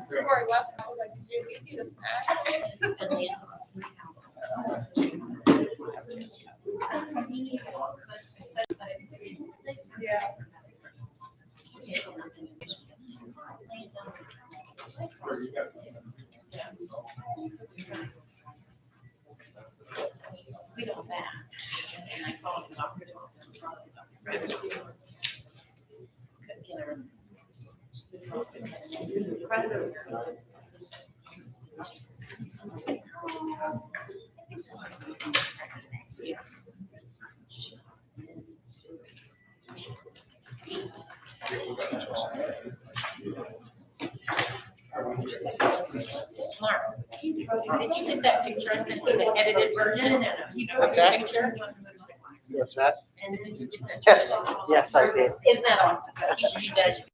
Before I left, I was like, did you at least need a snack? Yeah. We got back, and I called the doctor. Couldn't get her. Mark, did you get that picture I sent you, the edited version? No. You know What's the that? picture? What's that? And then you get that. Yes, yes, I did. Isn't that awesome? You should use that as your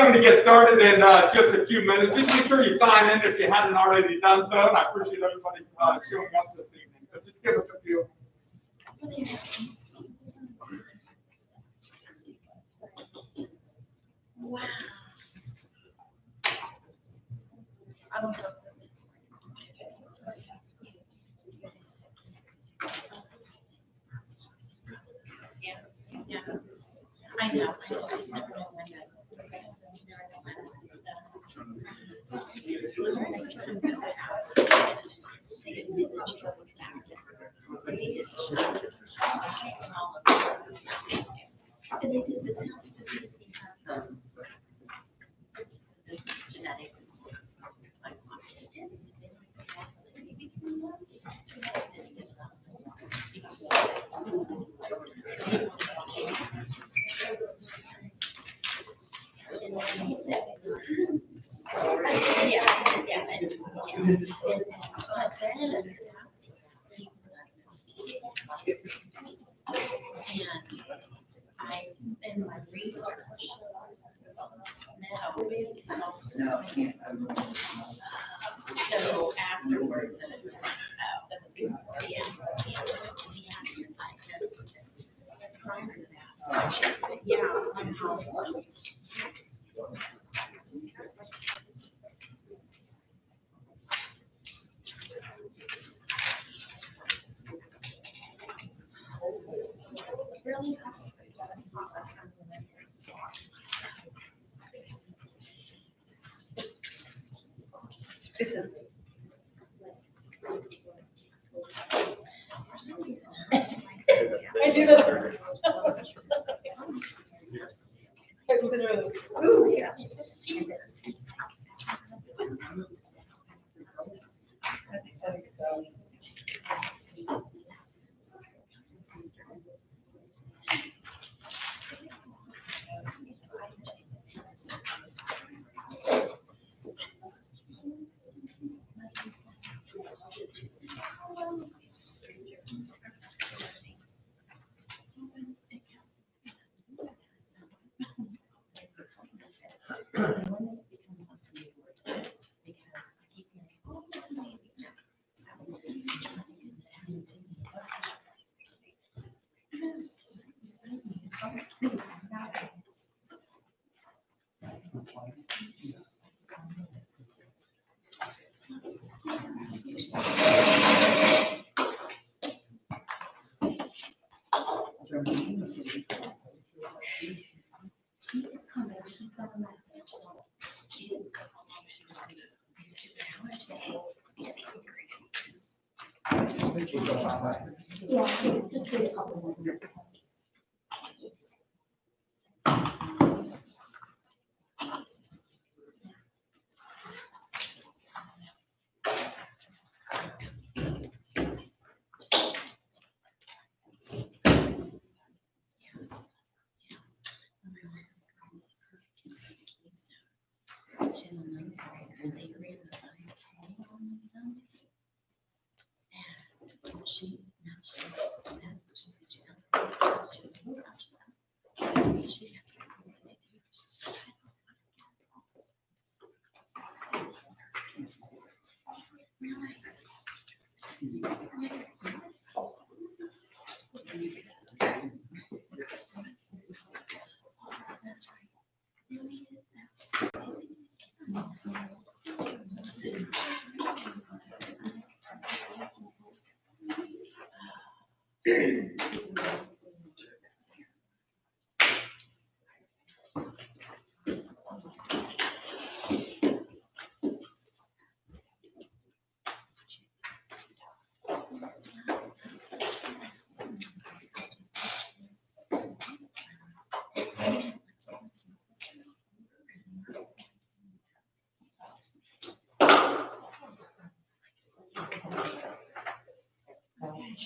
Going to get started in just a few minutes. Just make sure you sign in if you hadn't already done so. And I appreciate everybody showing up this evening. So just give us a few. wow. I don't know. Yeah, yeah. I know. I just never know when that. And they did the test to see if he had the genetics. Like, it didn't. So he's but then he was diagnosed. And I, in my research, now, so afterwards, and it was like, oh, yeah, because he had to get diagnosed with it prior to that. So, yeah, I'm hoping. Really? For some reason, I do that. Ooh, yeah. When does it become something you work with? Because I keep hearing, oh, maybe no. So I'm trying to get that into me. She felt a message, so she didn't go home. She was like, these two allergies. Yeah, just wait a couple minutes. She, now she's, she said she's out. So she's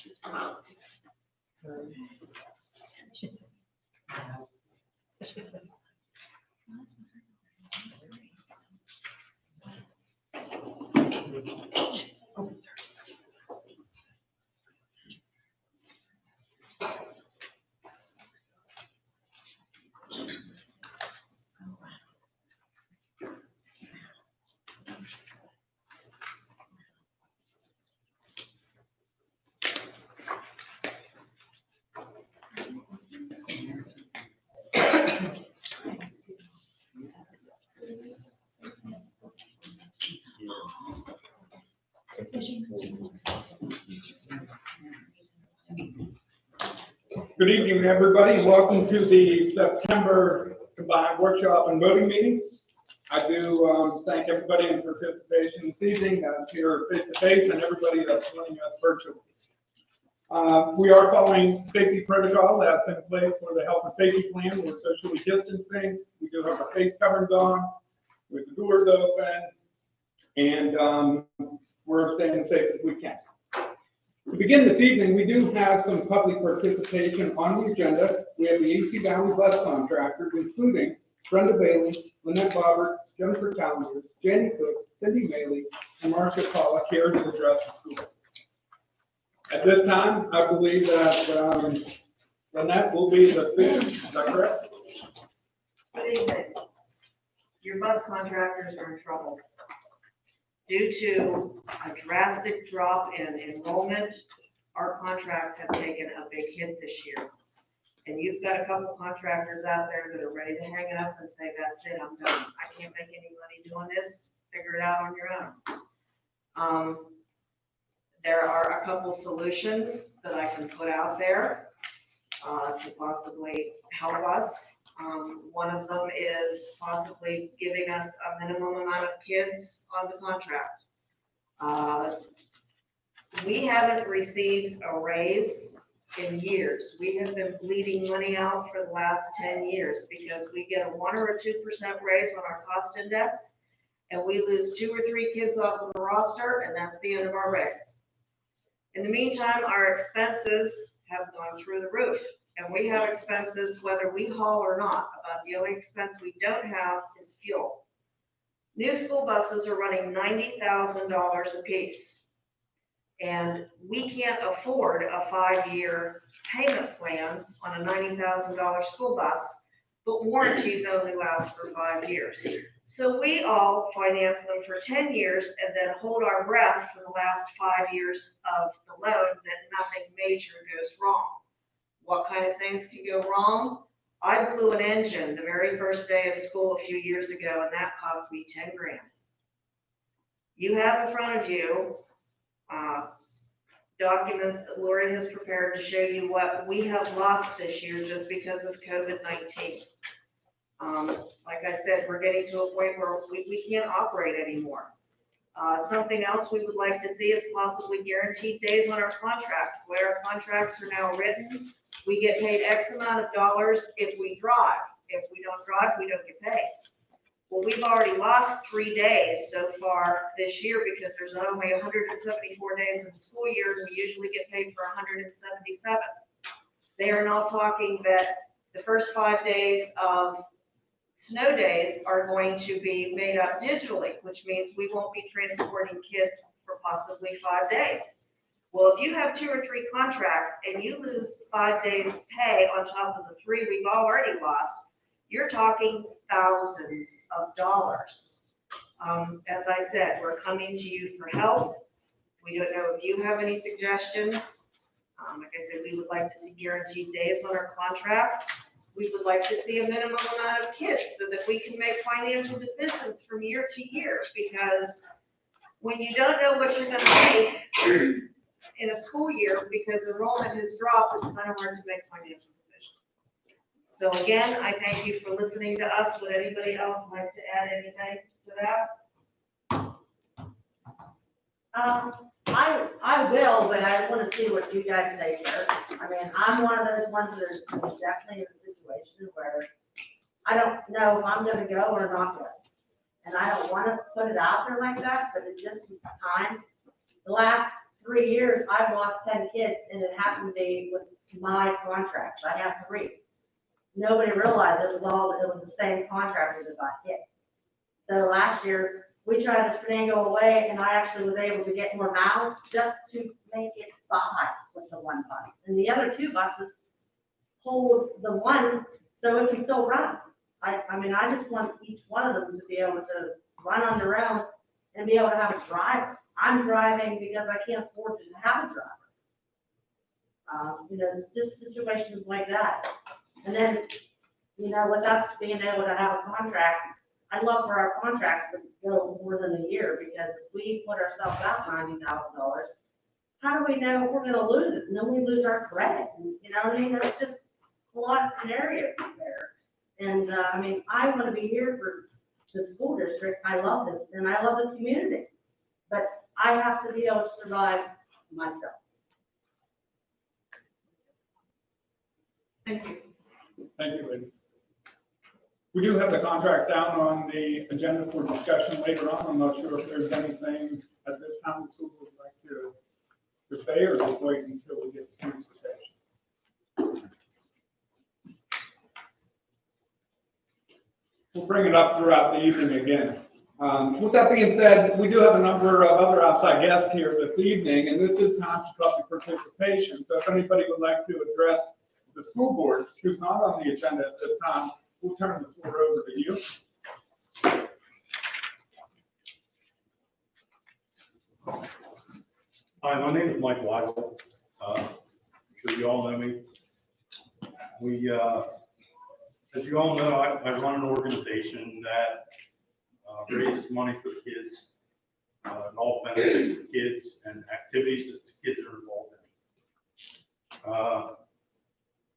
that's Good evening, everybody. Welcome to the September combined workshop and voting meeting. I do thank everybody in participation this evening that's here face to face and everybody that's joining us virtually. We are following safety protocol that's in place for the health and safety plan. We're socially distancing. We do have our face coverings on with the doors open, and we're staying as safe as we can. To begin this evening, we do have some public participation on the agenda. We have the AC Valley's Less contractors, including Brenda Bailey, Lynette Bobbert, Jennifer Challenger, Janie Cook, Cindy Maley, and Marcia Pollock here to address the school. At this time, I believe that Lynette will be the speaker. Is that correct? Good evening. Your bus contractors are in trouble. Due to a drastic drop in enrollment, our contracts have taken a big hit this year. And you've got a couple contractors out there that are ready to hang it up and say, that's it, I'm done. I can't make any money doing this. Figure it out on your own. There are a couple solutions that I can put out there to possibly help us. One of them is possibly giving us a minimum amount of kids on the contract. We haven't received a raise in years. We have been bleeding money out for the last 10 years because we get a 1 or a 2% raise on our cost index, and we lose 2 or 3 kids off of the roster, and that's the end of our raise. In the meantime, our expenses have gone through the roof. And we have expenses whether we haul or not. About the only expense we don't have is fuel. New school buses are running $90,000 a piece. And we can't afford a 5-year payment plan on a $90,000 school bus, but warranties only last for 5 years. So we all finance them for 10 years and then hold our breath for the last 5 years of the loan that nothing major goes wrong. What kind of things can go wrong? I blew an engine the very first day of school a few years ago, and that cost me 10 grand. You have in front of you documents that Lori has prepared to show you what we have lost this year just because of COVID-19. Like I said, we're getting to a point where we can't operate anymore. Something else we would like to see is possibly guaranteed days on our contracts. The way our contracts are now written, we get paid X amount of dollars if we drive. If we don't drive, we don't get paid. Well, we've already lost 3 days so far this year because there's only 174 days in the school year, and we usually get paid for 177. They are now talking that the first 5 days of snow days are going to be made up digitally, which means we won't be transporting kids for possibly 5 days. Well, if you have 2 or 3 contracts and you lose 5 days pay on top of the 3 we've already lost, you're talking thousands of dollars. As I said, we're coming to you for help. We don't know if you have any suggestions. Like I said, we would like to see guaranteed days on our contracts. We would like to see a minimum amount of kids so that we can make financial decisions from year to year, because when you don't know what you're gonna make in a school year because enrollment has dropped, it's kind of hard to make financial decisions. So again, I thank you for listening to us. Would anybody else like to add anything to that? I will, but I want to see what you guys say first. I mean, I'm one of those ones that is definitely in a situation where I don't know if I'm gonna go or not go. And I don't want to put it out there like that, but it just time. The last 3 years, I've lost 10 kids, and it happened to be with my contracts. I have 3. Nobody realized it was the same contractor that got hit. So last year, we tried to finagle away, and I actually was able to get more miles just to make it by with the one bus. And the other 2 buses hold the one so it can still run. I mean, I just want each one of them to be able to run on their own and be able to have a driver. I'm driving because I can't afford to have a driver. Just situations like that. And then, with us being able to have a contract, I'd love for our contracts to go more than a year, because if we put ourselves out $90,000, how do we know if we're gonna lose it? And then we lose our credit. You know what I mean? There's just a lot of scenarios there. And I want to be here for the school district. I love this, and I love the community. But I have to be able to survive myself. Thank you. Thank you, ladies. We do have the contract down on the agenda for discussion later on. I'm not sure if there's anything at this time the school would like to say, or just wait until we get the transportation. We'll bring it up throughout the evening again. With that being said, we do have a number of other outside guests here this evening, and this is time for public participation. So if anybody would like to address the school board who's not on the agenda at this time, we'll turn the floor over to you. Hi, my name is Mike Weigel. I'm sure you all know me. We, as you all know, I run an organization that raises money for the kids, and all benefits the kids and activities that the kids are involved in.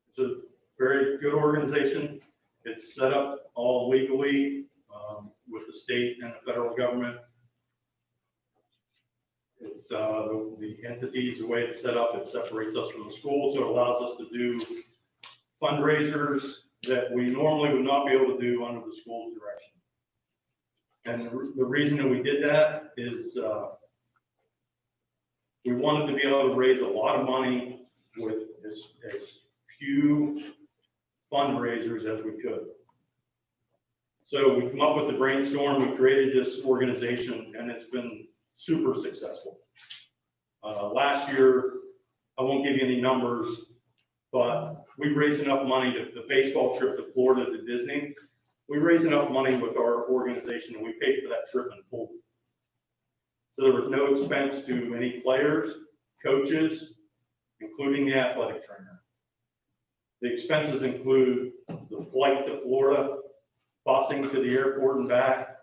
It's a very good organization. It's set up all legally with the state and the federal government. The entities, the way it's set up, it separates us from the school, so it allows us to do fundraisers that we normally would not be able to do under the school's direction. And the reason that we did that is we wanted to be able to raise a lot of money with as few fundraisers as we could. So we come up with the brainstorm, we created this organization, and it's been super successful. Last year, I won't give you any numbers, but we raise enough money to, the baseball trip to Florida to Disney, we raise enough money with our organization and we paid for that trip in full. So there was no expense to any players, coaches, including the athletic trainer. The expenses include the flight to Florida, busing to the airport and back,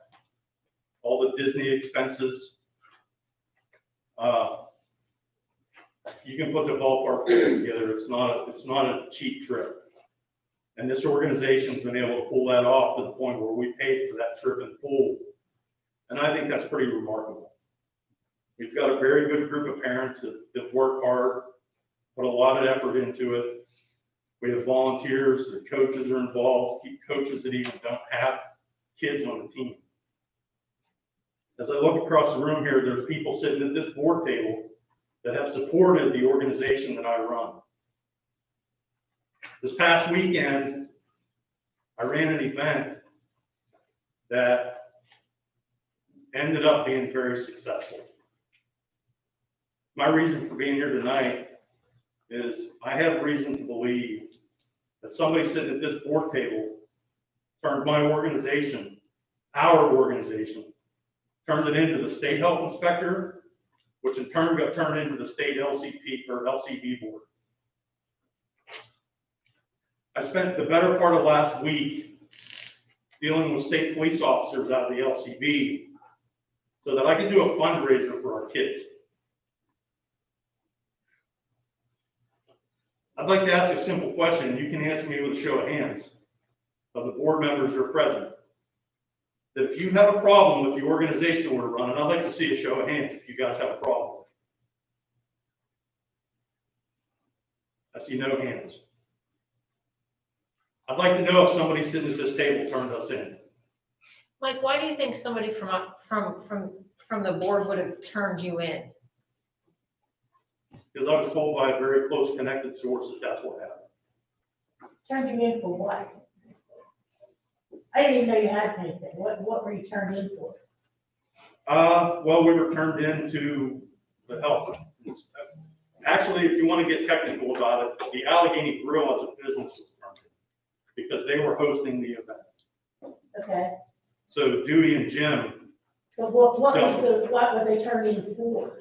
all the Disney expenses. You can put the ballpark figures together. It's not a cheap trip. And this organization's been able to pull that off to the point where we paid for that trip in full. And I think that's pretty remarkable. We've got a very good group of parents that work hard, put a lot of effort into it. We have volunteers, the coaches are involved, coaches that even don't have kids on the team. As I look across the room here, there's people sitting at this board table that have supported the organization that I run. This past weekend, I ran an event that ended up being very successful. My reason for being here tonight is I have reason to believe that somebody sitting at this board table turned my organization, our organization, turned it into the state health inspector, which in turn got turned into the state LCP or LCB board. I spent the better part of last week dealing with state police officers out of the LCB so that I could do a fundraiser for our kids. I'd like to ask a simple question. You can answer me with a show of hands of the board members who are present. That if you have a problem with the organization we're running, I'd like to see a show of hands if you guys have a problem. I see no hands. I'd like to know if somebody sitting at this table turned us in. Mike, why do you think somebody from the board would have turned you in? Because I was told by a very close connected source that that's what happened. Turned you in for what? I didn't even know you had anything. What were you turned in for? Well, we were turned into the health. Actually, if you want to get technical about it, the Allegheny Grill as a business was turned in because they were hosting the event. Okay. So Dewey and Jim. So what were they turned in for?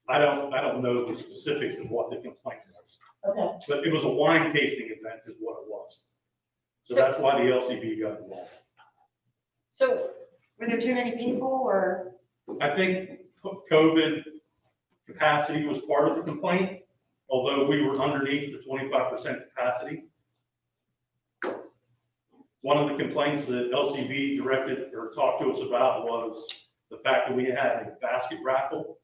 I don't know the specifics of what the complaint was. Okay. But it was a wine tasting event is what it was. So that's why the LCB got involved. So Were there too many people or? I think COVID capacity was part of the complaint, although we were underneath the 25% capacity. One of the complaints that LCB directed or talked to us about was the fact that we had a basket raffle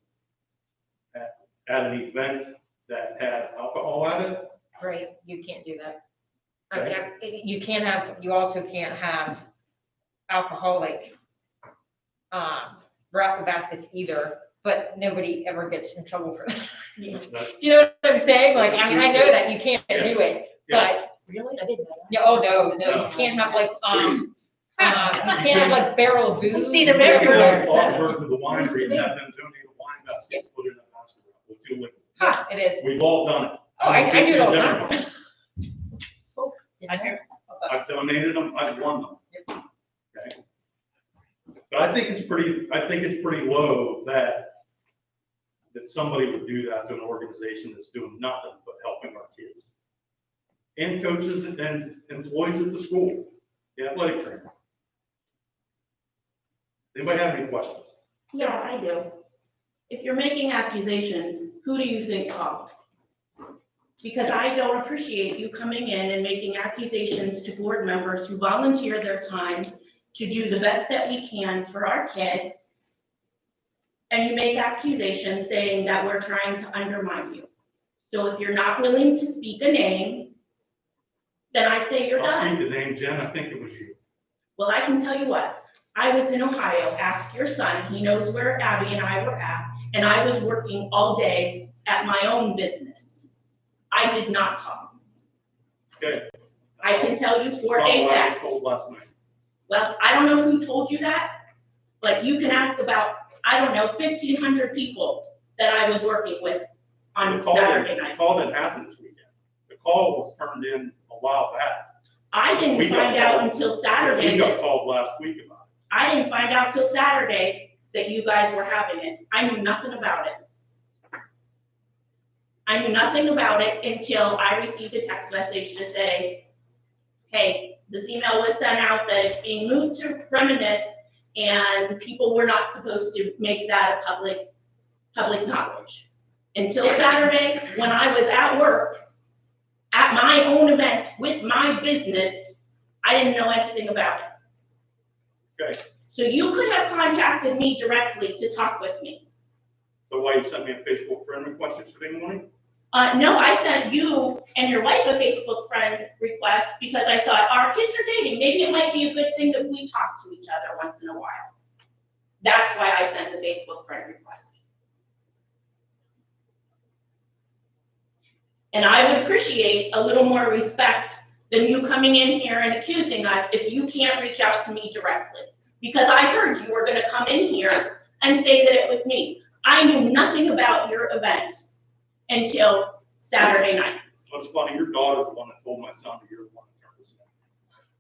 at an event that had alcohol at it. right, you can't do that. I mean, you can't have, you also can't have alcoholic raffle baskets either, but nobody ever gets in trouble for that. That's- Do you know what I'm saying? Like, I mean, I know that you can't do it, but, Really? I didn't know that. no, oh, no, you can't have like, you can't have like barrel of booze. See, the We better could go Yes. to Augsburg to the winery and have them donate a wine basket, and put it in a basket with 2 liquid. Yeah, it is. We've all done it. Oh, I do it all the Everyone. time. I hear. I've donated them, I've won them. Okay. But I think it's pretty low that somebody would do that to an organization that's doing nothing but helping our kids. And coaches and employees at the school, the athletic trainer. Anybody have any questions? Yeah, I do. If you're making accusations, who do you think called? Because I don't appreciate you coming in and making accusations to board members who volunteer their time to do the best that we can for our kids. And you make accusations saying that we're trying to undermine you. So if you're not willing to speak a name, then I say you're I'll done. speak the name, Jen, I think it was you. Well, I can tell you what, I was in Ohio, ask your son, he knows where Abby and I were at, and I was working all day at my own business. I did not come. Okay. I can tell you for That's a not what I was fact. told last night. Well, I don't know who told you that, but you can ask about, I don't know, 1,500 people that I was working with on The call Saturday didn't- night. The call didn't happen this weekend. The The call was turned in a while back. I We didn't got find out called- until We Saturday got that, called last week about it. I didn't find out till Saturday that you guys were having it. I knew nothing about it. I knew nothing about it until I received a text message to say, hey, this email was sent out that it's being moved to Reminisce, and people were not supposed to make that a public knowledge. Until Saturday, when I was at work, at my own event with my business, I didn't know anything about it. Okay, So you could have contacted me directly to talk with me. so why you sent me a Facebook friend request yesterday morning? No, I sent you and your wife a Facebook friend request because I thought our kids are dating. Maybe it might be a good thing if we talk to each other once in a while. That's why I sent the Facebook friend request. And I would appreciate a little more respect than you coming in here and accusing us if you can't reach out to me directly. Because I heard you were gonna come in here and say that it was me. I knew nothing about your event until Saturday night. What's funny, your daughter's the one that told my son that you're the one that turned this in.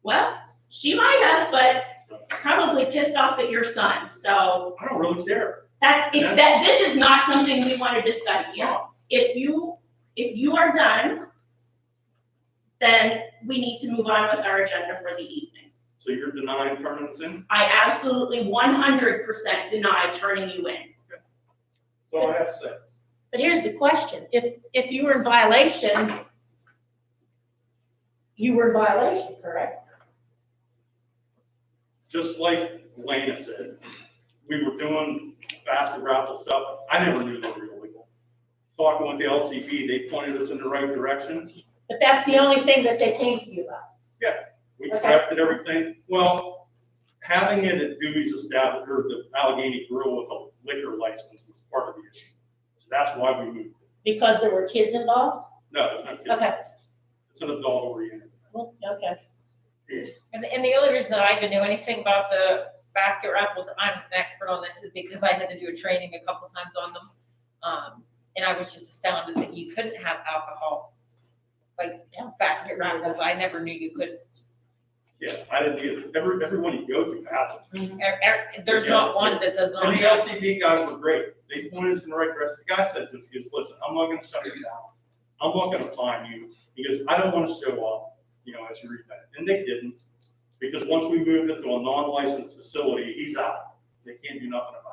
Well, she might have, but probably pissed off at your son, so I don't really care. this is not something we wanna discuss It's here. not. If you are done, then we need to move on with our agenda for the evening. So you're denying turning this in? I absolutely 100% deny turning you in. That's all I have to say. But here's the question, if you were in violation, you were in violation, correct? Just like Lena said, we were doing basket raffle stuff. I never knew they were illegal. Talking with the LCP, they pointed us in the right direction. But that's the only thing that they came to you about. We Okay. corrected everything. Well, having it at Dewey's established, or the Allegheny Grill with a liquor license was part of the issue. So that's why we moved it. Because there were kids involved? No, it's not kids. Okay, It's an adult oriented. well, okay. And the only reason that I even knew anything about the basket raffles, I'm an expert on this, is because I had to do a training a couple times on them. And I was just astounded that you couldn't have alcohol, like basket raffles. I never knew you could. Yeah, I didn't either. Everyone you go to has it. There's not one that does not. And the LCP guys were great. They pointed us in the right direction. The guy said to us, he goes, listen, I'm not gonna shut you down. I'm not gonna fine you. He goes, I don't wanna show up, as you read that. And they didn't, because once we moved it to a non-licensed facility, he's out. They can't do nothing about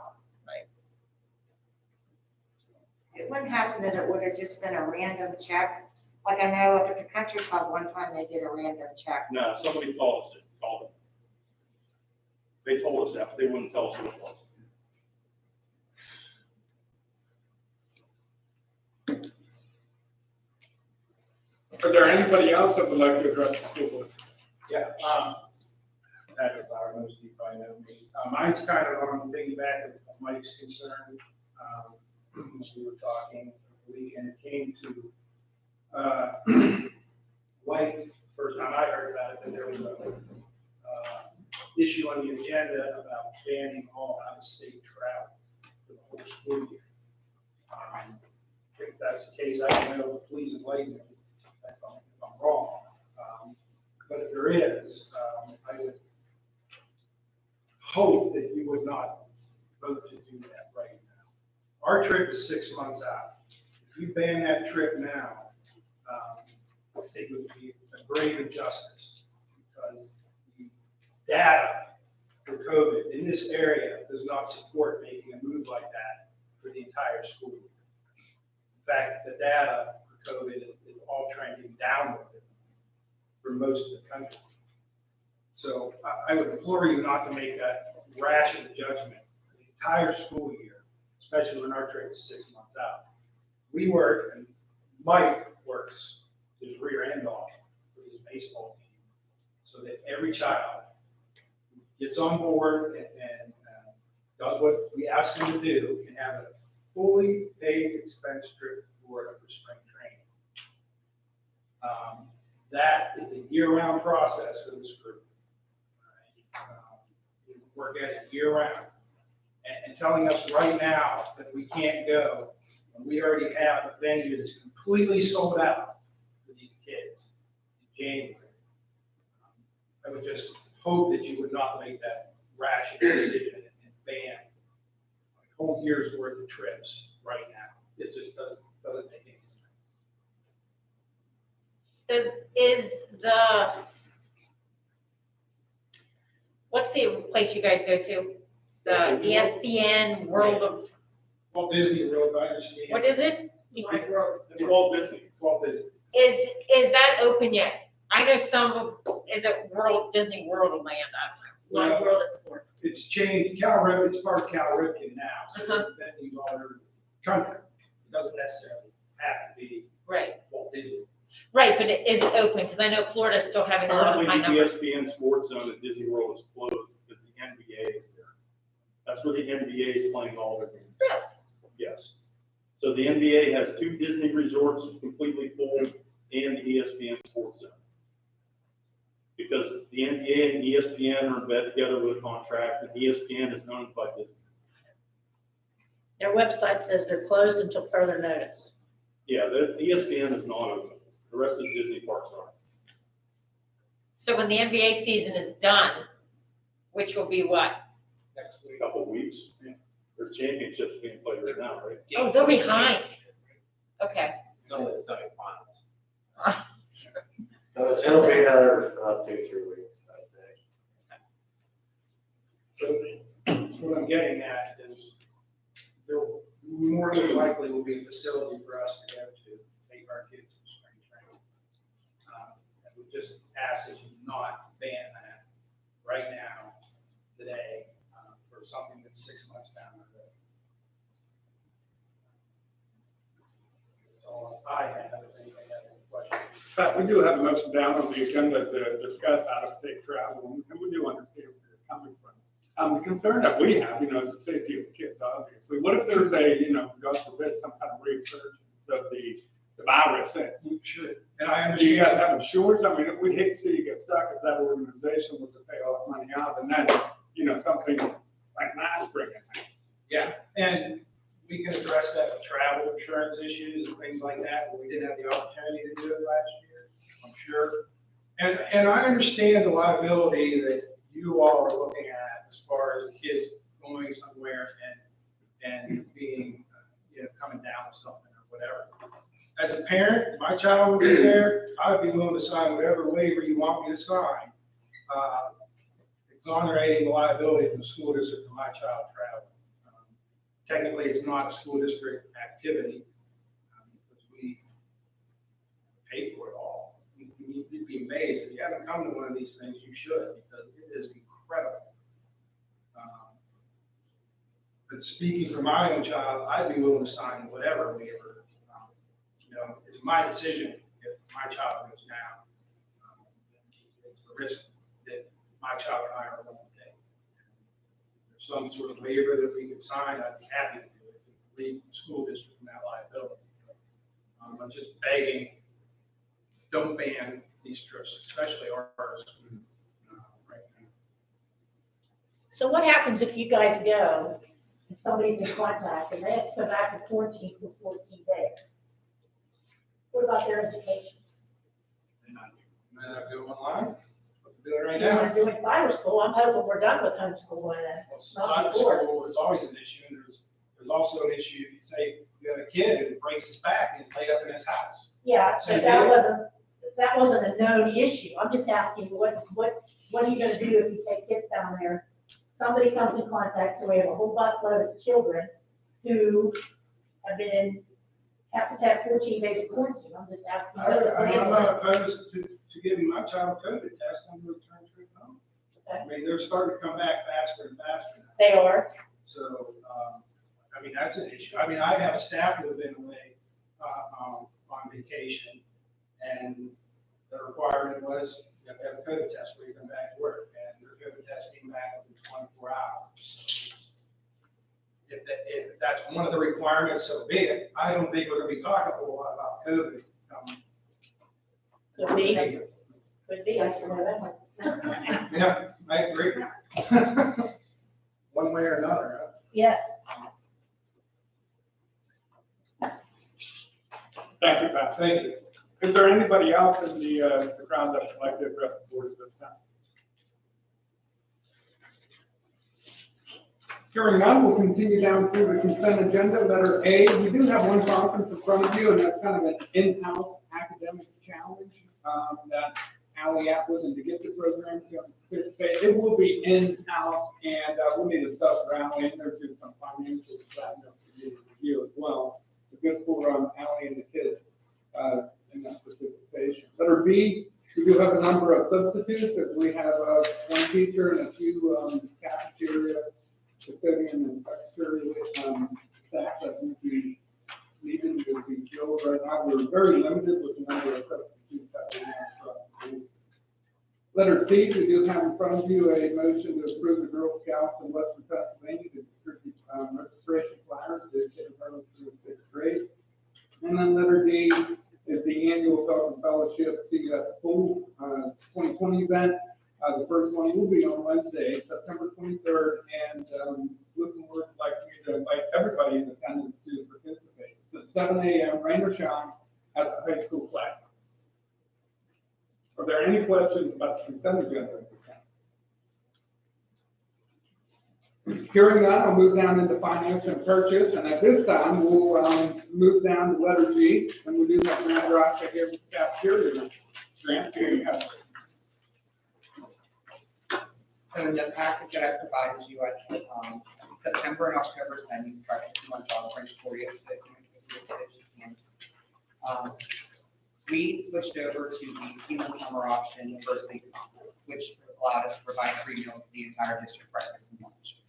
It wouldn't happen that it would have just been a random check. Like I know up at the country club, one time they did a random check. it. No, somebody called us, called them. They told us that, but they wouldn't tell us who it was. Are there anybody else that would like to address the school board? Yeah, Patrick Bauer, most of you probably know me. Mine's kind of on the piggyback of Mike's concern. As we were talking, and it came to light, first time I heard about it, that there was a issue on the agenda about banning all out-of-state travel for the whole school year. If that's the case, I don't know, please enlighten me if I'm wrong. But if there is, I would hope that you would not vote to do that right now. Our trip is 6 months out. If you ban that trip now, it would be a grave injustice because the data for COVID in this area does not support making a move like that for the entire school year. In fact, the data for COVID is all trending downward for most of the country. So I would implore you not to make that rash of a judgment for the entire school year, especially when our trip is 6 months out. We work, and Mike works his rear end off for his baseball team, so that every child gets on board and does what we ask them to do and have a fully paid expense trip to Florida for spring training. That is a year-round process for this group. We work at it year-round. And telling us right now that we can't go, when we already have a venue that's completely sold out for these these kids in January. I would just hope that you would not make that rash decision and ban a whole year's worth of trips right now. It just doesn't make any sense. What's the place you guys go to? The ESPN World of, Walt Disney World, I understand. what is it? Like growth. It's Walt Disney, Walt Disney. Is that open yet? I know some of, is it Disney World of Land? I don't know. One world of sport. It's changed, Cal Ripken, it's part of Cal Ripken now, so Uh-huh. that means all their content. It doesn't necessarily have to be Right, Walt Disney. right, but is it open? Because I know Florida's still having a lot of Currently, high the numbers. ESPN Sports Zone at Disney World is closed because the NBA is there. That's where the NBA is playing all their games. Really? Yes. So the NBA has 2 Disney resorts completely full and the ESPN Sports Zone. Because the NBA and ESPN are in bed together with a contract, and ESPN is owned by Disney. Their website says they're closed until further notice. Yeah, the ESPN is not open. The rest of the Disney parks are. So when the NBA season is done, which will be what? Next week. A couple of weeks. Their championship's being played right now, right? Oh, they're behind. Okay. It's only the semifinals. So it'll be another 2-3 weeks, I'd say. So what I'm getting at is there more than likely will be a facility for us to go to take our kids to spring training. And we just ask that you not ban that right now, today, for something that's 6 months down the road. That's all I have. If anybody has any questions. But we do have a motion down on the agenda to discuss out-of-state travel, and we do understand where you're coming from. The concern that we have, is the safety of the kids, obviously. What if there's God forbid, some kind of resurgence of the virus? You should, and I Do you understand. guys have insurance? I mean, we'd hate to see you get stuck if that organization was to pay all the money out, and then, something like mass bringing. Yeah, and we can address that with travel insurance issues and things like that, but we didn't have the opportunity to do it last year, I'm sure. And I understand the liability that you all are looking at as far as kids going somewhere and being, coming down with something or whatever. As a parent, my child would be there, I'd be willing to sign whatever waiver you want me to sign, exonerating the liability from the school district for my child traveling. Technically, it's not a school district activity, because we pay for it all. You'd be amazed, if you haven't come to one of these things, you should, because it is incredible. But speaking for my own child, I'd be willing to sign whatever waiver. It's my decision if my child goes down. It's the risk that my child and I are willing to take. If there's some sort of waiver that we could sign, I'd be happy to do it, to leave the school district from that liability. I'm just begging, don't ban these trips, especially ours. Right now. So what happens if you guys go? If somebody's in contact and they have to go back to 14 for 14 days. What about their education? Might have to go online, but we're doing it right If you now. want to do it cyber school, I'm hoping we're done with homeschool by then. Well, cyber school is always an issue, and there's also an issue, if you say you have a kid who breaks his back and he's laid up in his house. Yeah, Same but that deal. wasn't a known issue. I'm just asking, what are you gonna do if you take kids down there? Somebody comes in contact, so we have a whole busload of children who have to have 14 days of quarantine. I'm just asking. I'm not opposed to giving my child a COVID test on the return trip home. Okay. I mean, they're starting to come back faster and faster now. They are. So, that's an issue. I have staff who have been away, on vacation, and the requirement was you have to have a COVID test before you come back to work, and their COVID test came back within 24 hours. So if that's one of the requirements, so be it. I don't think we're gonna be talking a whole lot about COVID. Could be. Could be, I swear that one. Yeah, I agree. One way or another, huh? Yes. Thank you, Pat. Thank you. Is there anybody else in the crowd that would like to address the board at this time? Hearing none, we'll continue down through the consent agenda. Letter A, we do have one conference in front of you, and that's kind of an in-house academic challenge that Ally was, and to get the program to participate, it will be in-house, and we'll need to stuff for Ally, and there's just some financial stuff for you as well. It's good for Ally and the kids in that participation. Letter B, we do have a number of substitutes. We have one teacher and a few cafeteria, custodian, and secretary staff that will be needing to be filled right now. We're very limited with the number of substitutes that we have. Letter C, we do have in front of you a motion to approve the Girl Scouts in Western Pennsylvania to distribute registration flyers to kindergarten through sixth grade. And then letter D is the annual Talking Fellowship See You at the Pool 2020 event. The first one will be on Wednesday, September 23rd, and looking forward like me to invite everybody in attendance to participate. It's at 7 a.m., rain or shine, at the high school flag. Are there any questions about the consent agenda at this time? Hearing that, I'll move down into finance and purchase, and at this time, we'll move down to letter G, and we do have Grant Rocha here with the cafeteria. Grant, here you have. So in the package that I provided you, I September and October spending practice month on print for you, so you can. We switched over to the seamless summer option first week, which allowed us to provide free meals to the entire district breakfast and lunch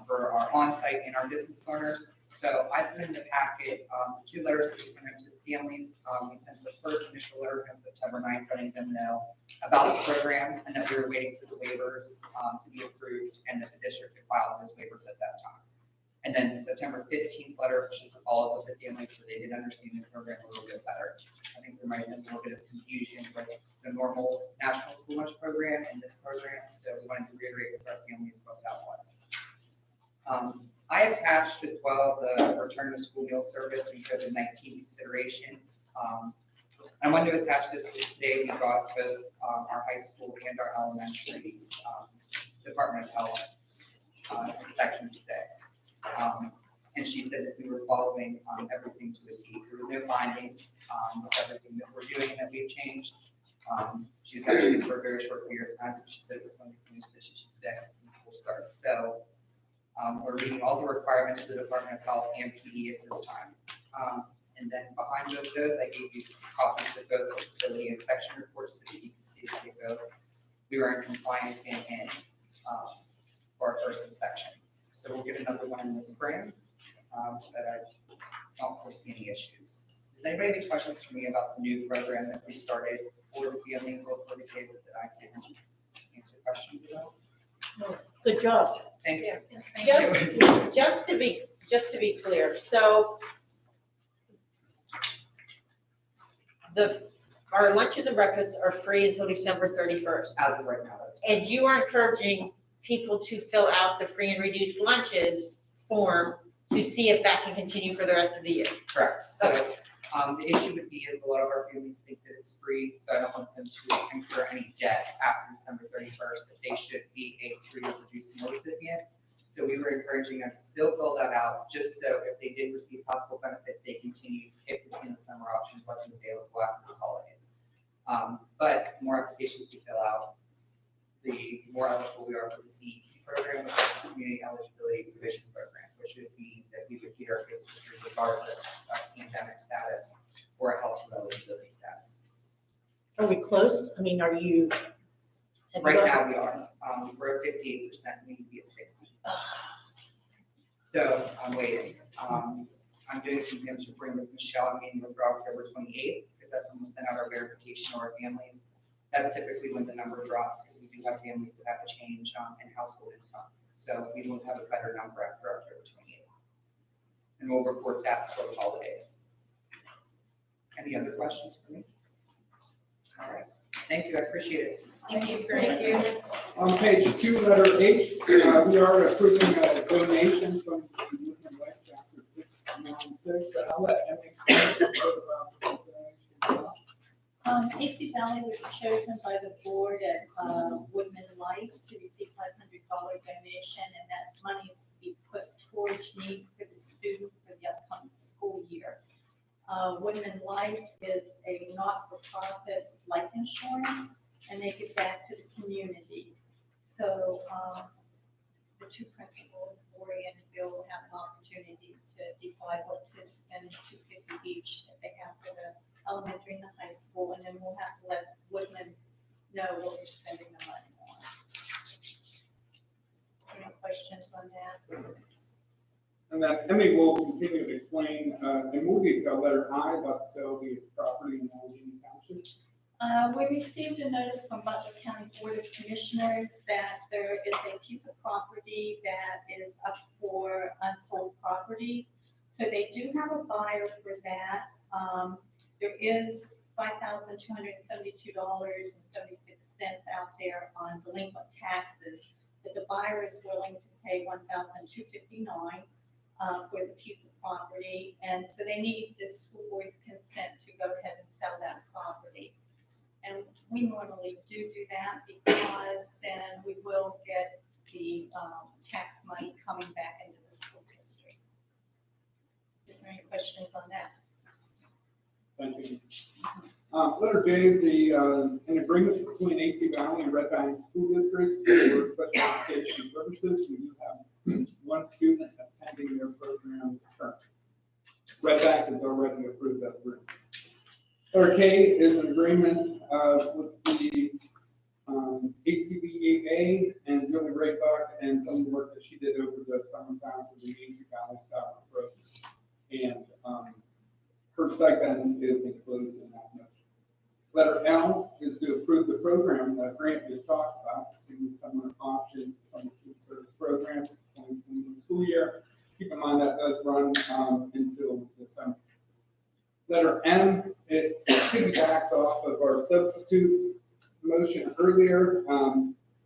for our on-site and our business learners. So I put in the packet 2 letters that we sent out to the families. We sent the first initial letter on September 9th, letting them know about the program and that we were waiting for the waivers to be approved and that the district had filed those waivers at that time. And then September 15th letter, which is a follow-up with the families so they did understand the program a little bit better. I think there might have been a little bit of confusion with the normal national school lunch program and this program, so we wanted to reiterate with our families what that was. I attached as well the return to school meal service and COVID-19 considerations. I wanted to attach this because today we got both our high school and our elementary Department of Health inspections today. And she said that we were following everything to a T. There was no findings with everything that we're doing and that we've changed. She was actually for a very short period of time, but she said it was going to finish this, she's sick when school starts. So we're meeting all the requirements of the Department of Health and PD at this time. And then behind both those, I gave you copies of both the facility inspection reports so that you can see that they both, we were in compliance and in for our first inspection. So we'll get another one in the spring, but I don't foresee any issues. Does anybody have any questions for me about the new program that we started for the families or for the kids that I can answer questions about? Good job. Thank you. Just to be clear, so our lunches and breakfasts are free until December 31st. As of right now, that's And you are encouraging people to fill out the free and reduced lunches form to see if that can continue for the rest of the year. correct. So the issue would be is a lot of our families think that it's free, so I don't want them to incur any debt after December 31st, that they should be a free or reduced meal recipient. So we were encouraging them to still fill that out, just so if they did receive possible benefits, they continued if the seamless summer option wasn't available after the holidays. But the more applications we fill out, the more eligible we are for the CEP program, which is the Community Eligibility Provision Program, which would be that we would feed our kids for free regardless of pandemic status or a household eligibility status. Are we close? I mean, are you? Right now we are, we're at 58%, we need to be at 60. So I'm waiting. I'm doing some things to bring with Michelle, I'm meeting with her October 28th, because that's when we send out our verification to our families. That's typically when the number drops, because we do have families that have to change in household income. So we will have a better number after October 28th. And we'll report that for the holidays. Any other questions for me? All right. Thank you, I appreciate it. Thank you. Thank you. On page 2, letter H, we are approving a donation from the Lutheran Life Chapter 696. I'll let Emily explain a little bit about the donation. Sally was chosen by the board at Woodman Life to receive $500 donation, and that money is to be put towards needs for the students for the upcoming school year. Woodman Life is a not-for-profit life insurance, and they give back to the community. So the two principals, Lori and Bill, will have an opportunity to decide what to spend $250 each that they have for the elementary and the high school, and then we'll have to let Woodman know what we're spending the money on. Any questions on that? And that Emmy will continue to explain in more detail letter I about the sale of the property in Allegheny Township. We received a notice from Butler County Board of Commissioners that there is a piece of property that is up for unsold properties. So they do have a buyer for that. There is $5,272.76 out there on delinquent taxes, but the buyer is willing to pay $1,259 for the piece of property. And so they need the school board's consent to go ahead and sell that property. And we normally do that because then we will get the tax money coming back into the school district. Is there any questions on that? Thank you. Letter J is an agreement between AC Valley and Red Bank School District for special education services. We do have one student attending their program currently. Red Bank has already approved that agreement. Letter K is an agreement with the ACV and Julie Raybuck and some of the work that she did over the summertime for the AC Valley Summer Program. And her stipend is included in that motion. Letter L is to approve the program that Grant just talked about, the summer options, summer food service programs, 2021 school year. Keep in mind that does run until December. Letter M, it piggybacks off of our substitute motion earlier.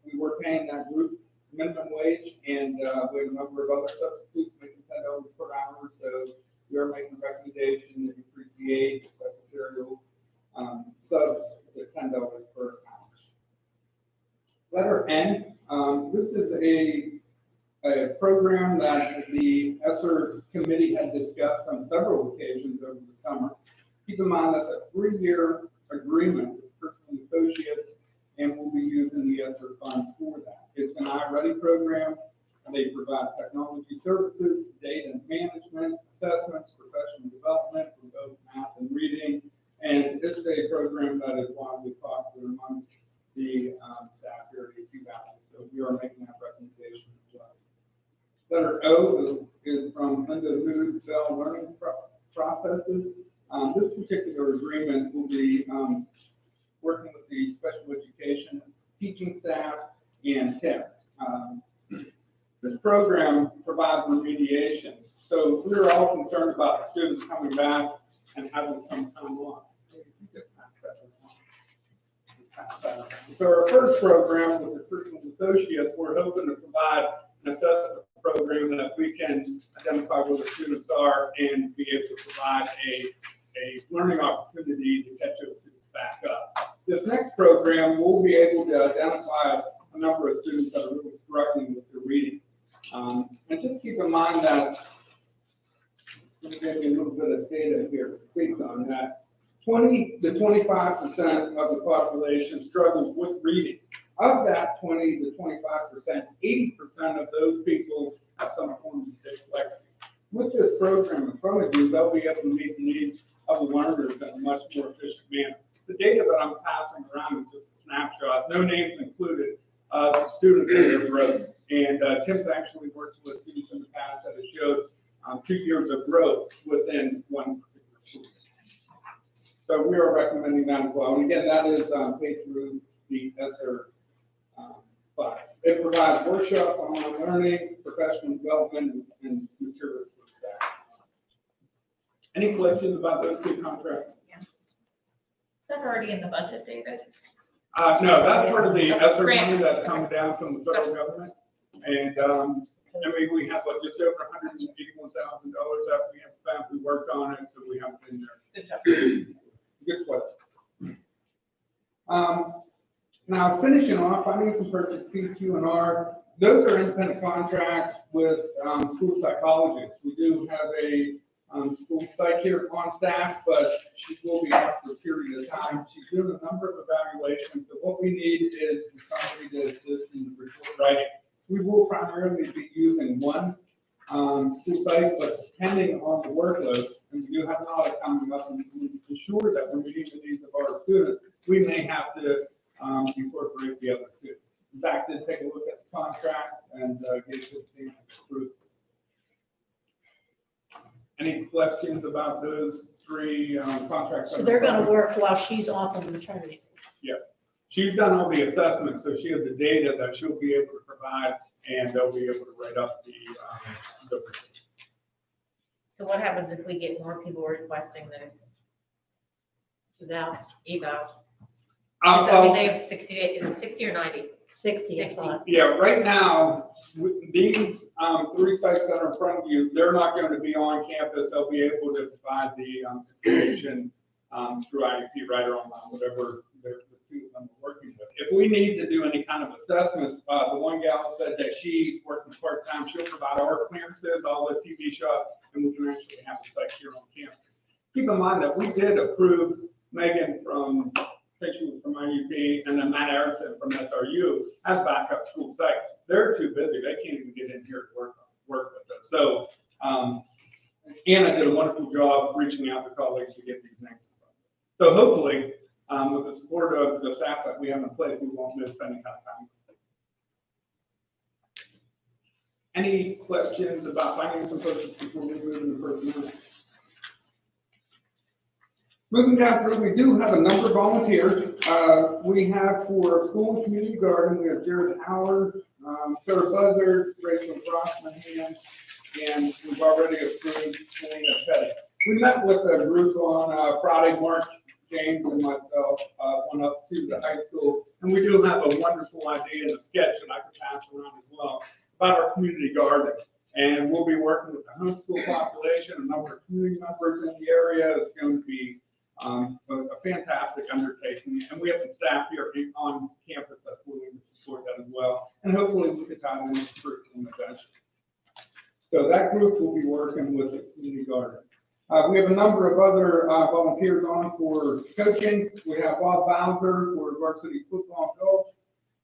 We were paying that group minimum wage, and we have a number of other substitutes making $10 per hour. So we are making a recommendation to increase the age of secretarial subs to $10 per hour. Letter N, this is a program that the ESSER committee had discussed on several occasions over the summer. Keep in mind that's a 3-year agreement with Personal Associates, and we'll be using the ESSER fund for that. It's an iReady program, and they provide technology services, data management, assessments, professional development for both math and reading, and it's a program that is widely popular among the staff here at AC Valley, so we are making that recommendation as well. Letter O is from Linda Mood Bell Learning Processes. This particular agreement will be working with the special education teaching staff and TIP. This program provides remediation. So we're all concerned about students coming back and having some time off. So our first program with the Personal Associates, we're hoping to provide an assessment program that we can identify where the students are and be able to provide a learning opportunity to catch those students back up. This next program, we'll be able to identify a number of students that are really struggling with their reading. And just keep in mind that, let me give you a little bit of data here to speak on that. 20 to 25% of the population struggles with reading. Of that 20 to 25%, 80% of those people have some form of dyslexia. With this program in front of you, they'll be able to meet the needs of the learners in a much more efficient manner. The data that I'm passing around is just a snapshot, no names included, of students and their growth. And Tim's actually worked with students in the past that has showed 2 years of growth within one particular school. So we are recommending that as well. And again, that is paid through the ESSER class. It provides workshops, online learning, professional development, and materials for staff. Any questions about those two contracts? Is that already in the budget, David? No, that's part of the ESSER money that's coming down from the federal government. And I mean, we have just over $181,000 that we have found. We worked on it, so we haven't been there. Good job. Good question. Now, finishing off, finance and purchase, PQ&R, those are independent contracts with school psychologists. We do have a school psych here on staff, but she will be off for a period of time. She's doing a number of evaluations, so what we need is somebody to assist in the report writing. We will primarily be using one school psych, but depending on the workload, and we do have an audit coming up, and to ensure that we're meeting the needs of our students, we may have to incorporate the other two. In fact, did take a look at the contracts and get it approved. Any questions about those three contracts? So they're gonna work while she's off on maternity. Yeah, she's done all the assessments, so she has the data that she'll be able to provide, and they'll be able to write up the So what happens if we get more people requesting those evals? Does that mean they have 60 days? Is it 60 or 90? 60. 60. Yeah, right now, these three sites that are in front of you, they're not going to be on campus. They'll be able to provide the information through IEP, right or online, whatever the two of them are working with. If we need to do any kind of assessment, the one gal said that she's working part-time. She'll provide our clearances, all the TV shots, and we can actually have the site here on campus. Keep in mind that we did approve Megan from, I think she was from IUP, and then Matt Erickson from SRU as backup school sites. They're too busy. They can't even get in here to work with us. So Anna did a wonderful job reaching out to colleagues to get these names. So hopefully, with the support of the staff that we have in place, we won't miss any kind of time. Any questions about finance and purchase before we move into personnel? Moving down through, we do have a number of volunteers. We have for school and community garden, we have Jared Howard, Sarah Buzzard, Rachel Grossman, and we've already approved Selena Petty. We met with a group on Friday, March. James and myself went up to the high school, and we do have a wonderful idea and a sketch that I could pass around as well about our community garden. And we'll be working with the homeschool population, a number of community members in the area. It's going to be a fantastic undertaking, and we have some staff here on campus that's willing to support that as well. And hopefully we could tie in the curriculum eventually. So that group will be working with the community garden. We have a number of other volunteers on for coaching. We have Bob Bowser for varsity football coach,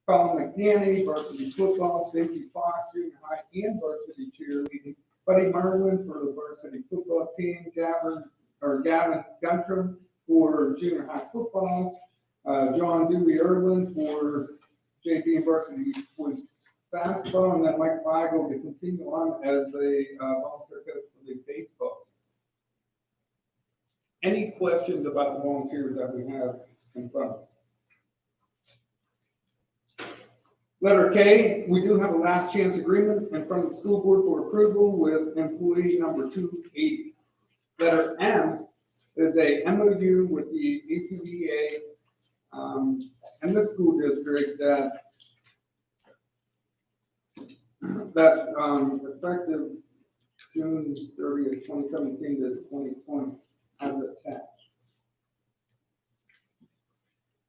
Colin McDanny, varsity football, Stacy Fox, junior high and varsity cheerleading, Buddy Merlin for the varsity football team, Gavin Guntram for junior high football, John Dewey Irwin for JV varsity boys basketball, and then Mike Feigl to continue on as a volunteer coach for the baseball. Any questions about the volunteers that we have in front of us? Letter K, we do have a last chance agreement in front of the school board for approval with employee number 280. Letter M is a MOU with the ACV and the school district that's effective June 30th, 2017 to 2020 as attached.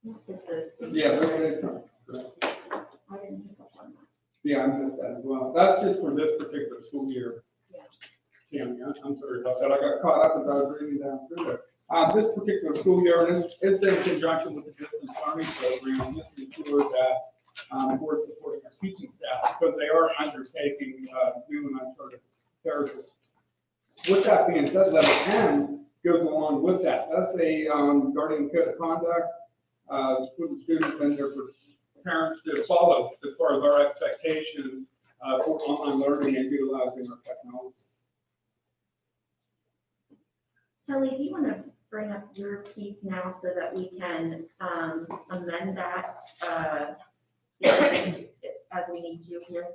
Yeah, that's it. Yeah, I missed that as well. That's just for this particular school year. Tammy, I'm sorry about that. I got caught up as I was reading down through there. This particular school year, and it's in conjunction with the distance learning program, this ensure that we're supporting our teaching staff because they are undertaking new and uncharted territory. With that being said, letter M goes along with that. That's a guardian code of conduct for the students and their parents to follow as far as our expectations for online learning and utilizing our technology. Kelly, do you want to bring up your piece now so that we can amend that as we need to here?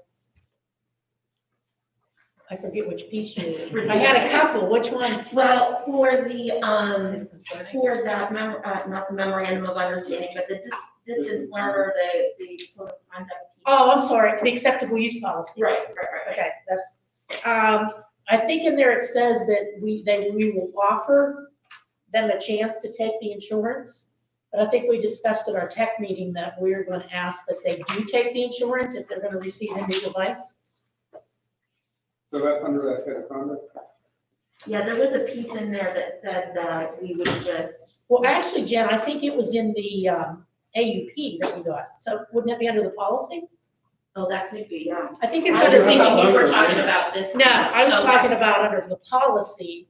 I forget which piece you did. I had a couple, which one? Well, for the, for that, not the memorandum of understanding, but the distance learner, the code of conduct. piece. Oh, I'm sorry, the acceptable use policy. Right. Okay, that's, I think in there it says that we will offer them a chance to take the insurance. But I think we discussed at our tech meeting that we're going to ask that they do take the insurance if they're going to receive a new device. So that's under that head of conduct. Yeah, there was a piece in there that said that we would just, Well, actually, Jen, I think it was in the AUP that we got. So wouldn't that be under the policy? oh, that could be, yeah. I think it's I under was thinking we were Under- talking about this. No, I was piece. talking about under the policy.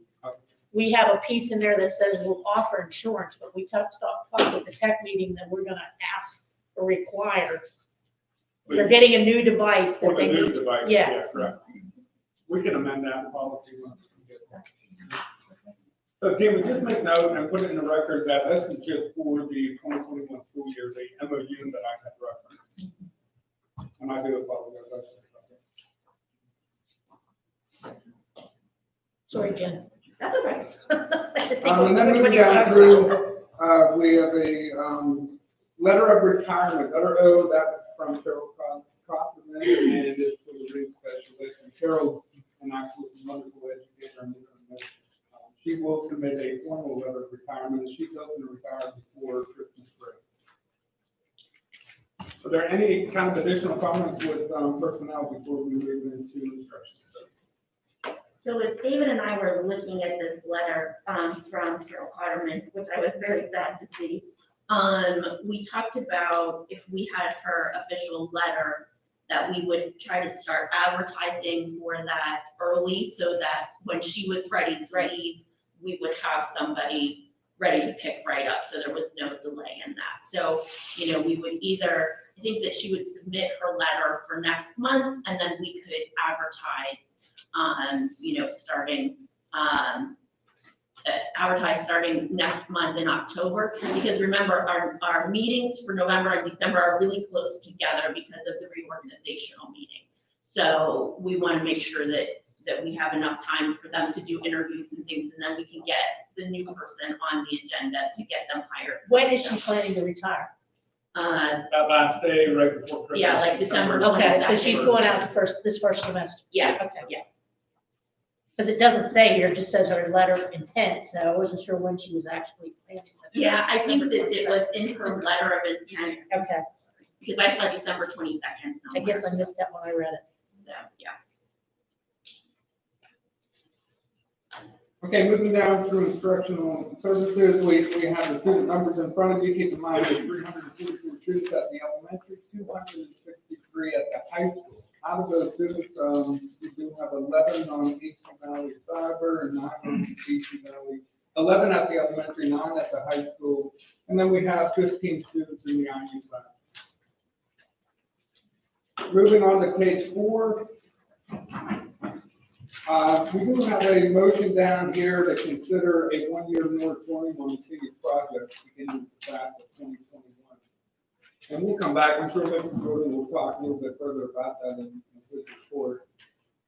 We have a piece in there that says we'll offer insurance, but we talked at the tech meeting that we're gonna ask or require. If they're getting a new device For that the they new need. device, yeah, Yes. correct. We can amend that policy once we get that. So Tim, we just make note and put it in the record that this is just for the 2021 school year, the MOU that I had referenced. And I do apologize. Sorry, Jen. That's okay. I had to think And then which one moving you're down talking through, about. we have a letter of retirement, letter O, that's from Carol Cropperman, and it's for the read specialist. And Carol, an absolute wonderful educator, and she will submit a formal letter of retirement, and she's hoping to retire before Christmas break. Are there any kind of additional comments with personnel before we move into instructions? So as David and I were looking at this letter from Carol Cotterman, which I was very sad to see, we talked about if we had her official letter, that we would try to start advertising for that early so that when she was ready to leave, we would have somebody ready to pick right up. So there was no delay in that. So, you know, we would either, I think that she would submit her letter for next month and then we could advertise, you know, starting next month in October. Because remember, our meetings for November and December are really close together because of the reorganizational meeting. So we want to make sure that we have enough time for them to do interviews and things, and then we can get the new person on the agenda to get them hired. When is she planning to retire? That last day, right before Christmas. Yeah, like December. Okay, so she's going out this first semester. Yeah, Okay. yeah. Because it doesn't say here, it just says her letter of intent, so I wasn't sure when she was actually planning. Yeah, I think that it was in her letter of intent, Okay, because I saw December 22nd I guess I somewhere. missed that when I read it. So, yeah. Okay, moving down through instructional services, we have the student numbers in front of you. Keep in mind, there's 344 students at the elementary, 263 at the high school. Out of those students, we do have 11 on AC Valley Cyber and 9 on AC Valley, 11 at the elementary, 9 at the high school, and then we have 15 students in the IU lab. Moving on to page 4. We do have a motion down here to consider a one-year moratorium on the city's projects beginning with the class of 2021. And we'll come back, I'm sure Mr. Jordan will talk a little bit further about that in his report.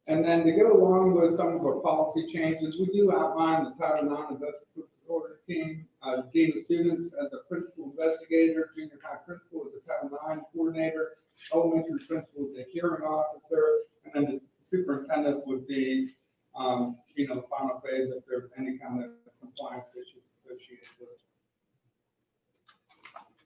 And then to go along with some of our policy changes, we do outline the Title IX investigatory team, dean of students as a principal investigator, junior high principal as a Title IX coordinator, elementary principal as a hearing officer, and then the superintendent would be, you know, the final phase if there's any kind of compliance issues associated with it.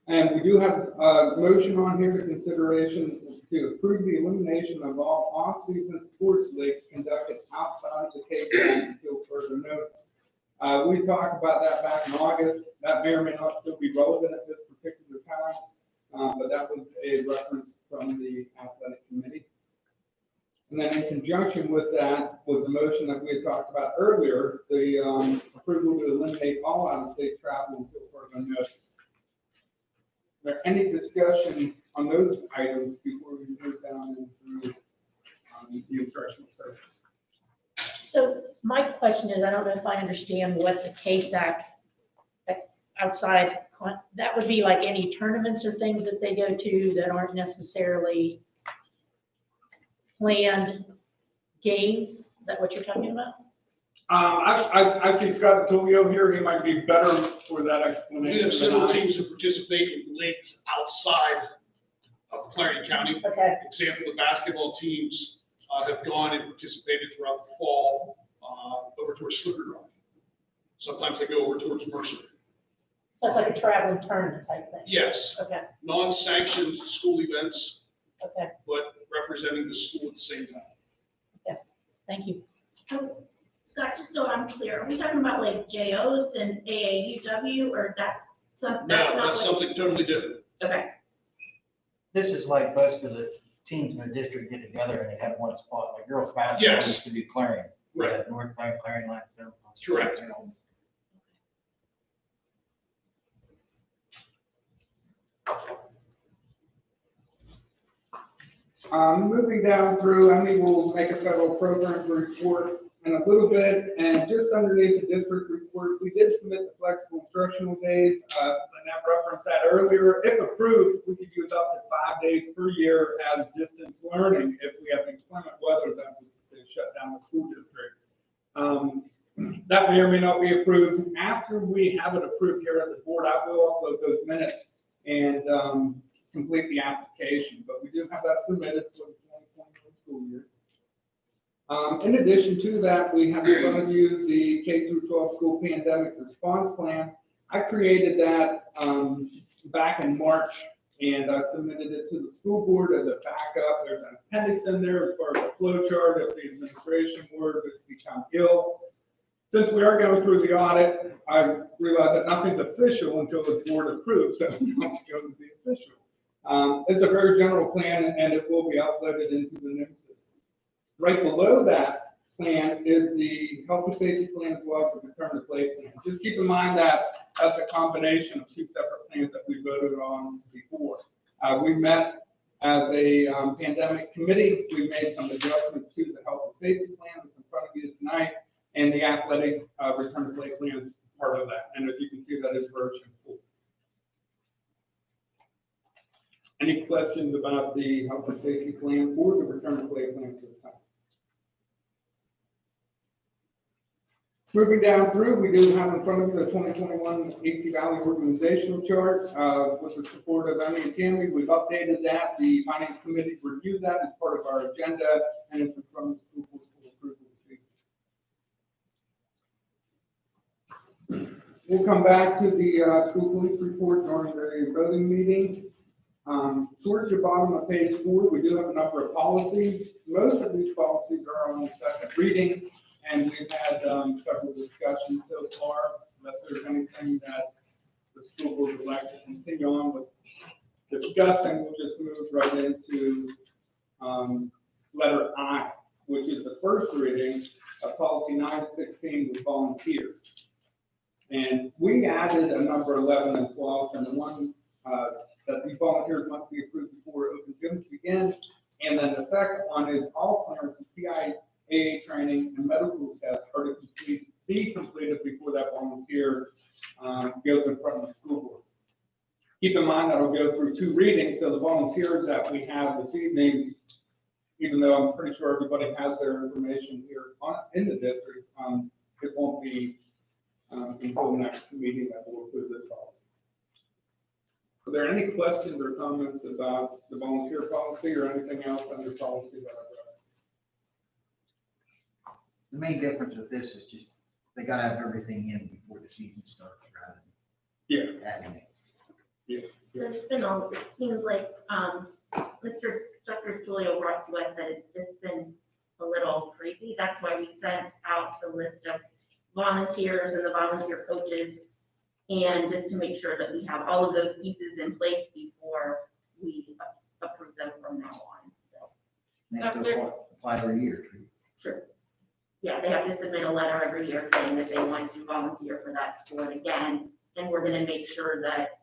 And we do have a motion on here to consideration to approve the elimination of all off-season sports leagues conducted outside of the K-12 until further notice. We talked about that back in August. That may or may not still be relevant at this particular time, but that was a reference from the athletic committee. And then in conjunction with that was a motion that we had talked about earlier, the approval to eliminate all out-of-state travel until further notice. Is there any discussion on those items before we move down into the instructional service? So my question is, I don't know if I understand what the KSAC outside, that would be like any tournaments or things that they go to that aren't necessarily planned games? Is that what you're talking about? I see Scott Tullio here. He might be better for that We explanation. have several teams that participate in leagues outside of Clarendon County. Okay. Example, the basketball teams have gone and participated throughout the fall over towards Slippery Rock. Sometimes they go over towards Mercer. So it's like a traveling tournament type thing? Yes, Okay, non-sanctioned school events, okay, but representing the school at the same time. thank you. Scott, just so I'm clear, are we talking about like JOs and AAUW, or that's some, No, that's not that's what? something totally different. Okay, This is like most of the teams in the district get together and they have one spot, like girls basketball Yes. used to be Clarion. Right. Yeah, North Clarion, Clarion Limestone. Correct. Moving down through, Emily will make a federal program report in a little bit, and just underneath the district report, we did submit the flexible instructional days. Lynette referenced that earlier. If approved, we could use up to 5 days per year as distance learning if we have inclement weather that would shut down the school district. That may or may not be approved. After we have it approved here at the board, I will upload those minutes and complete the application, but we do have that submitted for the 2021 school year. In addition to that, we have in front of you the K through 12 school pandemic response plan. I created that back in March, and I submitted it to the school board as a backup. There's an appendix in there as far as the flow chart if the administration were to become ill. Since we are going through the audit, I realized that nothing's official until the board approves, so now it's going to be official. It's a very general plan, and it will be uploaded into the NIM system. Right below that plan is the health and safety plan as well as the return to play plan. Just keep in mind that that's a combination of two separate plans that we voted on before. We met as a pandemic committee. We made some adjustments to the health and safety plan that's in front of you tonight, and the athletic return to play plan is part of that. And as you can see, that is version 4. Any questions about the health and safety plan or the return to play plan at this time? Moving down through, we do have in front of you the 2021 AC Valley organizational chart. With the support of Emily and Tammy, we've updated that. The finance committee reviewed that as part of our agenda, and it's in front of the school board for approval. We'll come back to the school police report during the voting meeting. Towards the bottom of page 4, we do have a number of policies. Most of these policies are on the second reading, and we've had several discussions so far. Unless there's anything that the school board would like to continue on with discussing, we'll just move right into letter I, which is the first reading of policy 916 with volunteers. And we added a number 11 and 12, and the one that these volunteers must be approved before open gyms begin. And then the second one is all clearance of PIAA training and medical tests are to be completed before that volunteer goes in front of the school board. Keep in mind that I'll go through 2 readings, so the volunteers that we have this evening, even though I'm pretty sure everybody has their information here in the district, it won't be until the next meeting that we'll approve this policy. Are there any questions or comments about the volunteer policy or anything else under policy that I've read? The main difference with this is just, they gotta have everything in before the season starts, rather than adding it. there's been a, it seems like, Dr. Julio brought to us that it's just been a little crazy. That's why we sent out the list of volunteers and the volunteer coaches, and just to make sure that we have all of those pieces in place before we approve them from now on, so. They have to apply every year. Sure. Yeah, they have to submit a letter every year saying that they want to volunteer for that sport again, and we're gonna make sure that,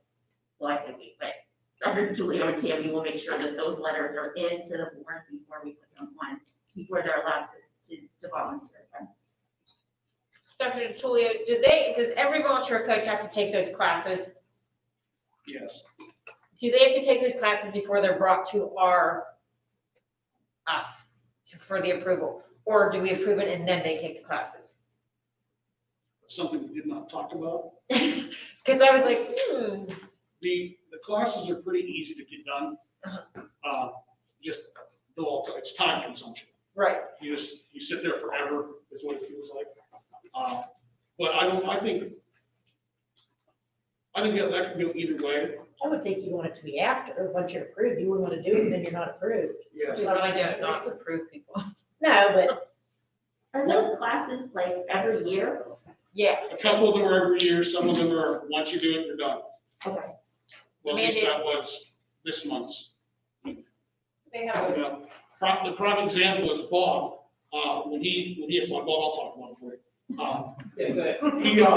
well, I say we, but Dr. Julio and Tammy will make sure that those letters are into the board before we put them on, before they're allowed to volunteer again. Dr. Julio, does every volunteer coach have to take those classes? Yes. Do they have to take those classes before they're brought to us for the approval? Or do we approve it and then they take the classes? Something we did not talk about. Because I was like, The classes are pretty easy to get done. Just, it's time consumption. Right. You sit there forever, is what it feels like. But I think I think that could go either way. I would think you want it to be after, once you're approved, you wouldn't want to do it, and then you're not approved. Yeah. So I don't not approve people. No, but Are those classes like every year? Yeah. A couple of them are every year, some of them are, once you do it, you're done. Okay. Well, at least that was this month's. They have, You know, the prime example is Bob, when he applied, Bob, I'll talk about it for you.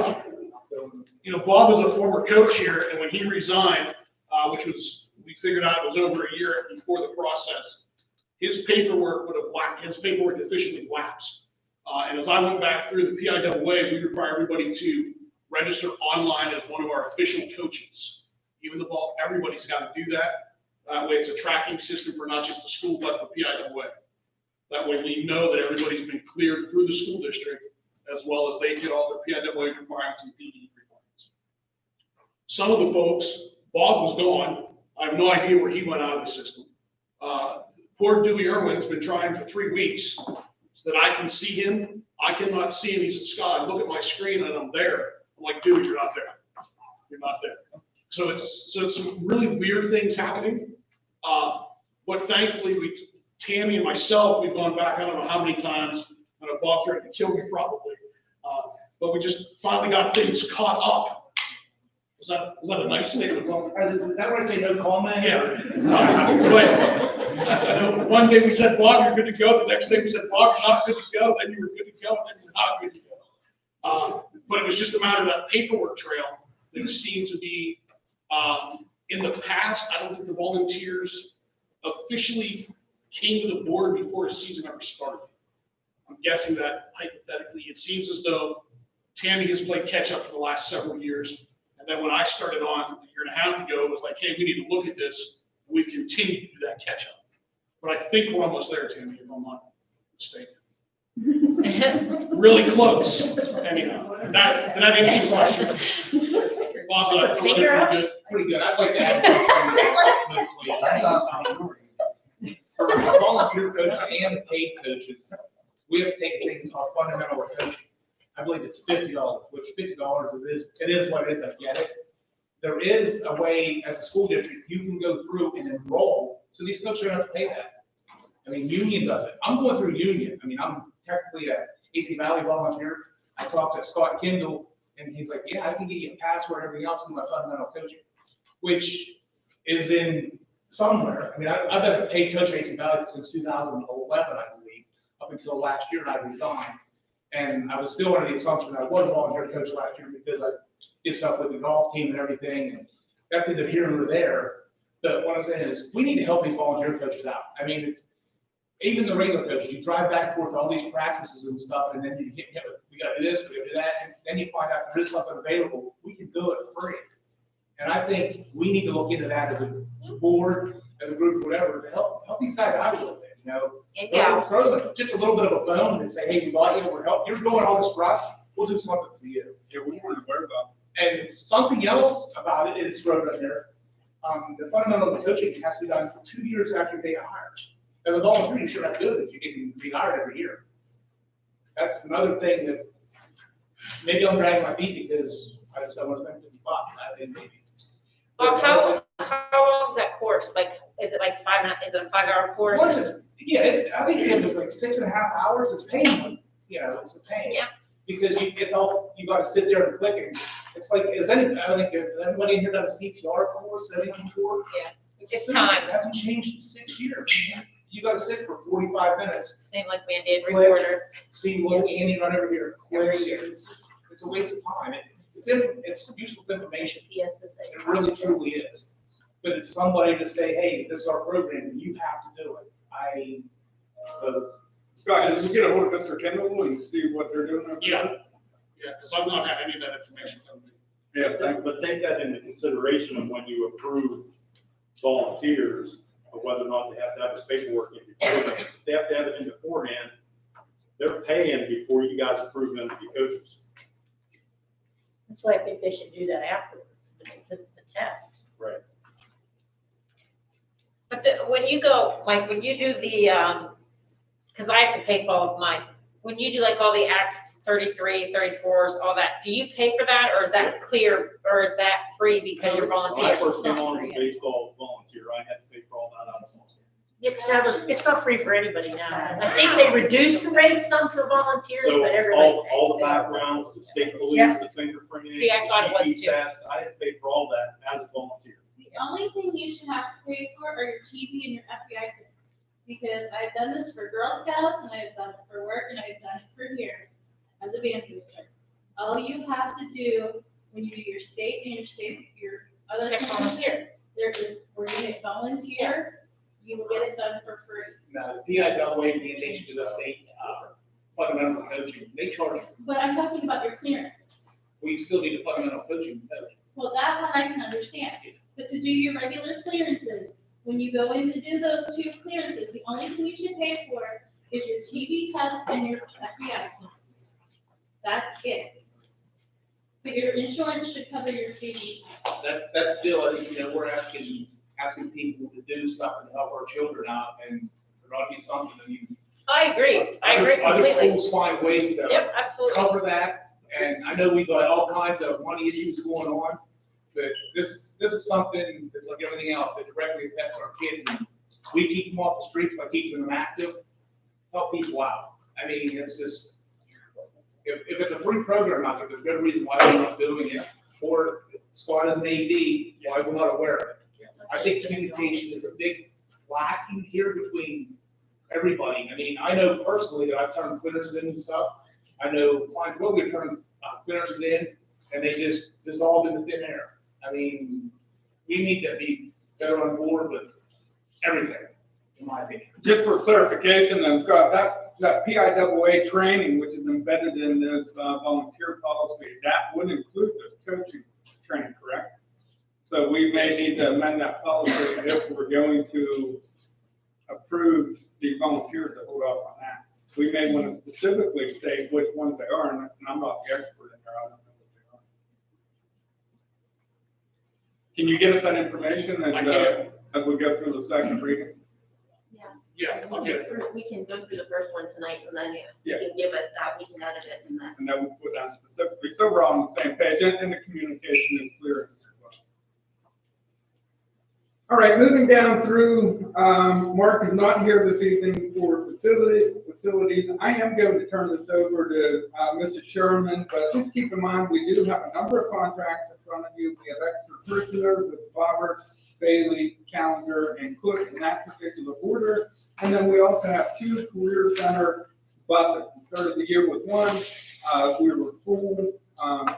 You know, Bob was a former coach here, and when he resigned, which was, we figured out it was over a year before the process, his paperwork officially lapsed. And as I went back through the PIAA, we require everybody to register online as one of our official coaches. Even the ball, everybody's got to do that. That way it's a tracking system for not just the school, but for PIAA. That way we know that everybody's been cleared through the school district, as well as they get all their PIAA requirements and PE requirements. Some of the folks, Bob was gone. I have no idea where he went out of the system. Poor Dewey Irwin's been trying for 3 weeks so that I can see him. I cannot see him. He's at Scott. I look at my screen and I'm there. I'm like, dude, you're not there. You're not there. So it's some really weird things happening. But thankfully, Tammy and myself, we've gone back, I don't know how many times. I know Bob's ready to kill me probably. But we just finally got things caught up. Was that a nice statement? Is that why I say no comment? Yeah. But one day we said, Bob, you're good to go. The next day we said, Bob, you're not good to go. Then you were good to go. And then you're not good to go. But it was just a matter of that paperwork trail that seemed to be, in the past, I don't think the volunteers officially came to the board before a season ever started. I'm guessing that hypothetically, it seems as though Tammy has played catch up for the last several years. And then when I started on a year and a half ago, it was like, hey, we need to look at this. We've continued to do that catch up. But I think we're almost there, Tammy, if I'm not mistaken. Really close, anyhow. Did that answer your question? Bob, did I feel pretty good? Pretty good. I'd like to add. For our volunteer coaches and paid coaches, we have to take things our fundamental of coaching. I believe it's $50, which $50 it is what it is, I get it. There is a way, as a school district, you can go through and enroll, so these coaches don't have to pay that. I mean, Union does it. I'm going through Union. I mean, I'm technically a AC Valley volunteer. I talked to Scott Kendall, and he's like, yeah, I can get you a password and everything else in my fundamental coaching, which is in somewhere. I mean, I've been a paid coach at AC Valley since 2011, I believe, up until last year, and I resigned. And I was still under the assumption that I was a volunteer coach last year because I did stuff with the golf team and everything, and that's either here or there. But what I'm saying is, we need to help these volunteer coaches out. I mean, even the regular coaches, you drive back and forth to all these practices and stuff, and then you get, we gotta do this, we gotta do that, and then you find out there is something available. We can do it free. And I think we need to look into that as a board, as a group, whatever, to help these guys out a little bit, you know? Yeah. Throw them just a little bit of a bone and say, hey, we got you, we're helping, you're doing all this for us, we'll do something for you. Yeah, we weren't aware about. And something else about it is wrote in there. The fundamental of the coaching has to be done 2 years after they are hired. As a volunteer, you shouldn't have to do it if you get rehired every year. That's another thing that maybe I'm dragging my feet because I just don't want to spend 50 bucks. I think maybe. How long is that course? Like, is it like is it a 5-hour course? I think it was like 6.5 hours. It's pain. You know, it's a pain. Yeah. Because you got to sit there and click, and it's like, I don't think everybody in here done a CPR course, anything before? Yeah. It's time. It hasn't changed in 6 years. You got to sit for 45 minutes. Same like Band-Aid Click, recorder. see little Andy run over here. It's a waste of time. It's useful information. PSSA. It really truly is. But it's somebody to say, hey, this is our program, and you have to do it. Scott, did you get a hold of Mr. Kendall and see what they're doing? Yeah, because I've not had any of that information come to me. Yeah, but take that into consideration of when you approve volunteers, of whether or not they have to have this paperwork in beforehand. If they have to have it in beforehand, they're paying before you guys approve them to be coaches. That's why I think they should do that afterwards, the test. Right. But when you go, like, when you do the, because I have to pay for all of mine, when you do like all the 33, 34s, all that. Do you pay for that, or is that clear, or is that free because you're When I volunteering? first came on as a baseball volunteer, I had to pay for all that out of my. It's not free for anybody now. I think they reduced the rate some for volunteers, So but everybody. all the backgrounds, the state Yeah. police, the fingerprinting. See, I thought it was the too. test, I had to pay for all that as a volunteer. The only thing you should have to pay for are your TV and your FBI things. Because I've done this for Girl Scouts, and I've done it for work, and I've done it for here as a band booster. All you have to do when you do your state and your other Check volunteers, there is, we're gonna volunteer, you will get it done for free. Now, the PIAA mandates to the state, fundamental coaching, they charge, But I'm talking about your clearances. we still need a fundamental coaching coach. Well, that one I can understand, but to do your regular clearances, when you go in to do those 2 clearances, the only thing you should pay for is your TB test and your FBI clearance. That's it. But your insurance should cover your TB. That's still, we're asking people to do stuff and help our children out, and there ought to be something that you. I agree Other completely. schools find ways to Yep, absolutely. cover that, and I know we've got all kinds of money issues going on, but this is something that's like everything else, that directly affects our kids, and we keep them off the streets by keeping them active, help people out. I mean, it's just, if it's a free program out there, there's no reason why we're not doing it, or SCOT as an AD, why we're not aware of it. I think communication is a big lacking here between everybody. I mean, I know personally that I've turned clearances in and stuff. I know clients will get turned clearances in, and they just dissolve into thin air. I mean, we need to be better on board with everything, in my opinion. Just for clarification, then, Scott, that PIAA training, which is embedded in this volunteer policy, that would include the coaching training, correct? So we may need to amend that policy if we're going to approve the volunteers to hold off on that. We may want to specifically state which ones they are, and I'm not the expert in there, I don't know what they are. Can you give us that information as we go through the second reading? Yeah, okay. We can go through the first one tonight, and then Yeah. you can give us that, we can edit it and that. And then we'll put that specifically, so we're on the same page, and the communication is clear. All right, moving down through, Mark is not here this evening for facilities. I am going to turn this over to Mrs. Sherman, but just keep in mind, we do have a number of contracts in front of you. We have extracurricular with Robert, Bailey, Calendar, and Cook in that particular order. And then we also have 2 career center buses. We started the year with 1. We were full.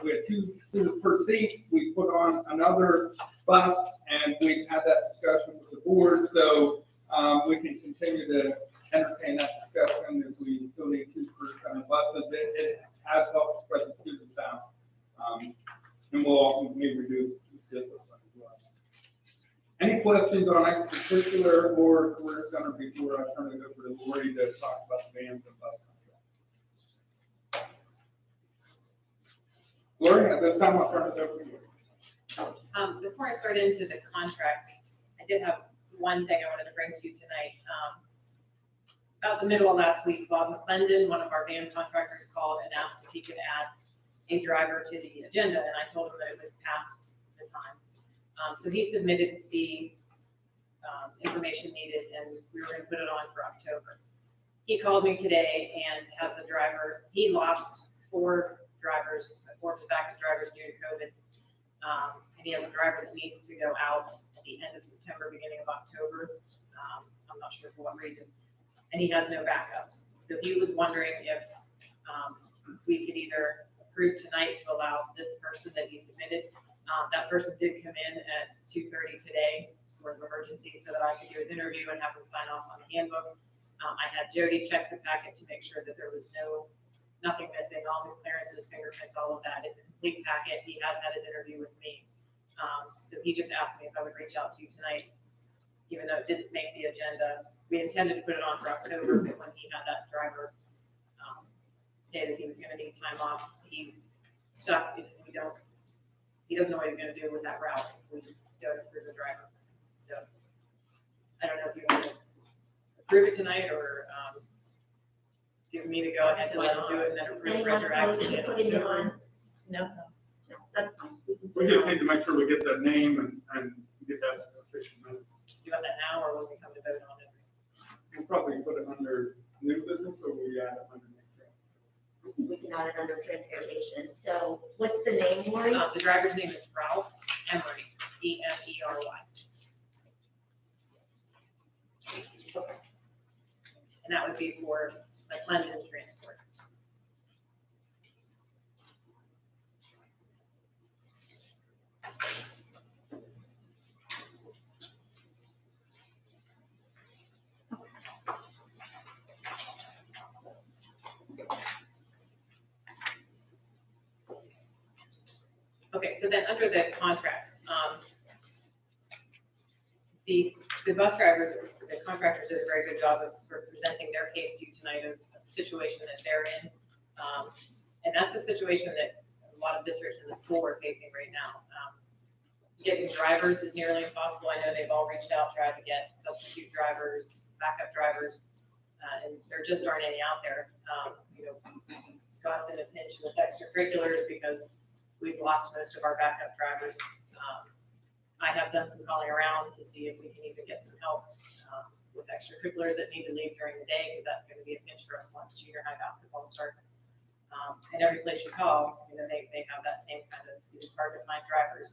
We had 2 per seat. We put on another bus, and we had that discussion with the board. So we can continue to entertain that discussion if we still need 2 career center buses. It has helped spread the students out, and will ultimately reduce discipline as well. Any questions on extracurricular or career center before I turn it over to Lori to talk about the vans and bus contract? Lori, at this time, I'll turn it over to you. Before I start into the contracts, I did have one thing I wanted to bring to you tonight. About the middle of last week, Bob McClendon, one of our van contractors, called and asked if he could add a driver to the agenda, and I told him that it was past the time. So he submitted the information needed, and we were going to put it on for October. He called me today and has a driver. He lost 4 drivers, 4 tobacco drivers due to COVID. And he has a driver that needs to go out at the end of September, beginning of October. I'm not sure for what reason. And he has no backups. So he was wondering if we could either approve tonight to allow this person that he submitted. That person did come in at 2:30 today, sort of emergency, so that I could do his interview and have him sign off on the handbook. I had Jody check the packet to make sure that there was nothing missing, all his clearances, fingerprints, all of that. It's a complete packet. He has had his interview with me. So he just asked me if I would reach out to you tonight, even though it didn't make the agenda. We intended to put it on for October, but when he had that driver say that he was going to need time off, he's stuck if we don't. He doesn't know what he's going to do with that route if we don't approve the driver. So I don't know if you want to approve it tonight or give for me to go ahead and let them do it and then approve Any other policy retroactively. to put in on? No. No, that's fine. We just need to make sure we get the name and get that official minutes. Do you want that now or when we come to vote on it? We'll probably put it under new business or we add it under next year. We can add it under transportation. So what's the name, Lori? The driver's name is Ralph Emery, Emery. And that would be for like London transport. Okay, so then under the contracts, the bus drivers, the contractors did a very good job of sort of presenting their case to you tonight of the situation that they're in. And that's a situation that a lot of districts in the school are facing right now. Getting drivers is nearly impossible. I know they've all reached out, tried to get substitute drivers, backup drivers, and there just aren't any out there. You know, Scott's in a pinch with extracurriculars because we've lost most of our backup drivers. I have done some calling around to see if we can even get some help with extracurriculars that need to leave during the day, because that's going to be a pinch for us once junior high basketball starts. And every place you call, you know, they have that same kind of, it's hard to find drivers.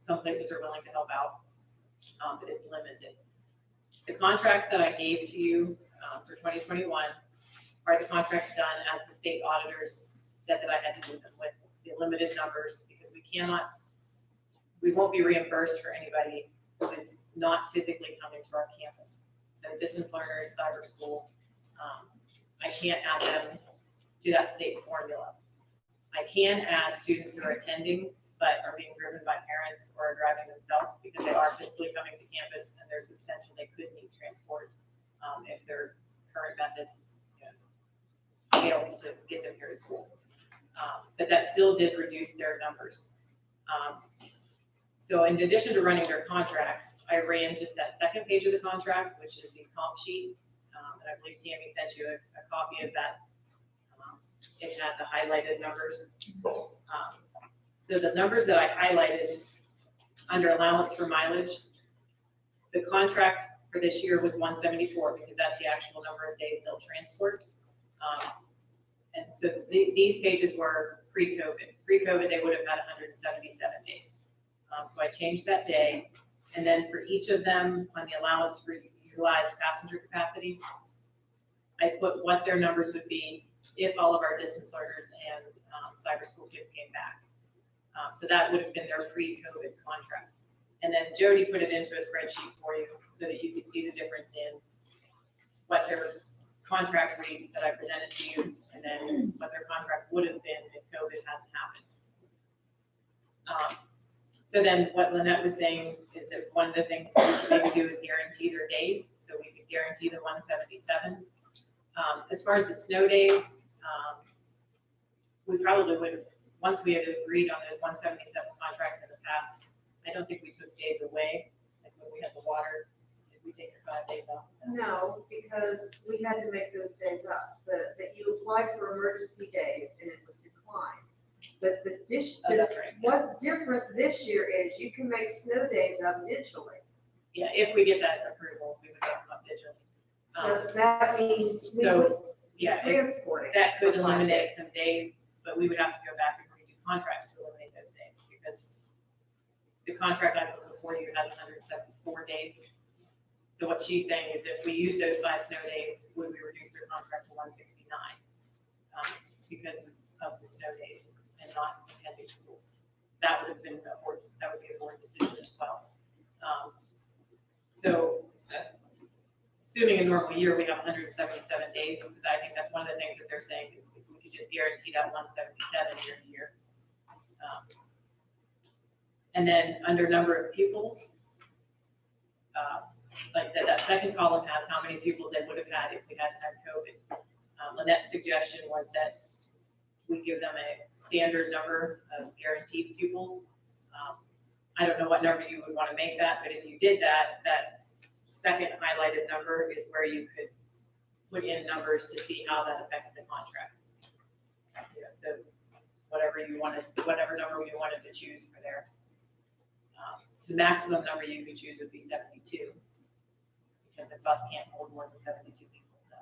Some places are willing to help out, but it's limited. The contracts that I gave to you for 2021 are the contracts done as the state auditors said that I had to do them with the limited numbers, because we won't be reimbursed for anybody who is not physically coming to our campus. So distance learners, cyber school, I can't add them to that state formula. I can add students who are attending, but are being driven by parents or are driving themselves because they are physically coming to campus, and there's the potential they could need transport if their current method fails to get them here to school. But that still did reduce their numbers. So in addition to running their contracts, I ran just that second page of the contract, which is the comp sheet. And I believe Tammy sent you a copy of that. It had the highlighted numbers. So the numbers that I highlighted under allowance for mileage, the contract for this year was 174, because that's the actual number of days they'll transport. And so these pages were pre-COVID. Pre-COVID, they would have had 177 days. So I changed that day. And then for each of them on the allowance for utilized passenger capacity, I put what their numbers would be if all of our distance learners and cyber school kids came back. So that would have been their pre-COVID contract. And then Jody put it into a spreadsheet for you so that you could see the difference in what their contract reads that I presented to you, and then what their contract would have been if COVID hadn't happened. So then what Lynette was saying is that one of the things they would do is guarantee their days. So we could guarantee the 177. As far as the snow days, we probably would have, once we had agreed on those 177 contracts in the past, I don't think we took days away. Like when we had the water, did we take your 5 days off? No, because we had to make those days up. That you applied for emergency days and it was declined. But That's right. what's different this year is you can make snow days up digitally. Yeah, if we get that approval, we would get them up digitally. So that means we So, would yeah, transport it. that could for 5 eliminate days. some days, but we would have to go back and redo contracts to eliminate those days, because the contract I put before you had 174 days. So what she's saying is if we use those 5 snow days, would we reduce their contract to 169? Because of the snow days and not attending school. That would have been a board decision as well. So assuming a normal year, we have 177 days. So I think that's one of the things that they're saying is if we could just guarantee that 177 year to year. And then under number of pupils, like I said, that second column has how many pupils they would have had if we hadn't had COVID. Lynette's suggestion was that we give them a standard number of guaranteed pupils. I don't know what number you would want to make that, but if you did that, that second highlighted number is where you could put in numbers to see how that affects the contract. You know, so whatever number you wanted to choose for there. The maximum number you could choose would be 72, because a bus can't hold more than 72 people, so.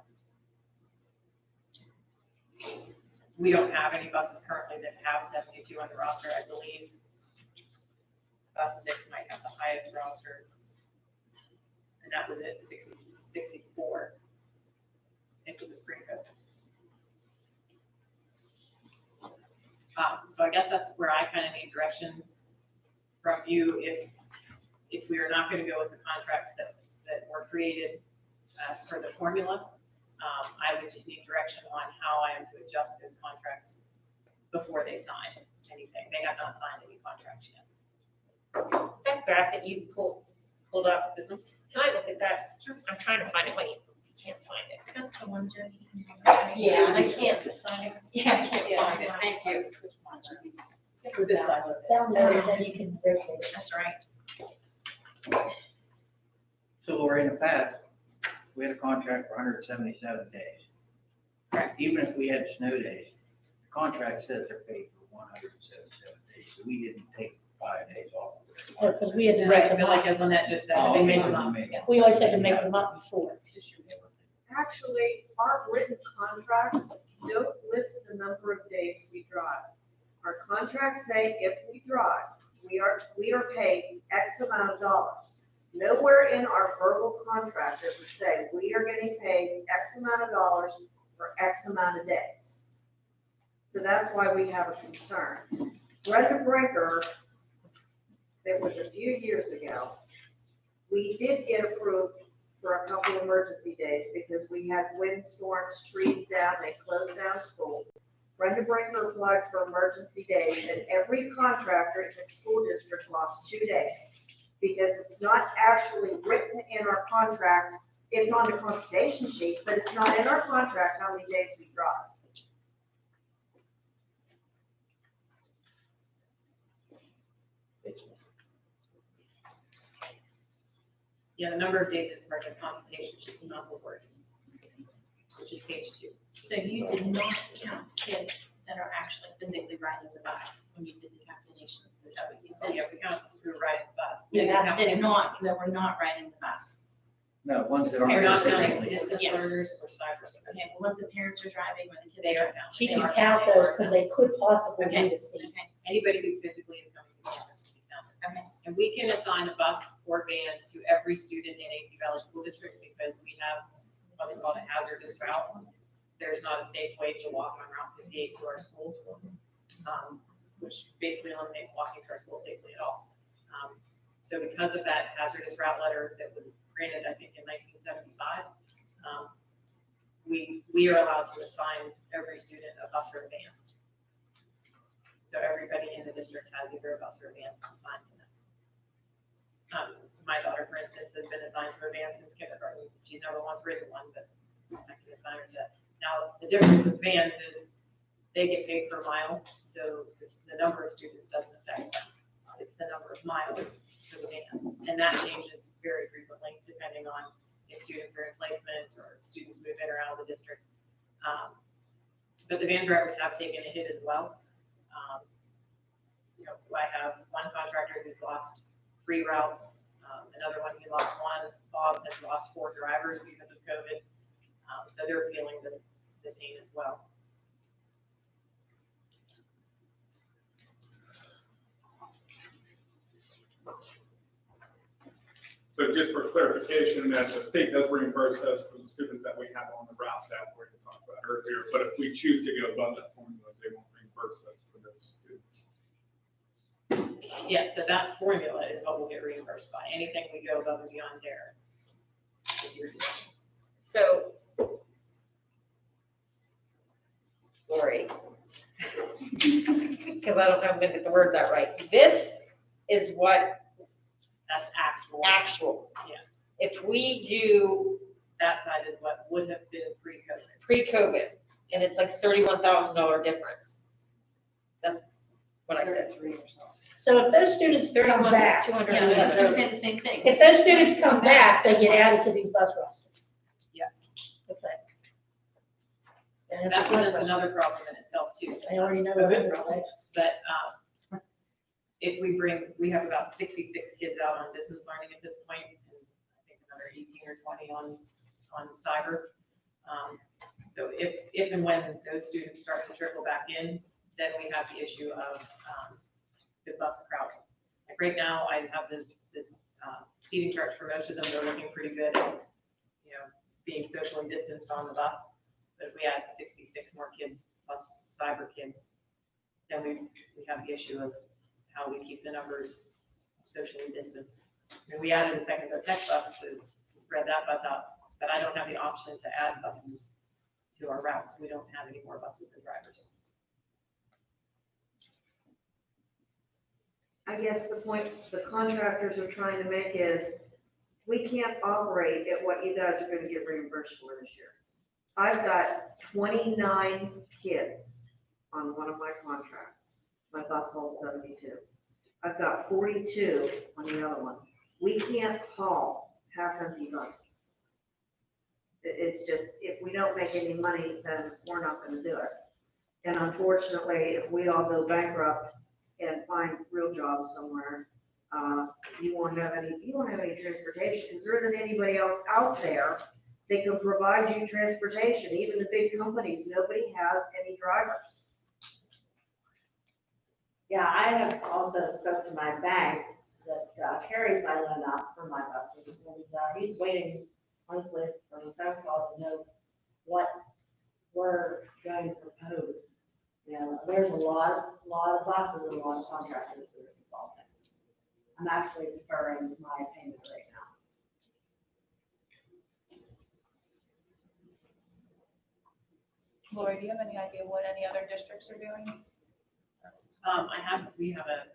We don't have any buses currently that have 72 on the roster, I believe. Bus 6 might have the highest roster, and that was at 64. I think it was pre-COVID. So I guess that's where I kind of need direction from you, if we are not going to go with the contracts that were created as per the formula. I would just need direction on how I am to adjust those contracts before they sign anything. They have not signed any contracts yet. That graph that you pulled up, this one, can I look at that? Sure. I'm trying to find it, wait, I can't find it. That's the one, Jenny. Yeah, I can't decide. Yeah, I can't find it, thank you. It was inside, was it? Download it, then you can rotate it. That's right. So Lori, in the past, we had a contract for 177 days. Correct. Even if we had snow days, the contract says they're paid for 177 days, so we didn't take 5 days off. Because we had to make Right, them but like up. as Lynette just said, Oh, they okay. make them up. We always had to make them up before. Actually, our written contracts don't list the number of days we drive. Our contracts say if we drive, we are paid X amount of dollars. Nowhere in our verbal contract does it say we are getting paid X amount of dollars for X amount of days. So that's why we have a concern. Brenda Brinker, it was a few years ago, we did get approved for a couple emergency days because we had windstorms, trees down, they closed down school. Brenda Brinker applied for emergency days, and every contractor in the school district lost 2 days because it's not actually written in our contract. It's on the computation sheet, but it's not in our contract how many days we drive. Yeah, the number of days is part of the computation sheet, not the word, which is page 2. So you did not count kids that are actually physically riding the bus when you did the calculations, is that what you So said? yeah, we count through riding the bus. That were not riding the bus. No, ones that We're aren't. not counting physically. distance Yeah. learners or cyber. Okay, well, once the parents are driving, when the kids They are. are counted. She They can are count counted. those because they could possibly Okay, be the same. okay, Anybody who physically is coming to campus can be counted. okay. And we can assign a bus or van to every student in AC Valley School District because we have what's called a hazardous route. There's not a safe way to walk on Route 58 to our school, which basically eliminates walking to our school safely at all. So because of that hazardous route letter that was granted, I think in 1975, we are allowed to assign every student a bus or a van. So everybody in the district has either a bus or a van assigned to them. My daughter, for instance, has been assigned to a van since kindergarten. She's never once ridden one, but I can assign her to that. Now, the difference with vans is they get paid per mile, so the number of students doesn't affect them. It's the number of miles for the vans, and that changes very frequently depending on if students are in placement or students move in or out of the district. But the van drivers have taken a hit as well. You know, I have one contractor who's lost 3 routes, another one who lost 1. Bob has lost 4 drivers because of COVID. So they're feeling the pain as well. So just for clarification, that the state does reimburse us for the students that we have on the route that we're going to talk about earlier, but if we choose to go above that formula, they won't reimburse us for those students. Yeah, so that formula is what we'll get reimbursed by. Anything we go above and beyond there is your decision. So, Lori, because I don't know if I'm gonna get the words out right. This is what That's actual. actual. Yeah. If we do That side is what would have been pre-COVID. pre-COVID, and it's like $31,000 difference. That's what I said. So if those students come back, Yeah, I was just gonna say the same thing. if those students come back, they get added to these bus rosters. Yes. Okay. And That it's a good presents question. another problem in itself too. I already know A what good I'm problem, saying. but, if we have about 66 kids out on distance learning at this point, and I think another 18 or 20 on cyber. So if and when those students start to trickle back in, then we have the issue of, the bus crowding. Like right now, I have this seating charts for most of them, they're looking pretty good, you know, being socially distanced on the bus. But if we add 66 more kids plus cyber kids, then we have the issue of how we keep the numbers socially distanced. I mean, we added a second Go Tech bus to spread that bus out, but I don't have the option to add buses to our routes. We don't have any more buses and drivers. I guess the point the contractors are trying to make is, we can't operate at what you guys are gonna get reimbursed for this year. I've got 29 kids on one of my contracts. My bus holds 72. I've got 42 on the other one. We can't haul half-empty buses. It's just, if we don't make any money, then we're not gonna do it. And unfortunately, if we all go bankrupt and find real jobs somewhere, you won't have any transportation, because there isn't anybody else out there that can provide you transportation. Even the big companies, nobody has any drivers. Yeah, I have also spoke to my bank that carries my loan out for my buses, and he's waiting honestly for a phone call to know what we're going to propose. You know, there's a lot of buses and a lot of contractors that are involved in it. I'm actually deferring my payment right now. Lori, do you have any idea what any other districts are doing? We have a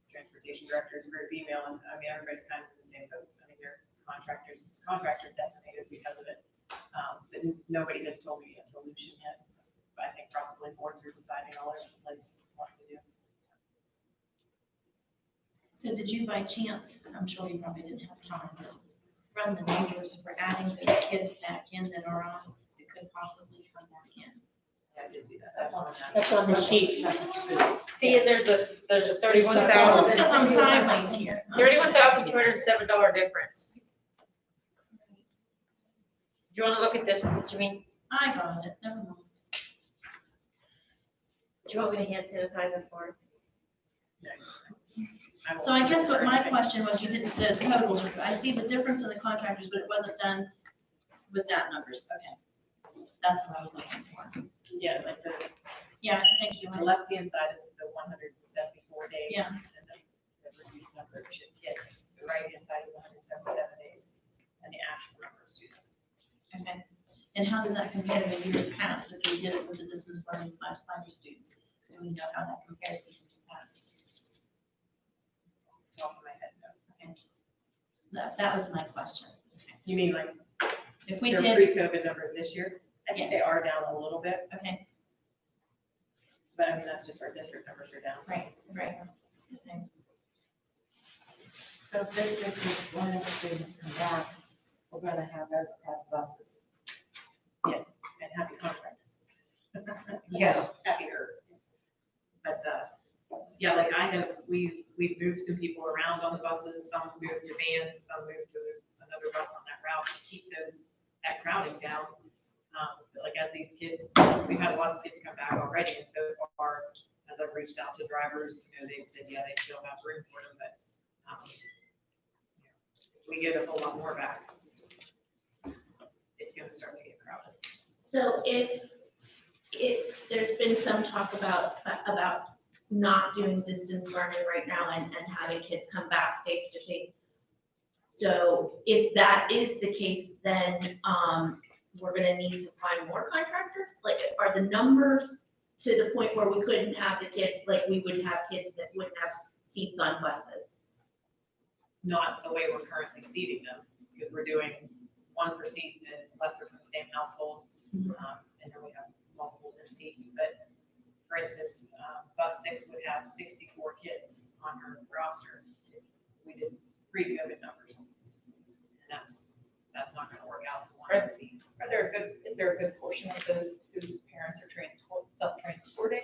transportation director, it's a group email, and I mean, everybody's kind of in the same boats. I mean, they're contracts are decimated because of it. But nobody has told me a solution yet. But I think probably boards are deciding all over the place what to do. So did you by chance, I'm sure you probably didn't have time, but run the numbers for adding those kids back in that are on, that could possibly come back in? Yeah, I did do that. That's on the sheet. See, and there's a Well, $31,000. it's because I'm sideways here. $31,207 difference. Do you want to look at this, Jimmy? I got it, never mind. Do you want me to hand sanitize this for? So I guess what my question was, you didn't, the totals, I see the difference in the contractors, but it wasn't done with that numbers, okay. That's what I was looking for. Yeah, like Yeah, thank you. the left-hand side is the 174 days. Yeah. And then the reduced number of kids. The right-hand side is 177 days, and the actual number of students. Okay, and how does that compare to years past, if we did it with the distance learning / cyber students? Do we know how that compares to years past? Off of my head, no. Okay. That was my question. You mean like If we their did, pre-COVID numbers this year? I think they Yes. are down a little bit, okay, but I mean, that's just our district numbers are down. right. Okay. So if this distance learning students come back, we're gonna have buses. Yes, and happy contract. Yeah. Happier. But, yeah, like we've moved some people around on the buses, some moved to vans, some moved to another bus on that route to keep that crowding down. But like as these kids, we've had a lot of kids come back already, and so far, as I've reached out to drivers, you know, they've said, yeah, they still have room for them, but, if we get a whole lot more back, it's gonna start to get crowded. So if there's been some talk about not doing distance learning right now and having kids come back face to face. So if that is the case, then we're gonna need to find more contractors? Like, are the numbers to the point where we couldn't have the kid, like we would have kids that wouldn't have seats on buses? Not the way we're currently seating them, because we're doing one per seat unless they're from the same household. And then we have multiples in seats, but for instance, bus 6 would have 64 kids on her roster if we did pre-COVID numbers. And that's not gonna work out to one seat. Is there a good portion of those whose parents are self-transporting?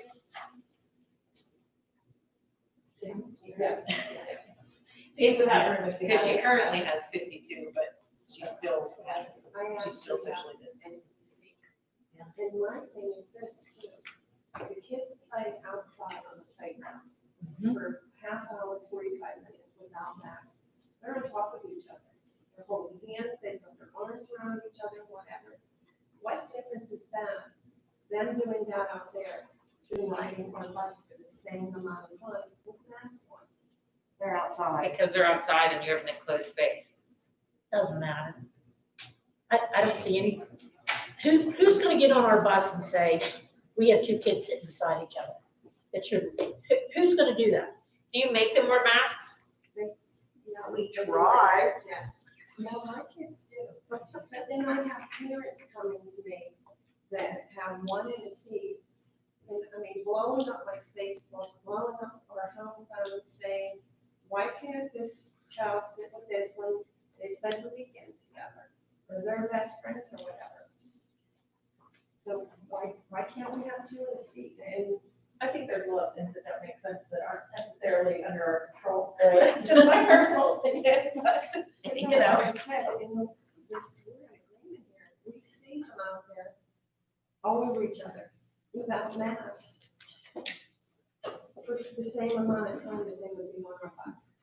Yeah. She's because she currently has 52, but she still she's still socially distant. And my thing is this too, the kids play outside on the playground for half hour, 45 minutes without masks. They're on top of each other. They're holding hands, they put their arms around each other, whatever. What difference is that? Them doing that out there, to riding on bus for the same amount of time with masks on. They're outside. Because they're outside and you have an enclosed space. Doesn't matter. I don't see any, who's gonna get on our bus and say, we have two kids sitting beside each other? It shouldn't be. Who's gonna do that? Do you make them wear masks? Yeah, we try. Yes. No, my kids do. But then I have parents coming to me that have one in a seat, and I mean, blowing up my Facebook, blowing up our home phone, saying, why can't this child sit with this when they spend the weekend together? Or they're best friends or whatever. So why can't we have two in a seat? And I think there's a lot of things that don't make sense that aren't necessarily under our control. It's just my personal opinion, but, you know. Like I said, in this, we're in agreement here. We see them out there all over each other without masks for the same amount of time that they would be on our bus.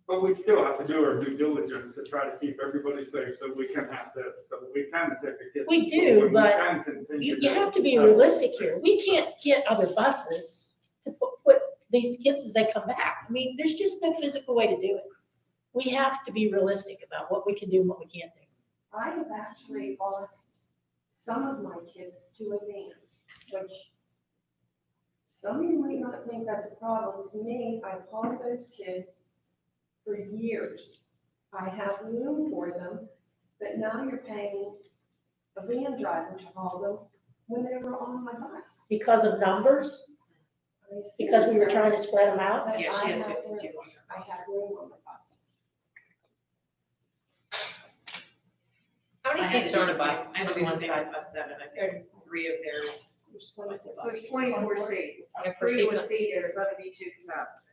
But we still have to do our due diligence to try to keep everybody safe so we can have this, so we can take the kids. We do, we but can continue You to have to be have- realistic here. We can't get other buses to put these kids as they come back. I mean, there's just no physical way to do it. We have to be realistic about what we can do and what we can't do. I have actually lost some of my kids to a van, which some of you might not think that's a problem. To me, I've hauled those kids for years. I have room for them, but now you're paying a van driver to haul them when they were on my bus. Because of numbers, I mean, because we were trying to spread them out. But Yeah, I she had have 52 room. on her I bus. have room on the bus. How many seats are on a bus? I live in the same on bus 7. I think 3 of theirs. There's 24 seats. Yeah, per Three to a season. seat is 72 capacity.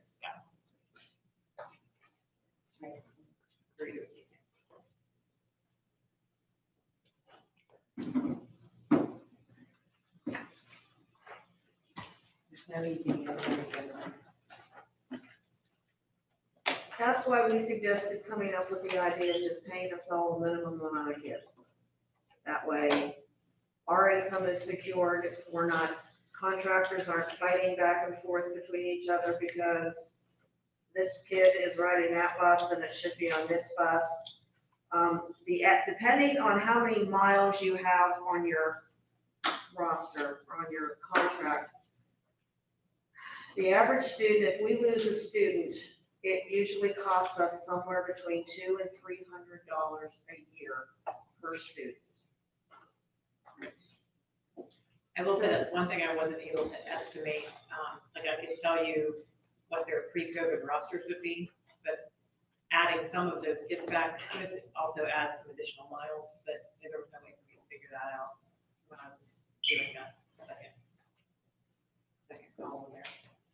There's no easy answers. That's why we suggested coming up with the idea of just paying us all a minimum amount of kids. That way, our income is secured, we're not, contractors aren't fighting back and forth between each other because this kid is riding that bus and it should be on this bus. Depending on how many miles you have on your roster, on your contract, the average student, if we lose a student, it usually costs us somewhere between $200 and $300 a year per student. I will say that's one thing I wasn't able to estimate. Like I could tell you what their pre-COVID rosters would be, but adding some of those kids back could also add some additional miles, but there was no way for me to figure that out when I was doing that second column there.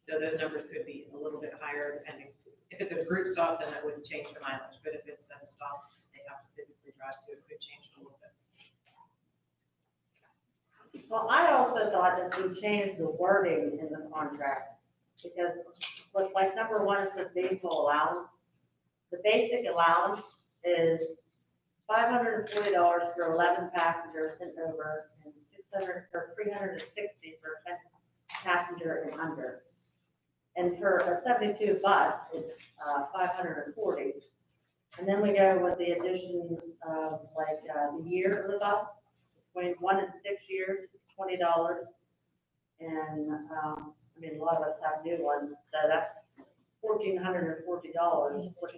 So those numbers could be a little bit higher depending. If it's a group stop, then that wouldn't change the mileage, but if it's a stop they have to physically drive to, it could change it a little bit. Well, I also thought that we changed the wording in the contract, because with like number 1, it says vehicle allowance. The basic allowance is $540 for 11 passengers and over, and 600 or 360 for 10 passenger and under. And for a 72 bus, it's 540. And then we go with the addition of like the year of the bus, between 1 and 6 years, $20. And I mean, a lot of us have new ones, so that's $1,440, which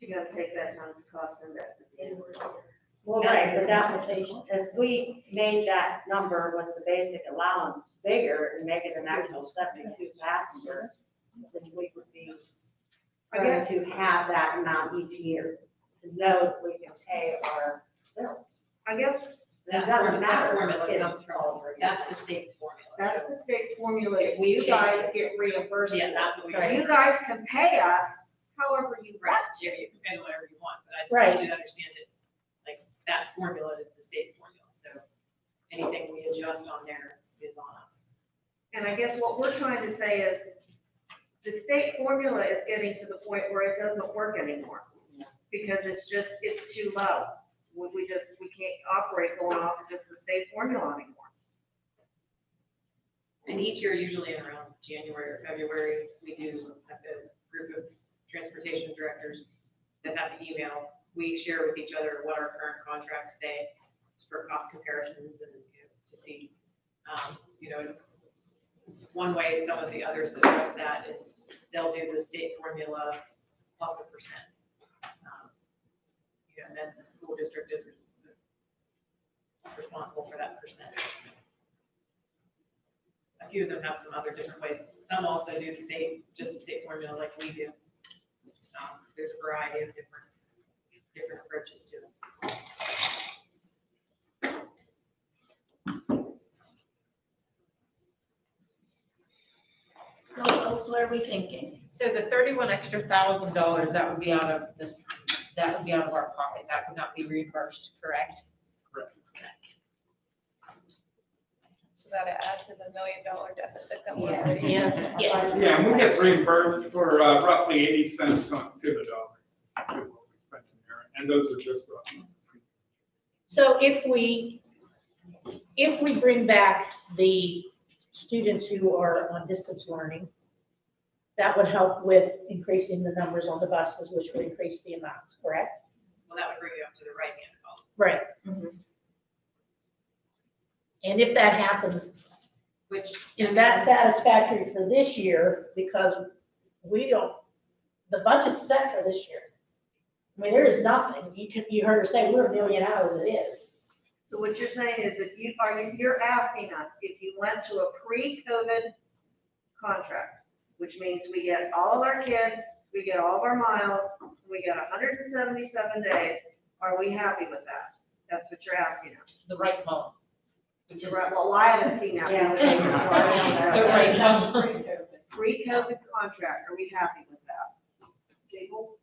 You gotta take that times cost index at the end of the year. well, right, but that, if we made that number with the basic allowance bigger and make it an actual 72 passengers, then we would be going to have that amount each year to know that we can pay our bills. I guess That doesn't formula, that matter. formula comes from us, that's the state's formula. That's the state's formula. If We you change guys it. get reimbursed. Yeah, that's what we. You guys can pay us however you Right, want. Jimmy, you can pay whatever you want, but I just Right. want you to understand it, like, that formula is the state formula, so anything we adjust on there is on us. And I guess what we're trying to say is the state formula is getting to the point where it doesn't work anymore. Because it's too low. We can't operate going off of just the state formula anymore. And each year, usually in around January or February, we do have a group of transportation directors that have the email. We share with each other what our current contracts say for cost comparisons and to see, one way some of the others address that is they'll do the state formula plus a percent. And then the school district is responsible for that percent. A few of them have some other different ways. Some also do just the state formula like we do. There's a variety of different approaches to it. So folks, what are we thinking? So the 31 extra $1,000, that would be out of this, that would be out of our pocket. That would not be reimbursed, correct? Correct. So that'd add to the $1 million deficit that we're Yeah. already. Yes. Yes. Yeah, and we get reimbursed for roughly 80 cents on to the dollar. Is what we spend in there, and those are just roughly. So if we bring back the students who are on distance learning, that would help with increasing the numbers on the buses, which would increase the amounts, correct? Well, that would bring you up to the right-hand column. Right. And if that happens, Which. is that satisfactory for this year? Because the budget's set for this year. I mean, there is nothing. You heard her say we're $1 million out as it is. So what you're saying is if you're asking us if you went to a pre-COVID contract, which means we get all of our kids, we get all of our miles, we get 177 days, are we happy with that? That's what you're asking us. The right column. Which is Right, well, I haven't seen that. Yeah. So I don't know. the right column. Pre-COVID contract, are we happy with that? Gable?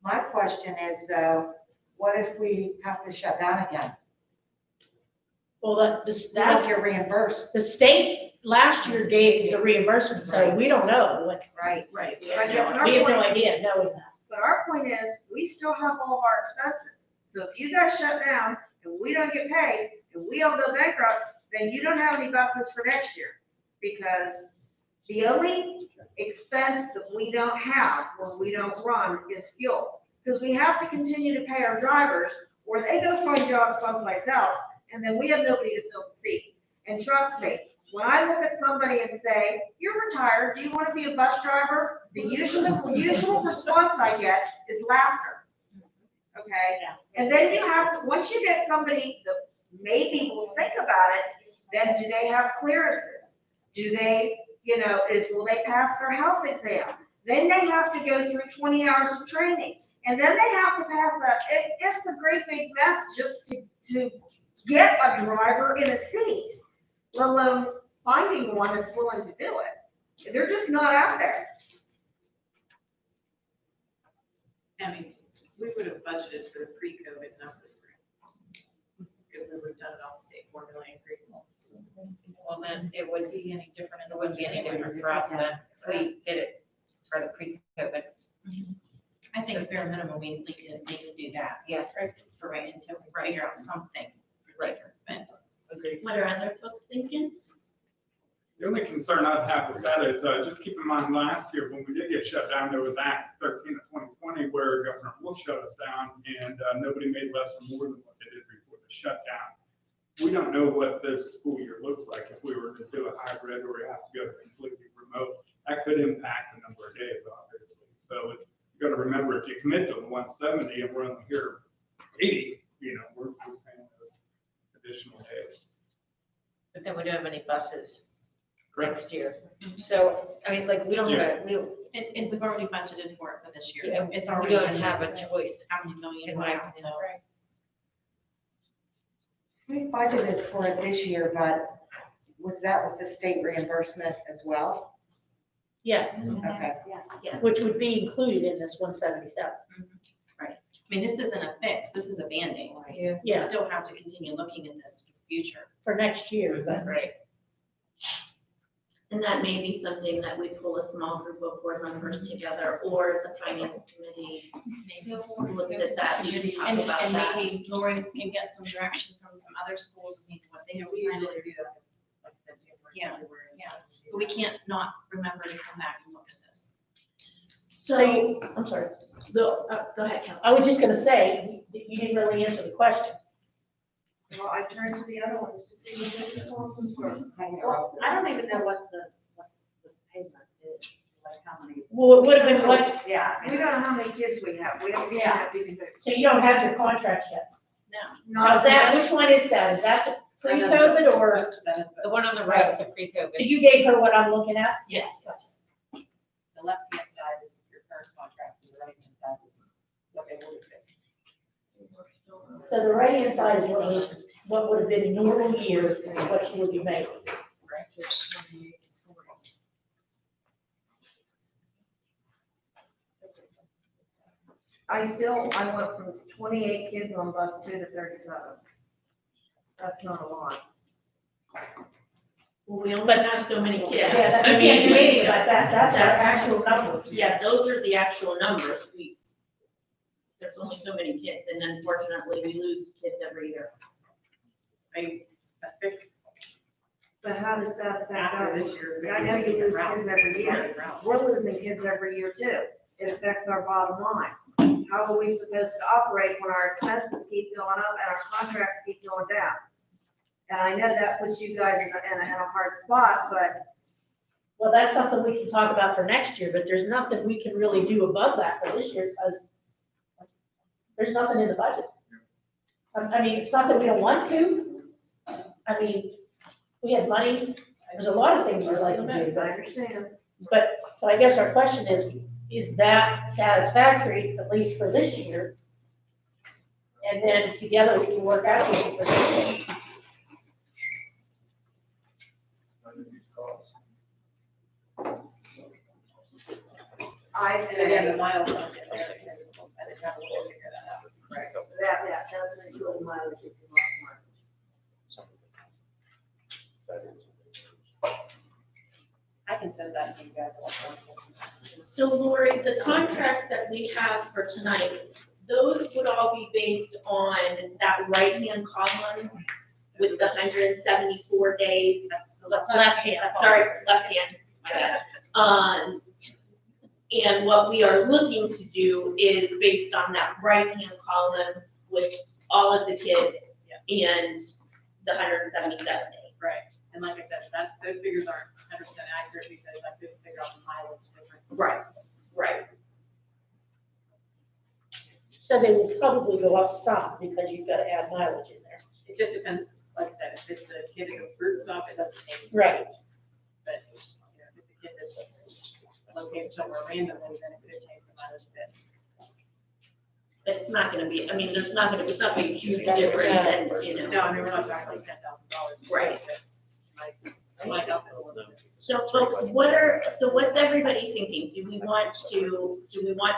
My question is though, what if we have to shut down again? Well, That's that's, your reimbursed. the state last year gave the reimbursement, so we don't know. Like, Right. Right. I guess our we have no point- idea knowing that. But our point is, we still have all of our expenses. So if you guys shut down and we don't get paid and we all go bankrupt, then you don't have any buses for next year. Because the only expense that we don't have when we don't run is fuel. Because we have to continue to pay our drivers or they go find jobs someplace else and then we have nobody to fill the seat. And trust me, when I look at somebody and say, you're retired, do you want to be a bus driver? The usual response I get is laughter. Okay? And then you have, once you get somebody that maybe will think about it, then do they have clearances? Do they, will they pass their health exam? Then they have to go through 20 hours of training. And then they have to pass it's a great big mess just to get a driver in a seat, let alone finding one that's willing to do it. They're just not out there. I mean, we would have budgeted for the pre-COVID numbers. Because we would have done it all state formula increase. Well, then it would be any different. It wouldn't be any different for us then if we did it for the pre-COVID. I think bare minimum, we need to at least do that. Yeah. For right, until we figure out something. Right. Agreed. What are other folks thinking? The only concern I'd have with that is, just keep in mind, last year, when we did get shut down, there was Act 13 of 2020, where Governor Wolf shut us down, and nobody made less or more than what they did before the shutdown. We don't know what this school year looks like if we were to do a hybrid or we have to go completely remote. That could impact the number of days, obviously. So you got to remember, if you commit to 170 and we're only here 80, we're paying those additional days. But then we don't have any buses Correct. next year. So, I mean, like, we don't have, And we've already budgeted for it for this year. yeah, It's we already. don't in have there. a choice. How many million In we're my out, opinion. so. We budgeted for it this year, but was that with the state reimbursement as well? Yes, Okay. which would be included in this 177. I mean, this isn't a fix, this is a Band-Aid. We Yeah, still have to continue looking at this for the future. for next year, but Right. And that may be something that we pull a small group of board members together, or the finance committee looks at that, we can talk And, about and that. maybe Lauren can get some direction from some other schools, and maybe what they have decided to do. Yeah, yeah, but we can't not remember to come back and look at this. so, I'm sorry. Go ahead, Kelly. I was just gonna say, you didn't really answer the question. Well, I turned to the other ones to see what the proposals were. Well, I don't even know what the payment is, like how many. Well, it would have been what, Yeah. We don't know how many kids we have. We don't Yeah. have these. so you don't have your contracts yet. No. Now, is that, which one is that? Is that the pre-COVID or, The one on the right is the pre-COVID. so you gave her what I'm looking at? Yes. The left-hand side is your current contract, and the right-hand side is what they would have been. So the right-hand side is what would have been a normal year, what you would be making. I went from 28 kids on bus 2 to 37. That's not a lot. Well, we only have so many kids. Yeah, that's, I can't do anything about that, that's our actual numbers. Yeah, those are the actual numbers. There's only so many kids, and unfortunately, we lose kids every year. A fix But how does that affect after us? this year. I know you lose kids every year. We're losing kids every year too. It affects our bottom line. How are we supposed to operate when our expenses keep going up and our contracts keep going down? And I know that puts you guys in a hard spot, but Well, that's something we can talk about for next year, but there's nothing we can really do above that for this year, because there's nothing in the budget. I mean, it's not that we don't want to. I mean, we have money, there's a lot of things we'd like to do, I understand. but, so I guess our question is that satisfactory, at least for this year? And then together we can work out something for next year. I And again, say the miles don't get there because I didn't have a way to figure that out. that doesn't include mileage if you lost mileage. I can send that to you guys. So Lori, the contracts that we have for tonight, those would all be based on that right-hand column with the 174 days. Left hand. Sorry, left hand. My bad. And what we are looking to do is based on that right-hand column with all of the kids and the 177 days. Right, and like I said, those figures aren't 100% accurate because I couldn't figure out the mileage difference. Right, right. So they will probably go up some, because you've got to add mileage in there. It just depends, like I said, if it's a kid at a fruit stop, it doesn't change. Right. But, you know, if it's a kid that's located somewhere randomly, then it could change the mileage a bit. But it's not gonna be, I mean, it's not gonna be a huge difference, and, you know. No, I mean, we're not talking like $10,000. Right. Might up a little bit. So folks, what's everybody thinking? Do we want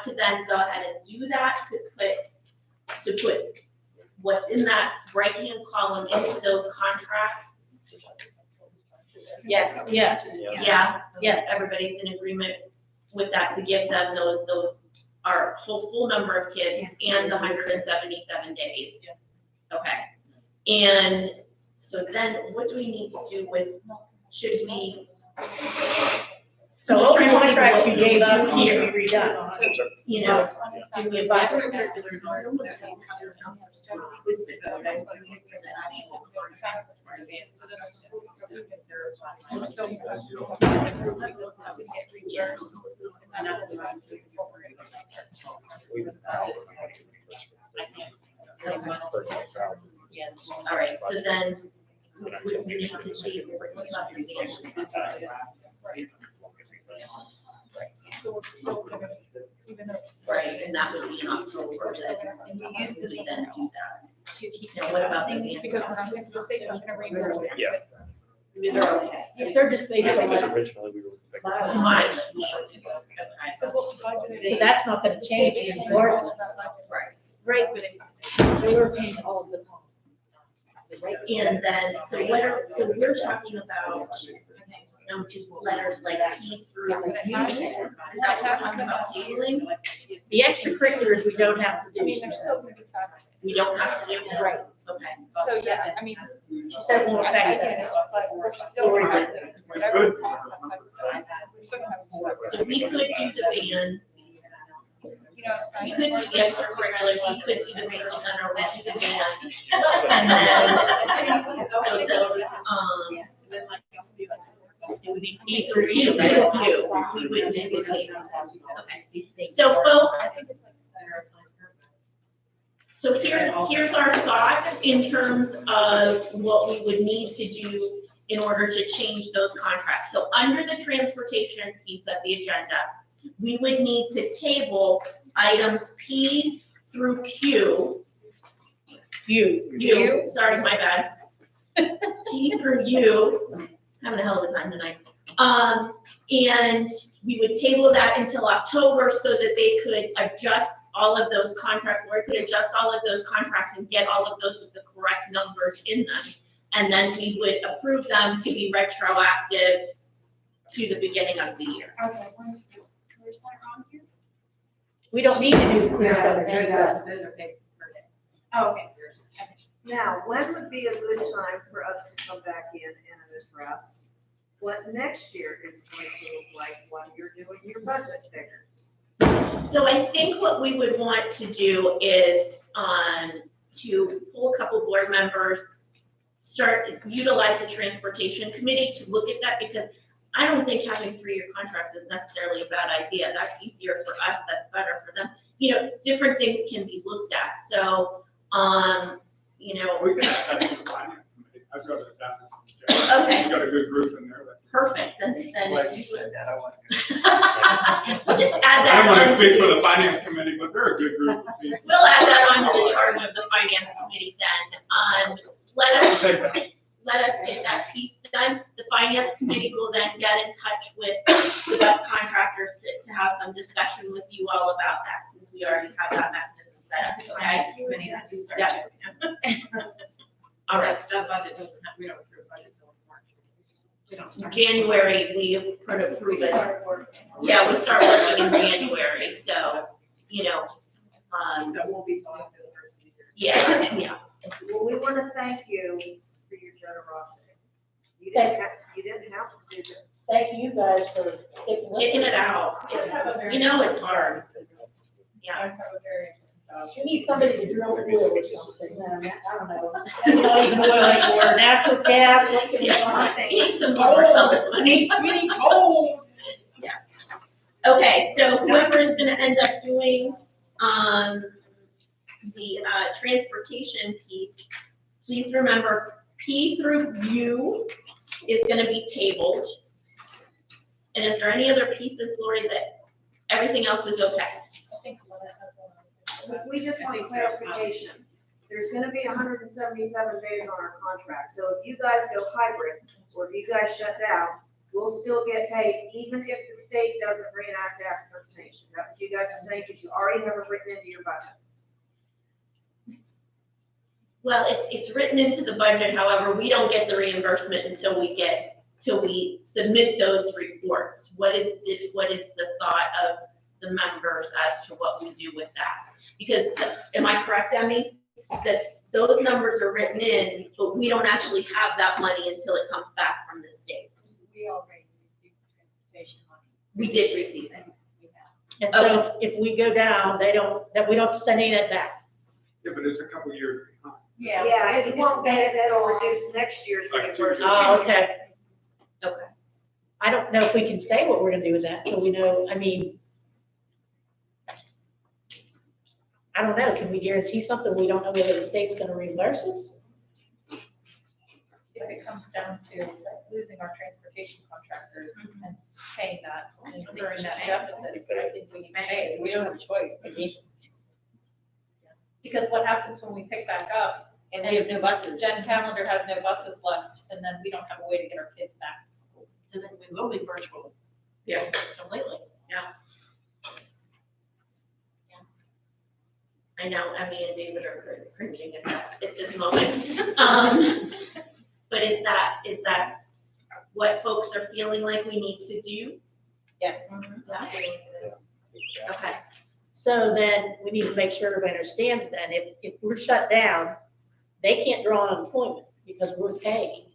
to then go ahead and do that to put what's in that right-hand column into those contracts? Yes. Yes. Yes, everybody's in agreement with that to give them those, our full number of kids and the 177 days. Okay, and so then what do we need to do with, should we? So I'm just all the trying to think of contracts what you we gave would us do need to be redone. You know, do we advise? All right, so then we need to change. Right, and that would be in October, then we then do that. to keep. Now, what about the van? Because we're not, the state's not gonna reimburse it. Yeah. They're okay. If they're just based on Because that. originally we were. Mileage. Because what we budgeted. So that's not gonna change regardless. Right. They were paying all of the. And then, so we're talking about, just letters like P through U. Is that what we're talking about tabling? The extracurriculars we don't have to I mean, do. there's still gonna be side. We don't have to do that? Right. Okay. So, yeah, I mean. She said it won't I affect get it, us. but we're still gonna have to, whatever we pass outside the side, we're still gonna have to work. So we could do the van, You know, it's we not- could do the extracurriculars, we could do the Mayor Center, we could do the van. And then, so those, it would be P through Q, right? Q, we would do the table. Okay, so folks, so here's our thoughts in terms of what we would need to do in order to change those contracts. So under the transportation piece of the agenda, we would need to table items P through Q. U, sorry, my bad. P through U, having a hell of a time tonight. And we would table that until October so that they could adjust all of those contracts, or could adjust all of those contracts and get all of those with the correct numbers in them. And then we would approve them to be retroactive to the beginning of the year. Okay, where's that on here? We don't need to do the clear center, she said. Those are paid per day. Oh, okay. Now, when would be a good time for us to come back in and address what next year is going to look like when you're doing your budget figures? So I think what we would want to do is, to pull a couple board members, utilize the transportation committee to look at that, because I don't think having 3-year contracts is necessarily a bad idea. That's easier for us, that's better for them. You know, different things can be looked at, so, you know. We can add that to the finance committee. I've got it. Okay. We've got a good group in there. Perfect, then. Glad you said that, I want. We'll just add I that don't want on to to speak for the, the finance committee, but they're a good group of people. we'll add that on to the charge of the finance committee then. Let us get that piece done. The finance committee will then get in touch with the bus contractors to have some discussion with you all about that, since we already have that mechanism set up, okay? Committee that just Yeah. started. All right, That budget doesn't have, we don't approve budget until March. We don't start. January, we could approve it. Yeah, we start working in January, so, you know, So we'll be fine for the first of the year. yeah. Well, we want to thank you for your generosity. You didn't have to do this. Thank you guys for. Sticking it out. It's, you know, it's hard. Yeah. You need somebody to drill oil or something, I don't know. Not even oil anymore, natural gas, what can you find? You need some more sell this money. We need coal. Yeah. Okay, so whoever is gonna end up doing, the, transportation piece, please remember P through U is gonna be tabled. And is there any other pieces, Lori, that everything else is okay? We just want clarification. There's gonna be 177 days on our contract, so if you guys go hybrid, or if you guys shut down, we'll still get paid, even if the state doesn't reenact Act 13. Is that what you guys are saying? Because you already have it written into your budget. Well, it's written into the budget, however, we don't get the reimbursement until we submit those reports. What is the thought of the members as to what we do with that? Because, am I correct, Emmy? That those numbers are written in, but we don't actually have that money until it comes back from the state. We already received transportation money. We did receive it. And so if we go down, we don't have to send any of that back. Yeah, but it's a couple years behind. Yeah, it won't be, that'll reduce next year's reimbursement. Oh, okay. Okay. I don't know if we can say what we're gonna do with that, till we know, I mean, I don't know, can we guarantee something? We don't know whether the state's gonna reimburse us? If it comes down to losing our transportation contractors and paying that, and incurring that deficit, I think we need to pay, we don't have a choice. Because what happens when we pick back up And we have no buses. Jen Calendar has no buses left, and then we don't have a way to get our kids back to school. So then we will be virtual. Yeah. Completely. I know Emmy and David are cringing at this moment. But is that what folks are feeling like we need to do? Yes. Yeah. Okay. So then we need to make sure everybody understands then, if we're shut down, they can't draw unemployment because we're paying.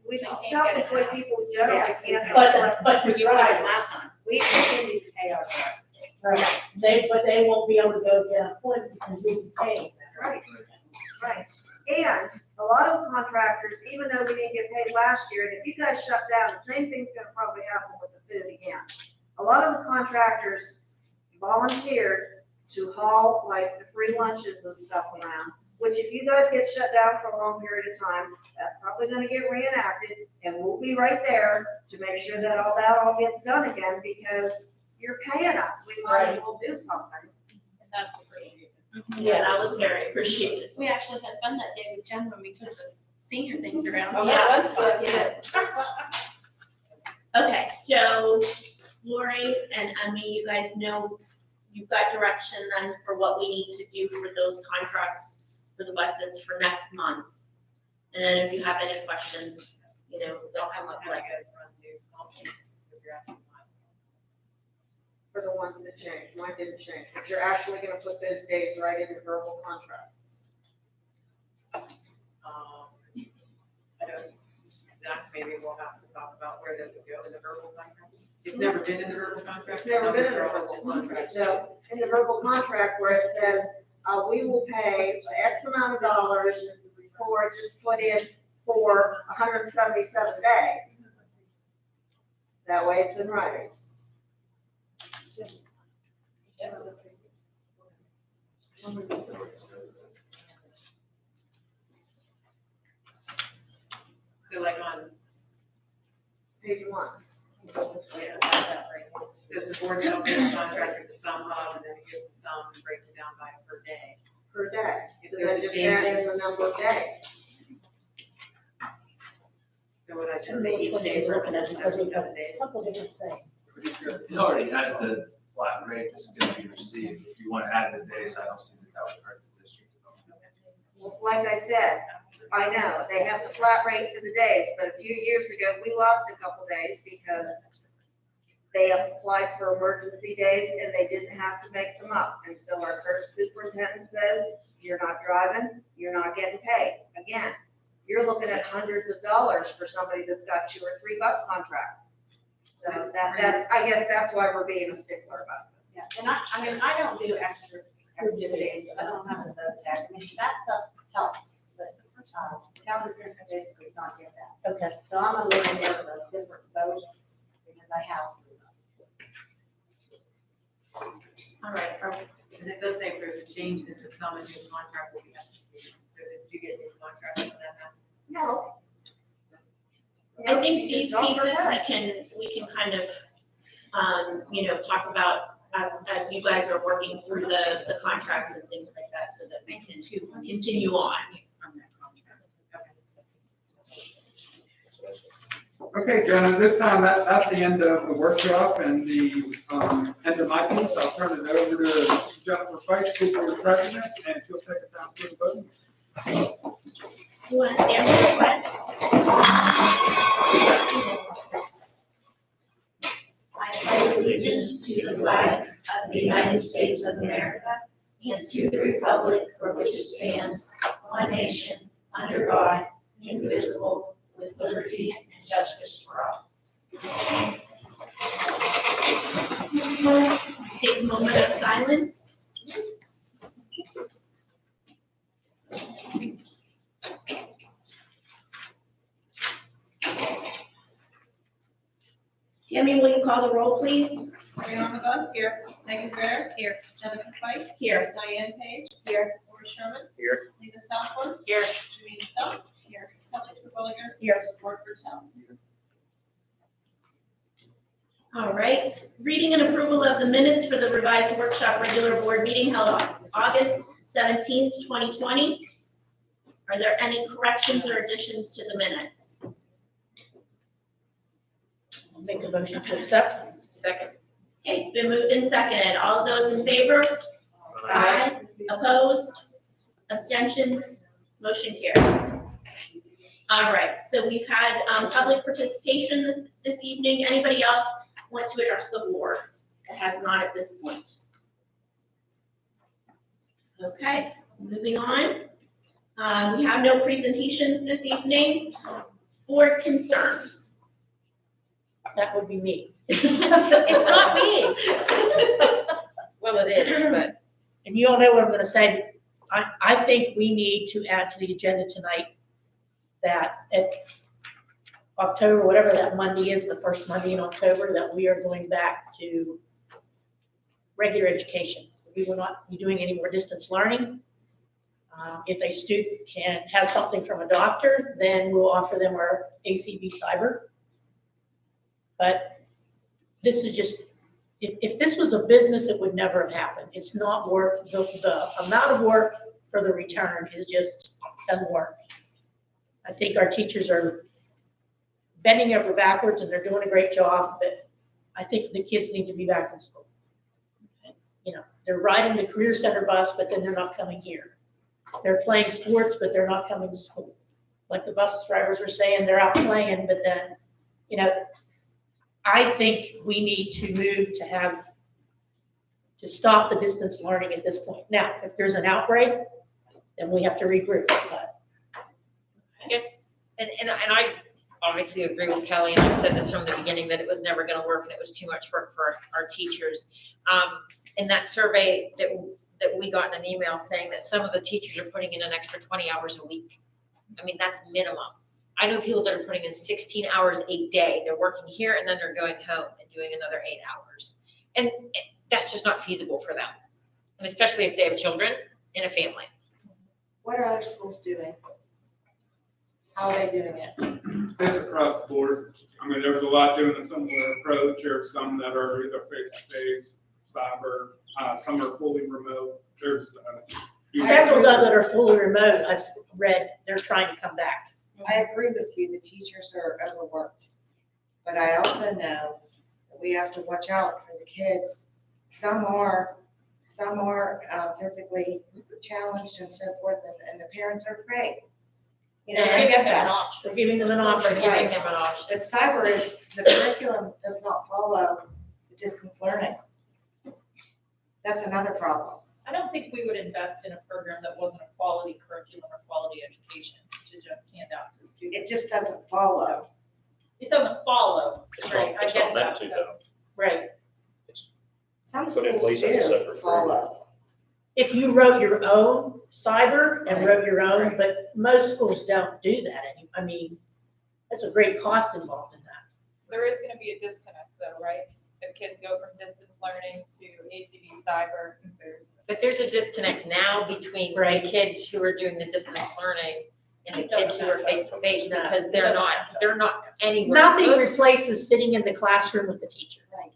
We can't get it self-employed now. people generally can't. But for drivers, last time. We continue to pay our drivers. right, but they won't be able to go get unemployment because we'll be paying. Right, right. And a lot of contractors, even though we didn't get paid last year, and if you guys shut down, the same thing's gonna probably happen with the food again. A lot of the contractors volunteered to haul like the free lunches and stuff around, which if you guys get shut down for a long period of time, that's probably gonna get reenacted, and we'll be right there to make sure that all gets done again, because you're paying us, we might as well do something. And that's appreciated. Yeah, that was very appreciated. We actually had fun that day with Jen when we took the senior things around. Oh, that was fun. Yeah. Okay, so Lori and Emmy, you guys know, you've got direction then for what we need to do for those contracts for the buses for next month. And then if you have any questions, you know, don't come up like. For the ones that changed, mine didn't change, but you're actually gonna put those days right in the verbal contract. I don't, Zach, maybe we'll have to talk about where that would go in the verbal contract. It's never been in the verbal contract. It's never been in the verbal contract, so in the verbal contract where it says, we will pay X amount of dollars for, just put in for 177 days. That way it's in writing. So like on. Page 1. Yeah, that right. Does the board shall pay the contractor the sum of, and then it gives the sum and breaks it down by per day? Per day, If so there's then a just change add in the number of days. So would I just say each day for Looking at it because we've got 77 days? a couple different things. It already has the flat rate that's gonna be received. If you want to add the days, I don't see that would hurt the district. Like I said, I know, they have the flat rate for the days, but a few years ago, we lost a couple days because they applied for emergency days and they didn't have to make them up. And so our current superintendent says, you're not driving, you're not getting paid. Again, you're looking at hundreds of dollars for somebody that's got 2 or 3 bus contracts. So that's, I guess that's why we're being a stickler about this. Yeah, and I mean, I don't do extra activities, I don't have to vote that, I mean, that stuff helps, but, calendar basically not get that. Okay. So I'm a little more of a different vote, because I have. All right, And it does say if there's a change in the sum, a new contract will be executed. So did you get new contract when that happened? No. I think these pieces we can kind of, you know, talk about as you guys are working through the contracts and things like that, so that we can continue on. Okay, Jen, at this time, that's the end of the workshop and the end of my piece. I'll turn it over to Jennifer Fike, school board president, and she'll take it down through the voting. You want to stand for the pledge? I pledge allegiance to the flag of the United States of America and to the republic for which it stands, one nation, under God, indivisible, with liberty and justice for all. Take a moment of silence. Tammy, will you call the roll, please? Mariana McGuss here. Megan Ritter. Here. Jennifer Fike. Here. Diane Page. Here. Laura Sherman. Here. Lisa Southworth. Here. Janine Stumpf. Here. Kelly Terwilliger. Here. Board Purcell. All right, reading and approval of the minutes for the revised workshop regular board meeting held on August 17th, 2020. Are there any corrections or additions to the minutes? I'll make a motion to accept. Second. Okay, it's been moved and seconded. All of those in favor? Aye. Opposed? Abstentions? Motion carries. All right, so we've had public participation this evening. Anybody else want to address the board that has not at this point? Okay, moving on. We have no presentations this evening. Board concerns. That would be me. It's not me. Well, it is, but. And you all know what I'm gonna say. I think we need to add to the agenda tonight that at October, whatever that Monday is, the first Monday in October, that we are going back to regular education. We will not be doing any more distance learning. If a student has something from a doctor, then we'll offer them our ACV cyber. But this is just, if this was a business, it would never have happened. It's not work. The amount of work for the return is just, doesn't work. I think our teachers are bending over backwards and they're doing a great job, but I think the kids need to be back in school. You know, they're riding the career center bus, but then they're not coming here. They're playing sports, but they're not coming to school. Like the bus drivers are saying, they're out playing, but then, you know, I think we need to move to stop the distance learning at this point. Now, if there's an outbreak, then we have to regroup, but. I guess, and I obviously agree with Kelly, and I've said this from the beginning, that it was never gonna work and it was too much work for our teachers. In that survey that we got in an email saying that some of the teachers are putting in an extra 20 hours a week. I mean, that's minimum. I know people that are putting in 16 hours a day. They're working here and then they're going home and doing another 8 hours. And that's just not feasible for them. And especially if they have children and a family. What are other schools doing? How are they doing it? It's across the board. I mean, there's a lot doing a similar approach. There's some that are either face-to-face, cyber, some are fully remote. There's Several though that are fully remote, I've read, they're trying to come back. I agree with you, the teachers are overworked. But I also know that we have to watch out for the kids. Some are physically challenged and so forth, and the parents are afraid. You know, I get that. They're giving them an option. Right. But cyber is, the curriculum does not follow the distance learning. That's another problem. I don't think we would invest in a program that wasn't a quality curriculum or quality education to just hand out to students. It just doesn't follow. It doesn't follow, right? I get that. Right. Some Put in schools place as a do separate follow. If you wrote your own cyber and wrote your own, but most schools don't do that. I mean, that's a great cost involved in that. There is gonna be a disconnect though, right? If kids go from distance learning to ACV cyber, But there's a disconnect now between the kids who are doing the distance learning and the kids who are face-to-face, because they're not anywhere Nothing close. replaces sitting in the classroom with the teacher. Right.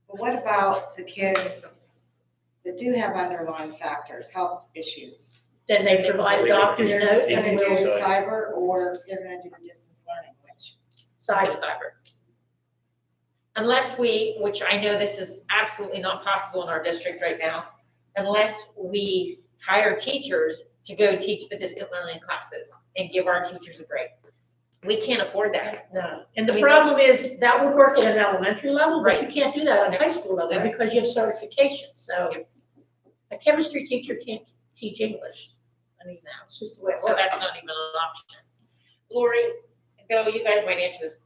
But what about the kids that do have underlying factors, health issues? Then they provide a doctor's They're note just and gonna do we'll cyber, or they're gonna do the distance learning, which? Cyber. Unless we, which I know this is absolutely not possible in our district right now, unless we hire teachers to go teach the distant learning classes and give our teachers a break. We can't afford that. No. And the problem is that would work at an elementary level, but you can't do that on high school level Right. because you have certification. So a chemistry teacher can't teach English. I mean, it's just the way it So works. that's not even an option. Lori, Bill, you guys might answer this.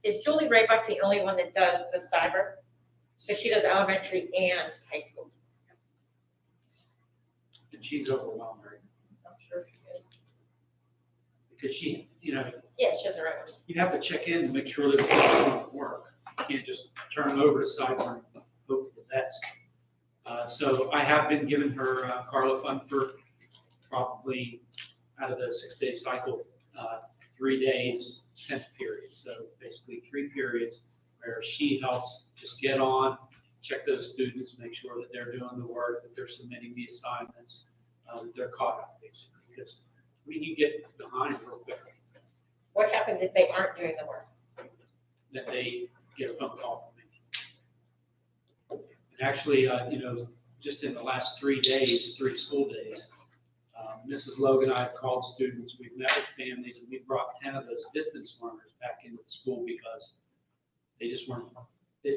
Is Julie Raybuck the only one that does the cyber? So she does elementary and high school? And she's overwhelmed, right? I'm sure she is. Because she, you know, Yeah, she has her own. you have to check in to make sure that it's going to work. You can't just turn them over to cyber and hope for the best. So I have been giving her Carla fund for probably out of the 6-day cycle, 3 days, 10th period. So basically 3 periods where she helps just get on check those students, make sure that they're doing the work, that they're submitting the assignments, that they're caught up, basically, because, I mean, you get behind real quickly, What happens if they aren't doing the work? that they get a phone call from me. And actually, you know, just in the last 3 days, 3 school days, Mrs. Logan and I have called students, we've met with families, and we brought 10 of those distance learners back into the school because they just weren't, you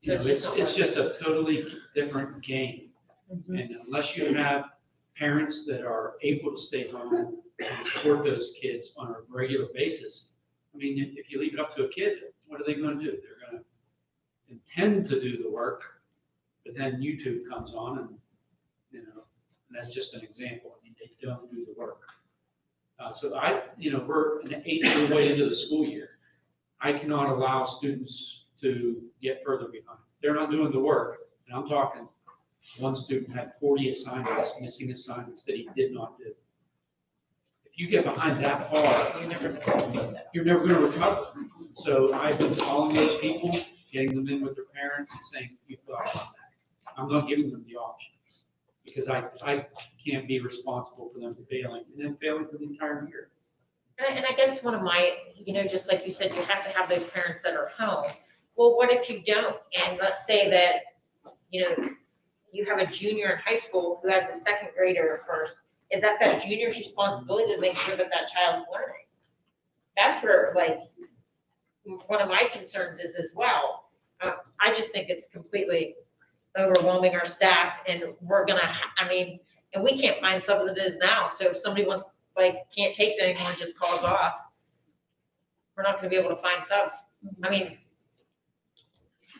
know, it's just a totally different game. And unless you have parents that are able to stay home and support those kids on a regular basis, I mean, if you leave it up to a kid, what are they going to do? They're going to intend to do the work, but then YouTube comes on and, you know, and that's just an example. I mean, they don't do the work. So you know, we're an 8th way into the school year. I cannot allow students to get further behind. They're not doing the work, and I'm talking, one student had 40 assignments, missing assignments that he did not do. If you get behind that far, you're never going to recover. So I've been calling those people, getting them in with their parents and saying, you've got to come back. I'm not giving them the option because I can't be responsible for them failing and then failing for the entire year. And I guess one of my, you know, just like you said, you have to have those parents that are home. Well, what if you don't? And let's say that, you know, you have a junior in high school who has a 2nd grader at first. Is that junior's responsibility to make sure that that child's learning? That's where, like, one of my concerns is as well. I just think it's completely overwhelming our staff, and we're gonna, I mean, and we can't find subs as it is now. So if somebody wants, like, can't take it anymore and just calls off, we're not gonna be able to find subs. I mean.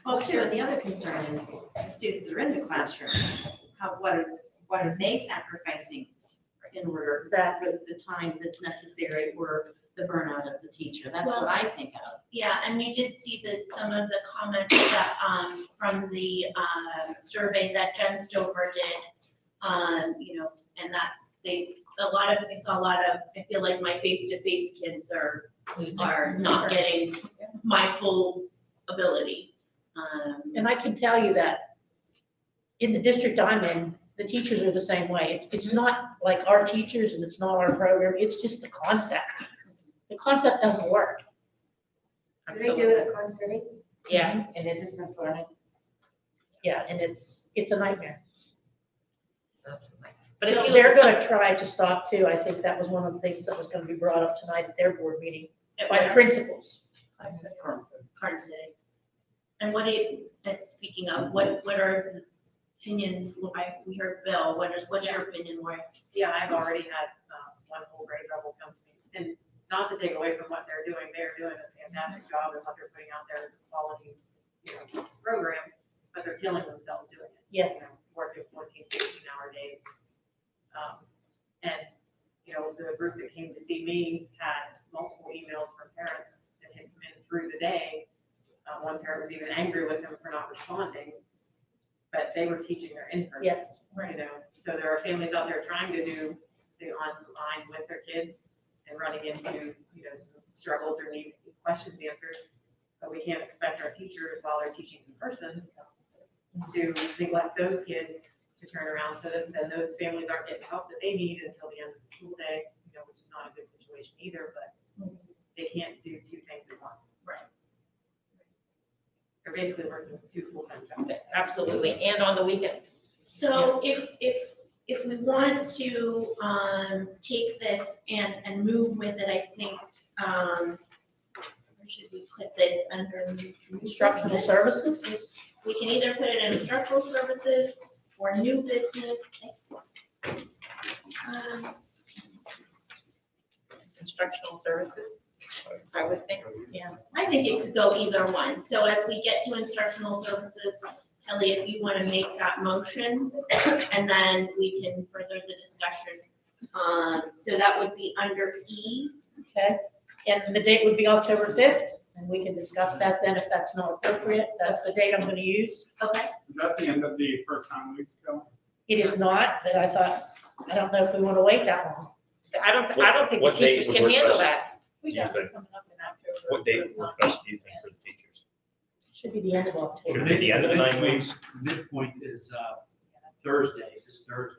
Well, too, and the other concern is the students that are in the classroom, what are they sacrificing in order for the time that's necessary for the burnout of the teacher? That's what I think of. Yeah, and we did see some of the comments that, from the, survey that Jen Stover did, you know, and that we saw a lot of, I feel like my face-to-face kids are not getting my full ability. And I can tell you that in the district I'm in, the teachers are the same way. It's not like our teachers and it's not our program, it's just the concept. The concept doesn't work. Do they do it at Con City? Yeah, And it's business learning? Yeah, and it's a nightmare. But So if you they're gonna try to stop too. I think that was one of the things that was gonna be brought up tonight at their board meeting by the principals. Card City. And speaking of, what are the opinions, we heard Bill, what's your opinion, Lori? Yeah, I've already had one whole grade level come to me, and not to take away from what they're doing a fantastic job and what they're putting out there is a quality, you know, program, but they're killing themselves doing it. Yeah. You know, working 14, 16-hour days. And, you know, the group that came to see me had multiple emails from parents that had come in through the day. One parent was even angry with them for not responding, but they were teaching their in-person. Yes. You know, so there are families out there trying to do the online with their kids and running into, you know, some struggles or need questions answered. But we can't expect our teachers, while they're teaching in person, to neglect those kids to turn around, so that then those families aren't getting help that they need until the end of the school day, you know, which is not a good situation either, but they can't do 2 things at once. Right. They're basically working 2 full-time jobs. Absolutely, and on the weekends. So if we want to, take this and move with it, I think, where should we put this under? Instructional services? We can either put it in instructional services or new business. Instructional services, I would think. Yeah, I think it could go either one. So as we get to instructional services, Kelly, if you want to make that motion, and then we can further the discussion. So that would be under E. Okay, and the date would be October 5th, and we can discuss that then if that's not appropriate. That's the date I'm gonna use. Okay. Is that the end of the first time weeks ago? It is not, but I thought, I don't know if we wanna wait that long. I don't think the What date teachers would can work handle best? that. Do you think? What date would work best, do you think, for the teachers? Should be the end of October. Should be the end of the 9 Midpoint- weeks. Midpoint is Thursday, this Thursday.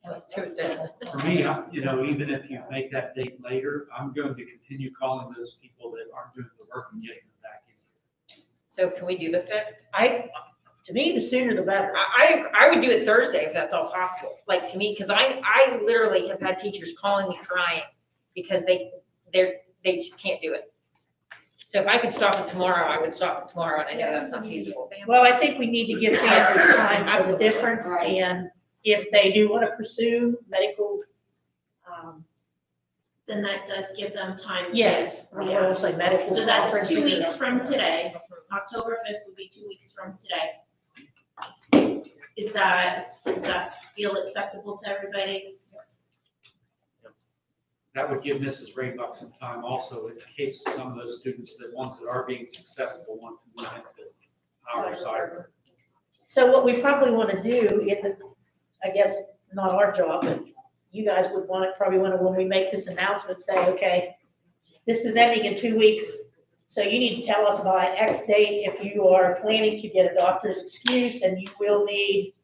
That was Tuesday. For me, even if you make that date later, I'm going to continue calling those people that aren't doing the work and getting them back in. So can we do the 5th? To me, the sooner the better. I would do it Thursday if that's all possible, like to me, because I literally have had teachers calling me crying because they just can't do it. So if I could stop it tomorrow, I would stop it tomorrow, and I know that's not feasible. Well, I think we need to give families time for the difference, and if they do want to pursue medical, Then that does give them time. to- yes, I will say medical. So that's 2 conferences. weeks from today. October 5th will be 2 weeks from today. Does that feel acceptable to everybody? That would give Mrs. Raybuck some time also in case some of those students, the ones that are being successful, want to move into our side. So what we probably want to do, I guess, not our job, but you guys would probably want to, when we make this announcement, say, okay, this is ending in 2 weeks, so you need to tell us by X date if you are planning to get a doctor's excuse, and you will need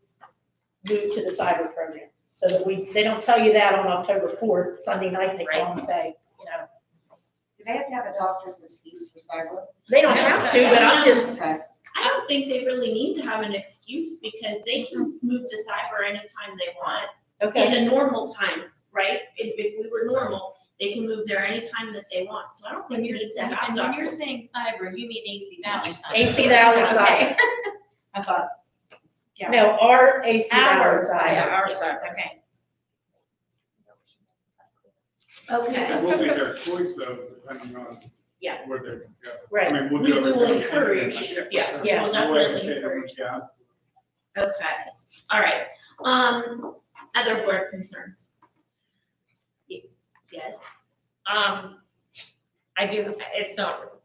move to the cyber program. So that they don't tell you that on October 4th, Sunday night, they call and say, Do they have to have a doctor's excuse for cyber? they don't have to, but I'm just, Okay. I don't think they really need to have an excuse because they can move to cyber anytime they want. okay. In a normal time, right? If we were normal, they can move there anytime that they want. So I don't think we need to have And when you're doctors. saying cyber, you mean AC Valley cyber. AC Valley cyber. I thought. yeah. No, our AC Valley Our side. Yeah, our side. Okay. Okay. It will be their choice though, depending on Yeah. where they're going to go. Right. I mean, we'll We do will everything encourage, we can. yeah, Yeah. we'll We'll definitely educate them, encourage. yeah. Okay, all right. Other board concerns? Yes. I do, it's not,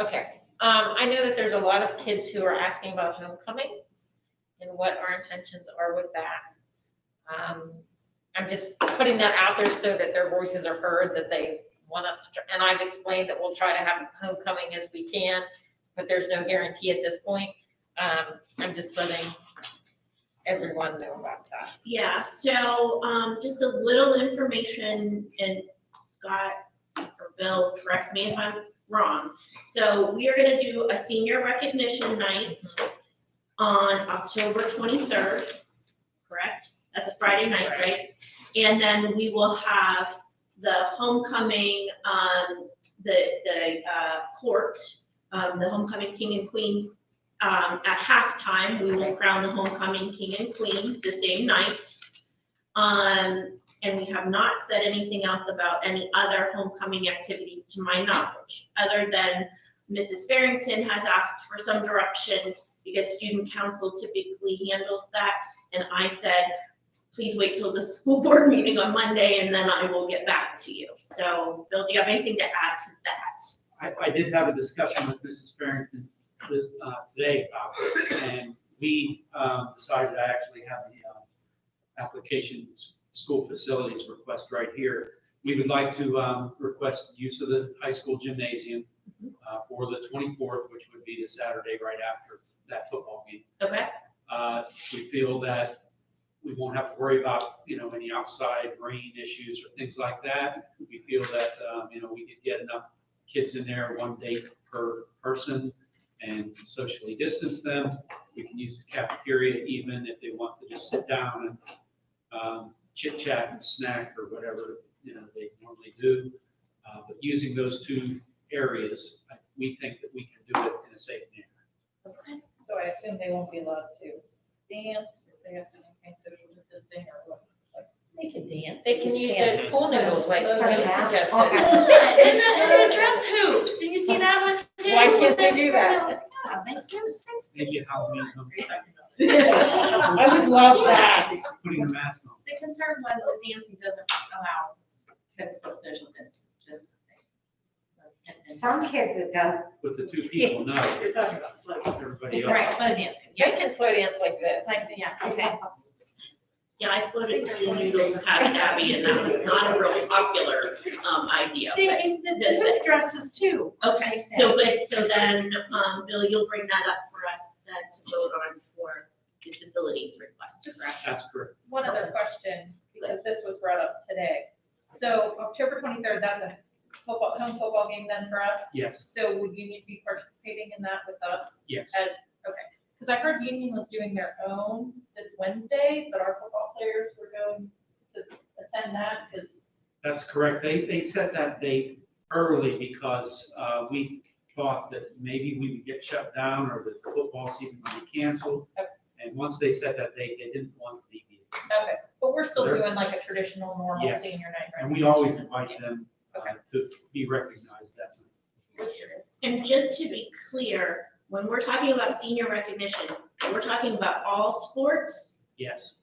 okay. I know that there's a lot of kids who are asking about homecoming and what our intentions are with that. I'm just putting that out there so that their voices are heard, that they want us to, and I've explained that we'll try to have homecoming as we can, but there's no guarantee at this point. I'm just letting everyone know about that. Yeah, so, just a little information, and Scott or Bill, correct me if I'm wrong. So we are gonna do a senior recognition night on October 23rd, correct? That's a Friday night, right? And then we will have the homecoming, the court, the homecoming king and queen. At halftime, we will crown the homecoming king and queen the same night. And we have not said anything else about any other homecoming activities to my knowledge, other than Mrs. Farrington has asked for some direction because student council typically handles that. And I said, please wait till the school board meeting on Monday and then I will get back to you. So Bill, do you have anything to add to that? I did have a discussion with Mrs. Farrington today about this, and we decided I actually have the application school facilities request right here. We would like to request use of the high school gymnasium for the 24th, which would be the Saturday right after that football game. Okay. We feel that we won't have to worry about, any outside rain issues or things like that. We feel that, we could get enough kids in there, one day per person, and socially distance them. We can use the cafeteria even if they want to just sit down and chit chat and snack or whatever, they normally do. But using those two areas, we think that we can do it in a safe manner. Okay. So I assume they won't be allowed to dance, if they have to maintain social distancing or what? They can dance. They can Just use can't- those pool noodles like Tony suggested. And the dress hoops, and you see that one too? Why can't they do that? Yeah, makes sense. Maybe a Halloween. I would love that. Putting a mask on. The concern was that dancing doesn't allow 6 foot social distancing. Some kids it does. With the two people, no. You're talking about slow. Everybody else. Right, slow dancing. They can slow dance like this. Like, yeah, okay. Yeah, I floated pool noodles past Abby and that was not a really popular, idea. The but- visit dresses too. Okay, so then, Bill, you'll bring that up for us then to vote on for the facilities request, correct? That's correct. One other question, because this was brought up today. So October 23rd, that's a home football game then for us? Yes, So would Union be participating in that with us? yes. Okay, because I heard Union was doing their own this Wednesday, but our football players were going to attend that because. That's correct. They set that date early because we thought that maybe we would get shut down or the football season would be canceled. And once they set that date, they didn't want to deviate. Okay, but we're still They're- doing like a traditional normal Yes. senior night, right? And we always invite them to be recognized that time. Was curious. And just to be clear, when we're talking about senior recognition, we're talking about all sports. Yes,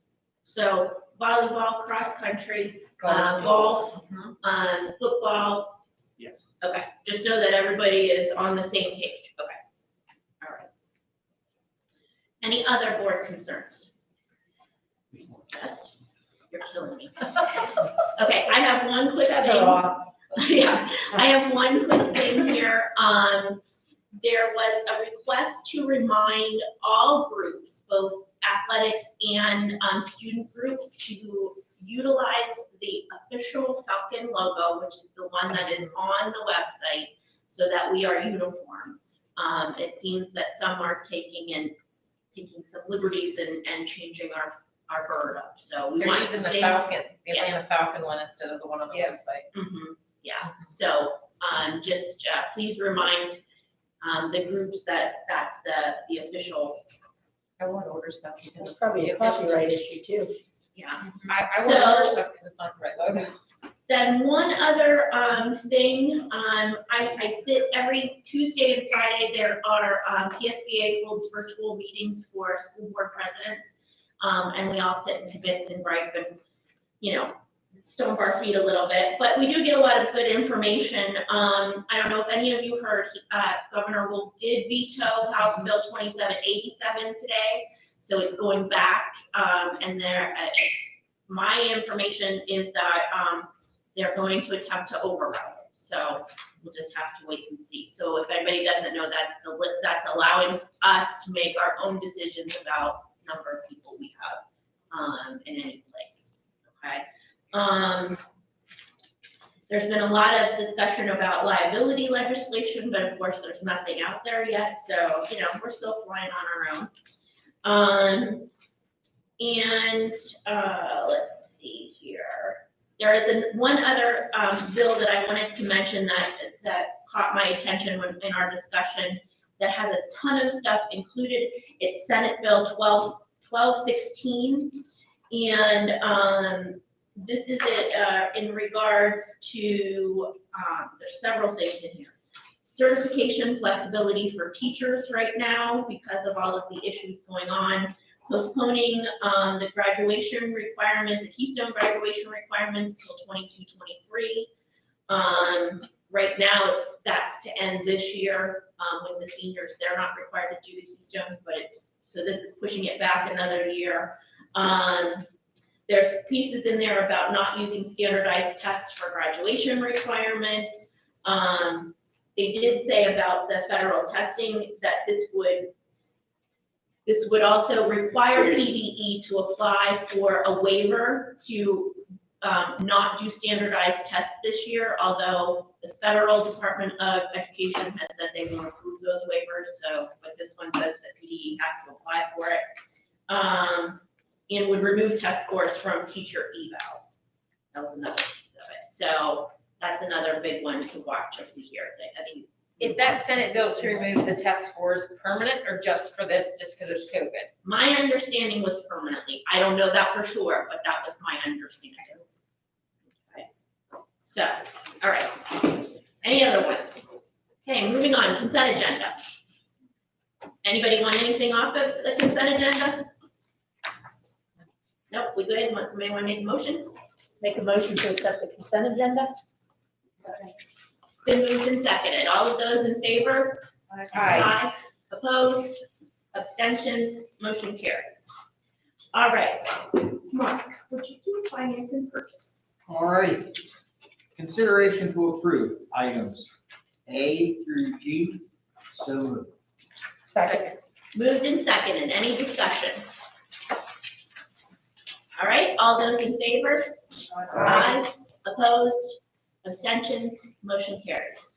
So volleyball, cross-country, Golf. golf, Mhm. football. yes. Okay, just so that everybody is on the same page. Okay. All right. Any other board concerns? Yes, you're killing me. Okay, I have one quick Shut her thing. off. Yeah, I have one quick thing here. There was a request to remind all groups, both athletics and student groups, to utilize the official Falcon logo, which is the one that is on the website, so that we are uniform. It seems that some are taking some liberties and changing our bird up, so we They're want using to the stay. Falcon, the Yeah. Atlanta Falcon one instead of the one on the website. Yeah, so, just, please remind, the groups that that's the official. I won't order stuff because It's probably a copyright issue too. Yeah. I won't order stuff because it's not the right logo. Then one other, thing, I sit every Tuesday and Friday, there are, PSBA holds virtual meetings for school board presidents. And we all sit in bits and gripe and, stomp our feet a little bit, but we do get a lot of good information. I don't know if any of you heard, Governor Wolf did veto House Bill 2787 today, so it's going back, and my information is that, they're going to attempt to override it, so we'll just have to wait and see. So if anybody doesn't know, that's allowing us to make our own decisions about number of people we have, in any place, okay? There's been a lot of discussion about liability legislation, but of course, there's nothing out there yet, so, we're still flying on our own. Let's see here. There is one other bill that I wanted to mention that caught my attention in our discussion that has a ton of stuff included. It's Senate Bill 1216, and this is in regards to, there's several things in here. Certification flexibility for teachers right now because of all of the issues going on. Postponing the graduation requirement, the Keystone graduation requirements till 22-23. Right now, that's to end this year with the seniors. They're not required to do the Keystones, so this is pushing it back another year. There's pieces in there about not using standardized tests for graduation requirements. They did say about the federal testing that this would also require PDE to apply for a waiver to not do standardized tests this year, although the federal Department of Education has said they will approve those waivers, but this one says that PDE has to apply for it. And would remove test scores from teacher evals. That was another piece of it. So that's another big one to watch as we hear it. Is that Senate bill to remove the test scores permanent or just for this, just because there's COVID? My understanding was permanently. I don't know that for sure, but that was my understanding. Okay. So, all right. Any other ones? Okay, moving on, consent agenda. Anybody want anything off of the consent agenda? Nope, we good. Somebody want to make a motion? Make a motion to accept the consent agenda? It's been moved and seconded. All of those in favor? Aye. Opposed? Abstentions? Motion carries. All right. Mark, would you do finance and purchase? All right. Consideration to approve items A through G. So moved. Second. Moved and seconded. Any discussion? All right, all those in favor? Aye. Opposed? Abstentions? Motion carries.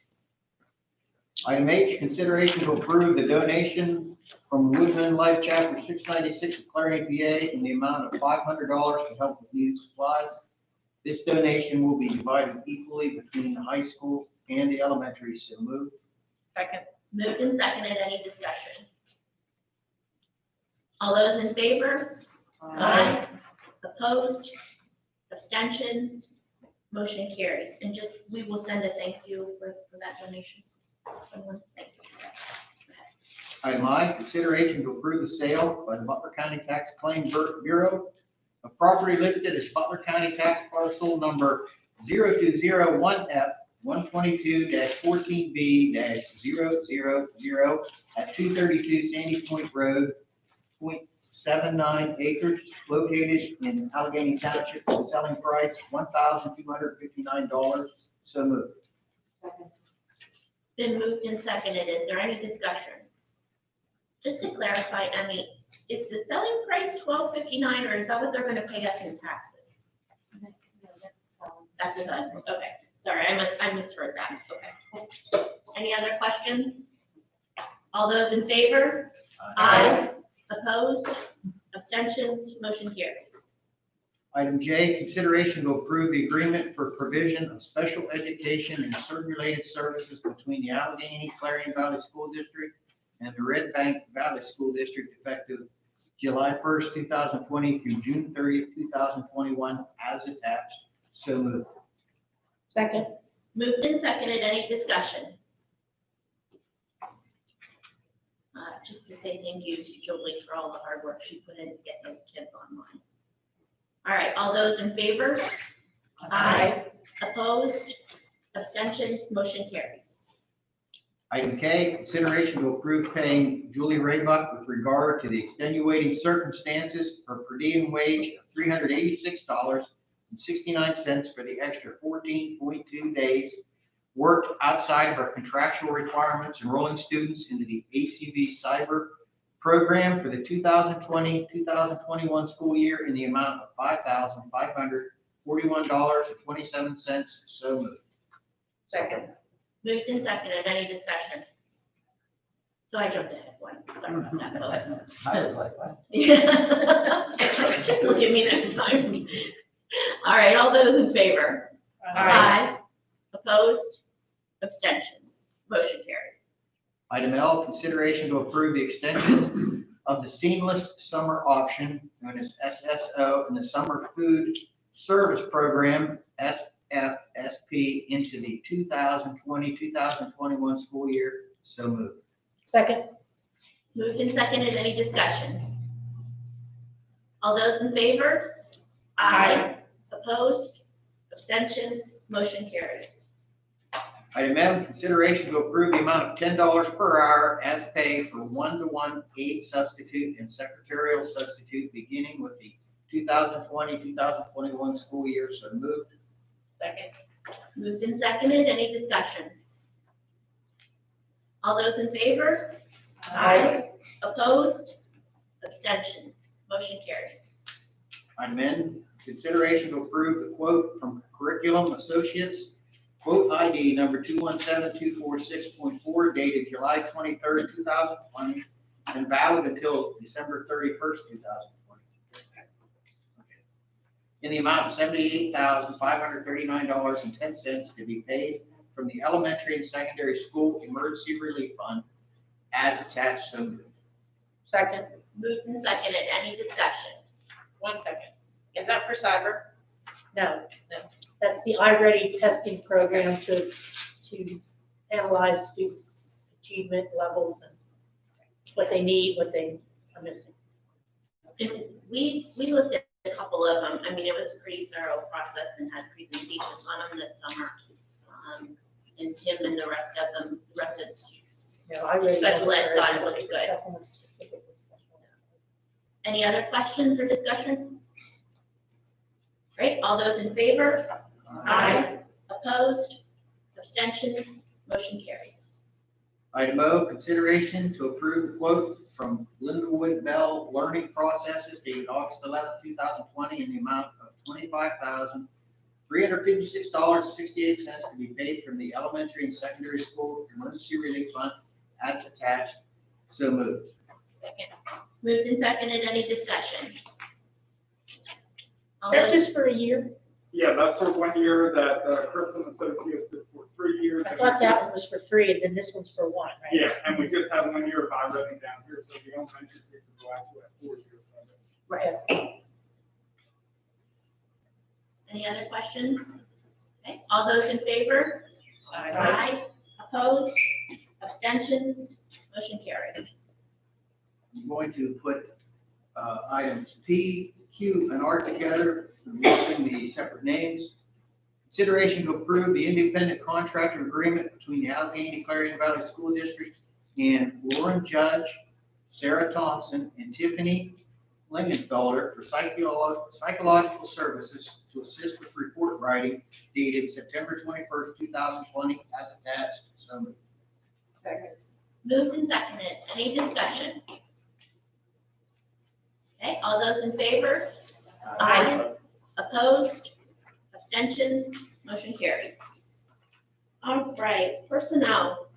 Item H, consideration to approve the donation from Woodman Life Chapter 696 of Clarion, PA in the amount of $500 to help with needed supplies. This donation will be divided equally between the high school and the elementary. So moved. Second. Moved and seconded. Any discussion? All those in favor? Aye. Opposed? Abstentions? Motion carries. And just, we will send a thank you for that donation. Someone, thank you. Item I, consideration to approve the sale by the Butler County Tax Claim Bureau of property listed as Butler County Tax Parcel number 0201F 122-14B-000 at 232 Sandy Point Road, 0.79 acres, located in Allegheny Township, with a selling price $1,259. So moved. It's been moved and seconded. Is there any discussion? Just to clarify, Emmy, is the selling price $1,259 or is that what they're gonna pay us in taxes? That's a, okay, sorry, I misheard that, okay. Any other questions? All those in favor? Aye. Opposed? Abstentions? Motion carries. Item J, consideration to approve the agreement for provision of special education and certain related services between the Allegheny Clarion Valley School District and the Red Bank Valley School District effective July 1st, 2020 through June 30th, 2021 as attached. So moved. Second. Moved and seconded. Any discussion? Just to say thank you to Julie for all the hard work she put in to get those kids online. All right, all those in favor? Aye. Opposed? Abstentions? Motion carries. Item K, consideration to approve paying Julie Raybuck with regard to the extenuating circumstances for per diem wage of $386.69 for the extra 14.2 days worked outside of our contractual requirements, enrolling students into the ACV cyber program for the 2020-2021 school year in the amount of $5,541.27. So moved. Second. Moved and seconded. Any discussion? So I jumped ahead one. Sorry about that, folks. I was like, what? Just look at me next time. All right, all those in favor? Aye. Opposed? Abstentions? Motion carries. Item L, consideration to approve the extension of the seamless summer auction, known as SSO, and the summer food service program, SFSP, into the 2020-2021 school year. So moved. Second. Moved and seconded. Any discussion? All those in favor? Aye. Opposed? Abstentions? Motion carries. Item M, consideration to approve the amount of $10 per hour as paid for one-to-one aid substitute and secretarial substitute beginning with the 2020-2021 school year. So moved. Second. Moved and seconded. Any discussion? All those in favor? Aye. Opposed? Abstentions? Motion carries. Item N, consideration to approve the quote from Curriculum Associates, quote ID number 217246.4, dated July 23rd, 2020, and valid until December 31st, 2020. In the amount of $78,539.10 to be paid from the Elementary and Secondary School Emergency Relief Fund as attached. So moved. Second. Moved and seconded. Any discussion? 1 second. Is that for cyber? No, that's the iReady testing program to analyze student achievement levels and what they need, what they are missing. And we looked at a couple of them. I mean, it was a pretty thorough process and had presentations on them this summer. And Tim and the rest of them, the rest of the students. No, iReady. Special ed thought it looked good. Second one specific was special ed. Any other questions or discussion? Great, all those in favor? Aye. Opposed? Abstentions? Motion carries. Item O, consideration to approve the quote from Lindawood Bell Learning Processes dated August 11th, 2020 in the amount of $25,356.68 to be paid from the elementary and secondary school emergency relief fund as attached. So moved. Second. Moved and seconded, any discussion? Is that just for a year? Yeah, that's for 1 year, that Chris and Associates did for 3 years. I thought that one was for 3 and then this one's for 1, right? Yeah, and we just have 1 year of written down here, so the elementary we can go out to at 4 years. Right. Any other questions? Okay, all those in favor? Aye. Opposed? Abstentions? Motion carries. I'm going to put items P, Q, and R together, using the separate names. Consideration to approve the independent contractor agreement between the Allegheny Clarion Valley School District and Lauren Judge, Sarah Thompson, and Tiffany Lingenfelder for psychological services to assist with report writing dated September 21st, 2020, as attached. So moved. Second. Moved and seconded, any discussion? Okay, all those in favor? Aye. Opposed? Abstentions? Motion carries. All right, personnel.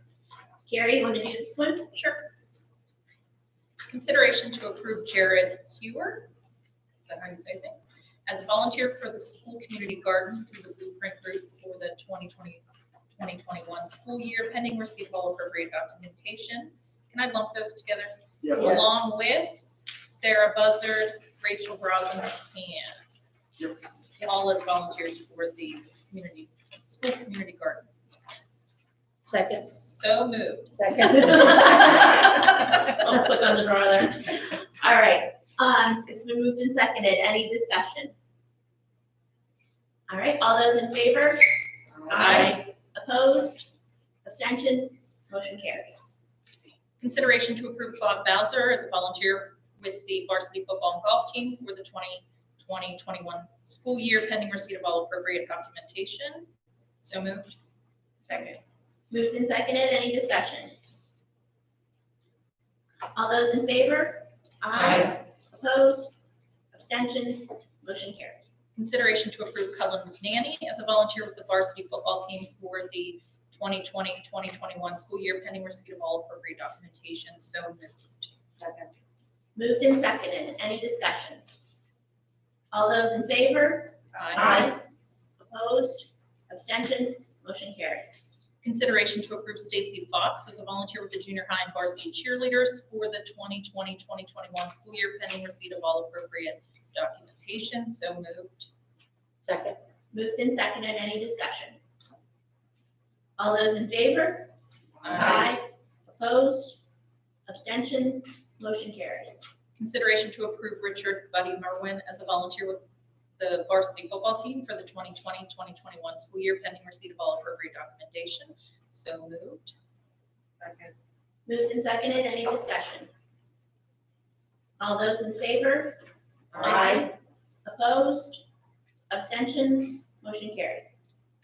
Carrie, you want to do this one? Sure. Consideration to approve Jared Hewer, is that how you say things? As a volunteer for the school community garden through the Blueprint Group for the 2020-2021 school year, pending receipt of all appropriate documentation. Can I lump those together? Yeah. Along with Sarah Buzzard, Rachel Brosnan, and all as volunteers for the school community garden. Second. So moved. Second. I'll click on the drawer there. All right, it's been moved and seconded. Any discussion? All right, all those in favor? Aye. Opposed? Abstentions? Motion carries. Consideration to approve Bob Bowser as a volunteer with the varsity football and golf team for the 2020-21 school year, pending receipt of all appropriate documentation. So moved. Second. Moved and seconded. Any discussion? All those in favor? Aye. Opposed? Abstentions? Motion carries. Consideration to approve Cullen McNanny as a volunteer with the varsity football team for the 2020-2021 school year, pending receipt of all appropriate documentation. So moved. Second. Moved and seconded. Any discussion? All those in favor? Aye. Opposed? Abstentions? Motion carries. Consideration to approve Stacy Fox as a volunteer with the junior high and varsity cheerleaders for the 2020-2021 school year, pending receipt of all appropriate documentation. So moved. Second. Moved and seconded. Any discussion? All those in favor? Aye. Opposed? Abstentions? Motion carries. Consideration to approve Richard Buddy Merwin as a volunteer with the varsity football team for the 2020-2021 school year, pending receipt of all appropriate documentation. So moved. Second. Moved and seconded. Any discussion? All those in favor? Aye. Opposed? Abstentions? Motion carries.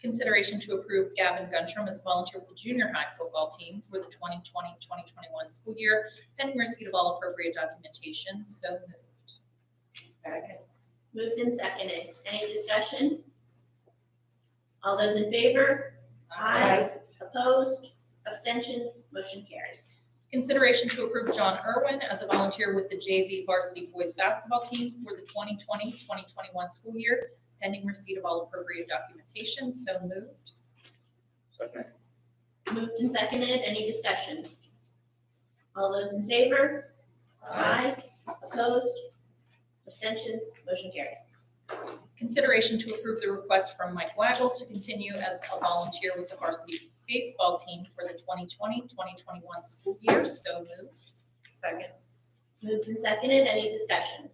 Consideration to approve Gavin Guntram as a volunteer with the junior high football team for the 2020-2021 school year, pending receipt of all appropriate documentation. So moved. Second. Moved and seconded. Any discussion? All those in favor? Aye. Opposed? Abstentions? Motion carries. Consideration to approve John Irwin as a volunteer with the JV varsity boys basketball team for the 2020-2021 school year, pending receipt of all appropriate documentation. So moved. Second. Moved and seconded. Any discussion? All those in favor? Aye. Opposed? Abstentions? Motion carries. Consideration to approve the request from Mike Waggle to continue as a volunteer with the varsity baseball team for the 2020-2021 school year. So moved. Second. Moved and seconded. Any discussion?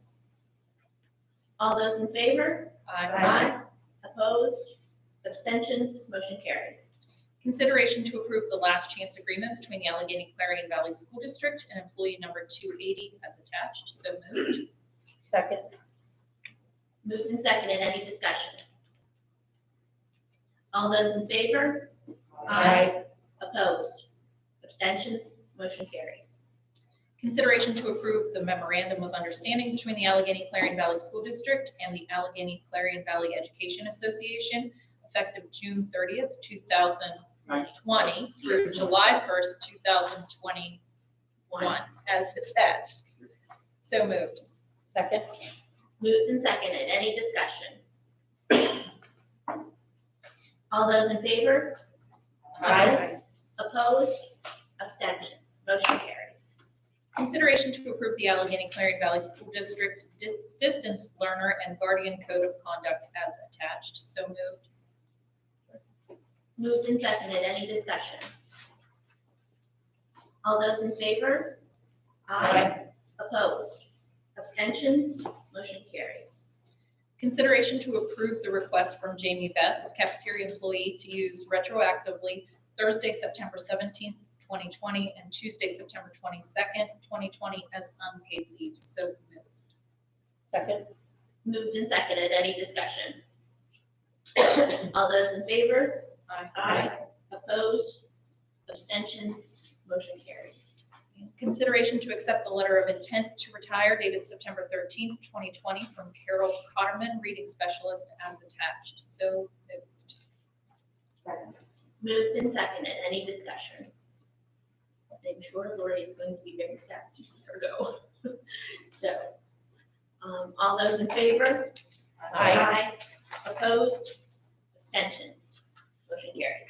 All those in favor? Aye. Opposed? Abstentions? Motion carries. Consideration to approve the last chance agreement between the Allegheny Clarion Valley School District and employee number 280 as attached. So moved. Second. Moved and seconded. Any discussion? All those in favor? Opposed? Abstentions? Motion carries. Consideration to approve the memorandum of understanding between the Allegheny Clarion Valley School District and the Allegheny Clarion Valley Education Association effective June 30th, 2020 through July 1st, 2021 as attached. So moved. Second. Moved and seconded. Any discussion? All those in favor? Opposed? Abstentions? Motion carries. Consideration to approve the Allegheny Clarion Valley School District's distance learner and guardian code of conduct as attached. So moved. Moved and seconded. Any discussion? All those in favor? Opposed? Abstentions? Motion carries. Consideration to approve the request from Jamie Best, cafeteria employee, to use retroactively Thursday, September 17th, 2020, and Tuesday, September 22nd, 2020 as unpaid leave. So moved. Second. Moved and seconded. Any discussion? All those in favor? Opposed? Abstentions? Motion carries. Consideration to accept the letter of intent to retire dated September 13th, 2020 from Carol Cotterman, reading specialist, as attached. So moved. Second. Moved and seconded. Any discussion? I'm sure Lori is going to be very sad to see her go. So, all those in favor? Opposed? Abstentions? Motion carries.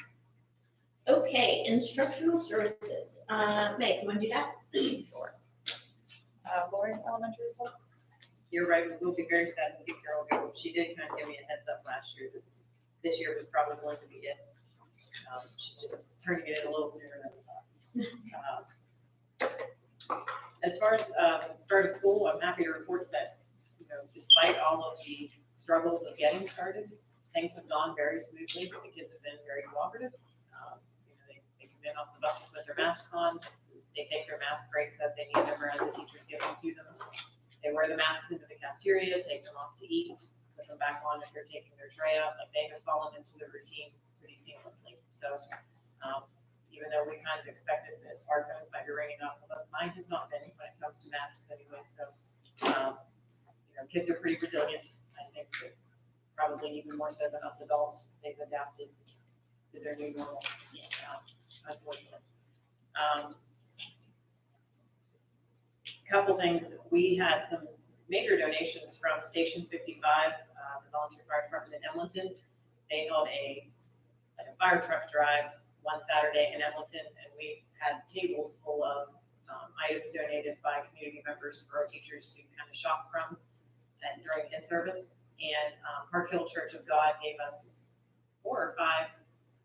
Okay, instructional services. Meg, you want to do that? Sure. Lauren, elementary report. You're right, we will be very sad to see Carol go. She did kind of give me a heads up last year that this year was probably going to be it. She's just turning it in a little sooner than we thought. As far as start of school, I'm happy to report that, despite all of the struggles of getting started, things have gone very smoothly. The kids have been very cooperative. They come in off the buses with their masks on. They take their mask breaks if they need them or as the teachers give them to them. They wear the masks into the cafeteria, take them off to eat, put them back on if they're taking their tray out. Like, they have fallen into the routine pretty seamlessly. So even though we kind of expected that our phones might be ringing off, but mine has not been when it comes to masks anyway. So kids are pretty resilient. I think that probably even more so than us adults, they've adapted to their new normal. Unfortunately. Couple things. We had some major donations from Station 55, the volunteer fire department in Emlenton. They held a fire truck drive one Saturday in Emlenton, and we had tables full of items donated by community members for our teachers to kind of shop from and during in-service. And Park Hill Church of God gave us 4 or 5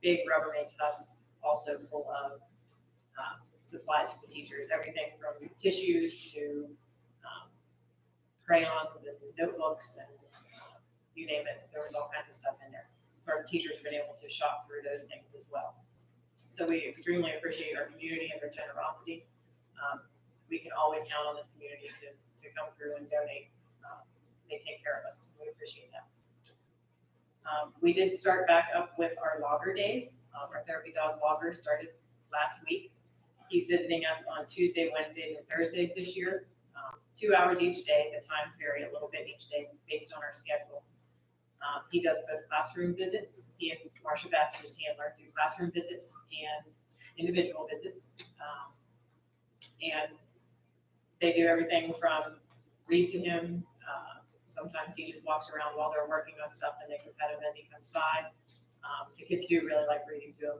big Rubbermaid tubs, also full of supplies for the teachers, everything from tissues to crayons and notebooks and you name it. There was all kinds of stuff in there. So our teachers have been able to shop through those things as well. So we extremely appreciate our community and their generosity. We can always count on this community to come through and donate. They take care of us. We appreciate that. We did start back up with our logger days. Our therapy dog logger started last week. He's visiting us on Tuesday, Wednesdays, and Thursdays this year. 2 hours each day. The times vary a little bit each day based on our schedule. He does both classroom visits. He and Marsha Bass, his handler, do classroom visits and individual visits. And they do everything from read to him. Sometimes he just walks around while they're working on stuff and they can pet him as he comes by. The kids do really like reading to him.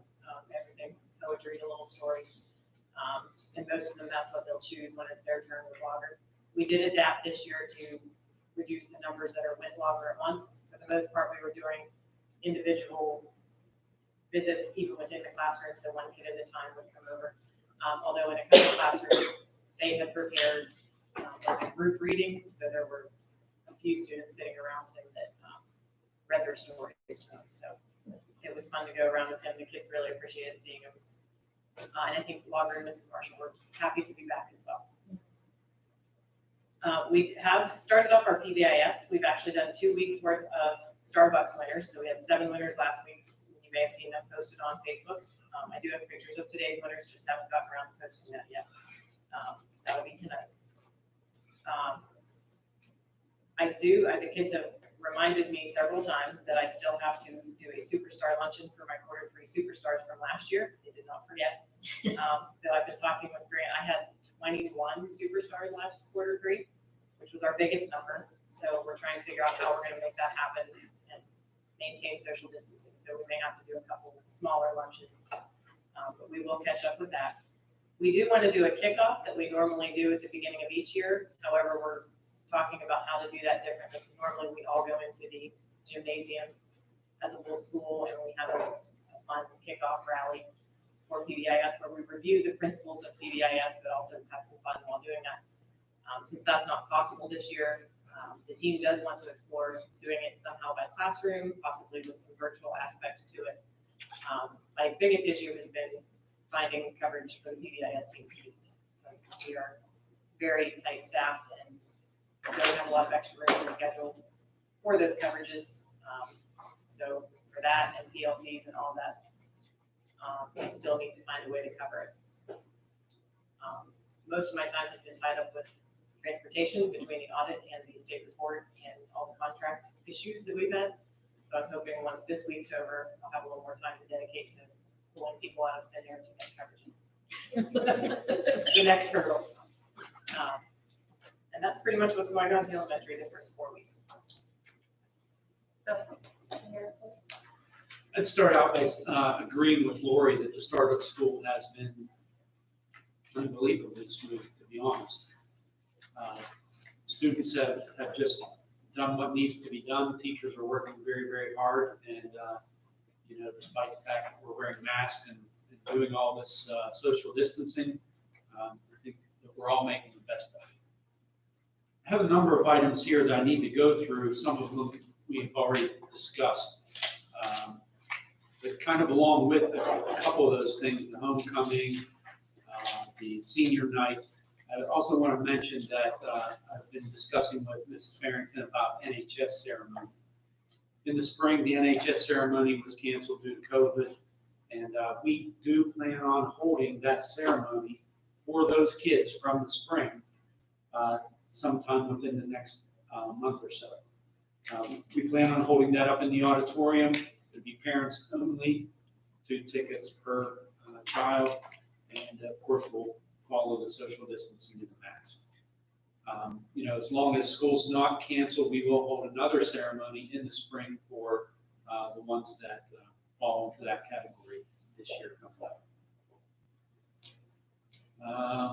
Everything, poetry to little stories. And most of them, that's what they'll choose when it's their turn with logger. We did adapt this year to reduce the numbers that are with logger at once. For the most part, we were doing individual visits even within the classroom, so one kid at a time would come over. Although in a couple of classrooms, they had prepared like a group reading, so there were a few students sitting around him that read their stories. So it was fun to go around with him. The kids really appreciated seeing him. And I think Logger and Mrs. Marshall were happy to be back as well. We have started up our PBIS. We've actually done 2 weeks worth of Starbucks winners. So we had 7 winners last week. When you You may have seen them posted on Facebook. I do have pictures of today's winners, just haven't gotten around to posting that yet. That'll be tonight. The kids have reminded me several times that I still have to do a superstar luncheon for my quarter 3 superstars from last year. They did not forget. That I've been talking with Grant. I had 21 superstars last quarter 3, which was our biggest number. So we're trying to figure out how we're going to make that happen and maintain social distancing. So we may have to do a couple of smaller lunches, but we will catch up with that. We do want to do a kickoff that we normally do at the beginning of each year. However, we're talking about how to do that differently because normally we all go into the gymnasium as a whole school and we have a fun kickoff rally for PBIS where we review the principles of PBIS, but also have some fun while doing that. Since that's not possible this year, the team does want to explore doing it somehow by classroom, possibly with some virtual aspects to it. My biggest issue has been finding coverage for the PBIS team. So we are very tight staffed and don't have a lot of extra room in the schedule for those coverages. So for that and PLCs and all that, we still need to find a way to cover it. Most of my time has been tied up with transportation between the audit and the state report and all the contract issues that we've had. So I'm hoping once this week's over, I'll have a little more time to dedicate to pulling people out of thin air to get coverages. The next hurdle. And that's pretty much what's going on in the elementary the first 4 weeks. I'd start out by agreeing with Lori that the start of school has been unbelievably smooth, to be honest. Students have just done what needs to be done. Teachers are working very, very hard. And, despite the fact that we're wearing masks and doing all this social distancing, I think that we're all making the best of it. I have a number of items here that I need to go through. Some of them we've already discussed. But kind of along with a couple of those things, the homecoming, the senior night. I also want to mention that I've been discussing with Mrs. Farrington about NHS ceremony. In the spring, the NHS ceremony was canceled due to COVID, and we do plan on holding that ceremony for those kids from the spring sometime within the next month or so. We plan on holding that up in the auditorium. It'll be parents only, 2 tickets per child, and of course we'll follow the social distancing in the mask. As long as school's not canceled, we will hold another ceremony in the spring for the ones that fall into that category this year.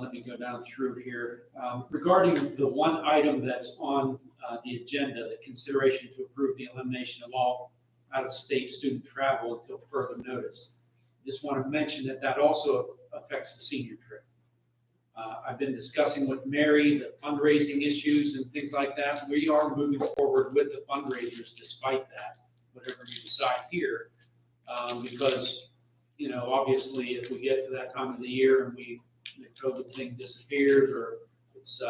Let me go down through here. Regarding the one item that's on the agenda, the consideration to approve the elimination of all out-of-state student travel until further notice. Just want to mention that that also affects the senior trip. I've been discussing with Mary the fundraising issues and things like that. We are moving forward with the fundraisers despite that, whatever you decide here, because, obviously if we get to that time of the year and the COVID thing disappears or it's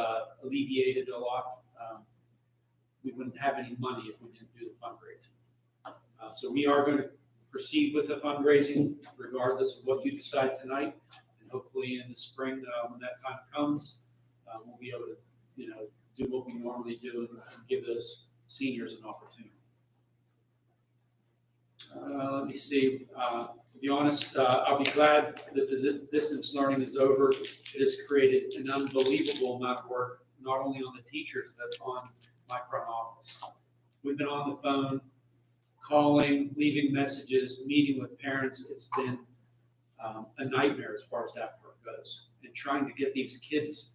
alleviated a lot, we wouldn't have any money if we didn't do the fundraising. So we are going to proceed with the fundraising regardless of what you decide tonight. And hopefully in the spring, when that time comes, we'll be able to, do what we normally do and give those seniors an opportunity. Let me see. To be honest, I'll be glad that the distance learning is over. It has created an unbelievable amount of work, not only on the teachers, but on my front office. We've been on the phone, calling, leaving messages, meeting with parents. It's been a nightmare as far as that work goes. And trying to get these kids,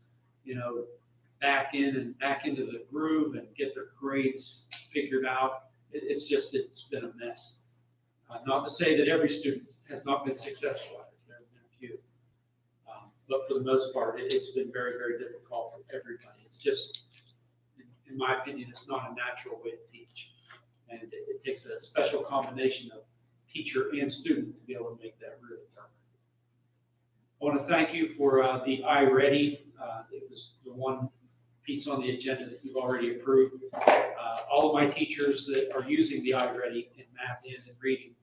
back in and back into the groove and get their grades figured out. It's been a mess. Not to say that every student has not been successful at it. There have been a few. But for the most part, it's been very, very difficult for everybody. It's just, in my opinion, it's not a natural way to teach. And it takes a special combination of teacher and student to be able to make that really work. I want to thank you for the iReady. It was the one piece on the agenda that you've already approved. All of my teachers that are using the iReady in math and in reading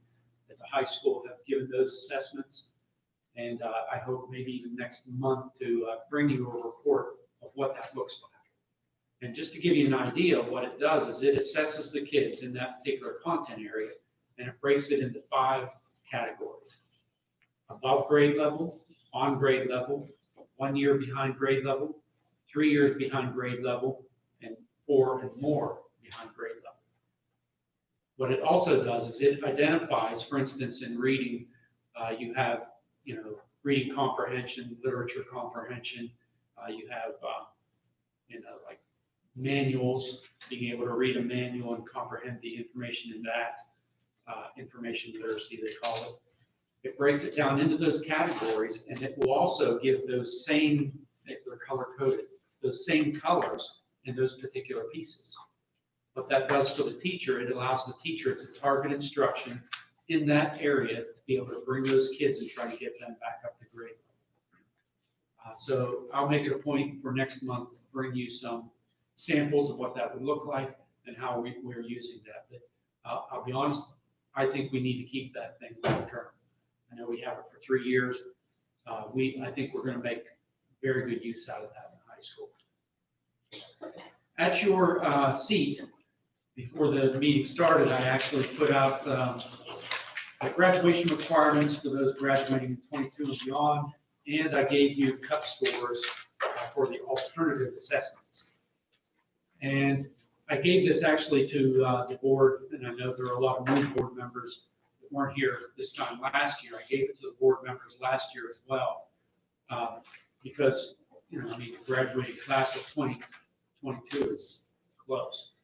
the high school have given those assessments. And I hope maybe even next month to bring you a report of what that looks like. And just to give you an idea of what it does is it assesses the kids in that particular content area, and it breaks it into 5 categories: above grade level, on grade level, 1 year behind grade level, 3 years behind grade level, and 4 and more behind grade level. What it also does is it identifies, for instance, in reading, you have, reading comprehension, literature comprehension, you have, like manuals, being able to read a manual and comprehend the information in that, information literacy, they call it. It breaks it down into those categories, and it will also give those same, they're color coded, those same colors in those particular pieces. What that does for the teacher, it allows the teacher to target instruction in that area to be able to bring those kids and try to get them back up to grade. So I'll make it a point for next month to bring you some samples of what that would look like and how we're using that. But I'll be honest, I think we need to keep that thing long term. I know we have it for 3 years. I think we're going to make very good use out of that in high school. At your seat, before the meeting started, I actually put out the graduation requirements for those graduating in 22 and beyond, and I gave you cut scores for the alternative assessments. And I gave this actually to the board, and I know there are a lot of new board members that weren't here this time last year. I gave it to the board members last year as well, because, the graduating class of 2022 is close.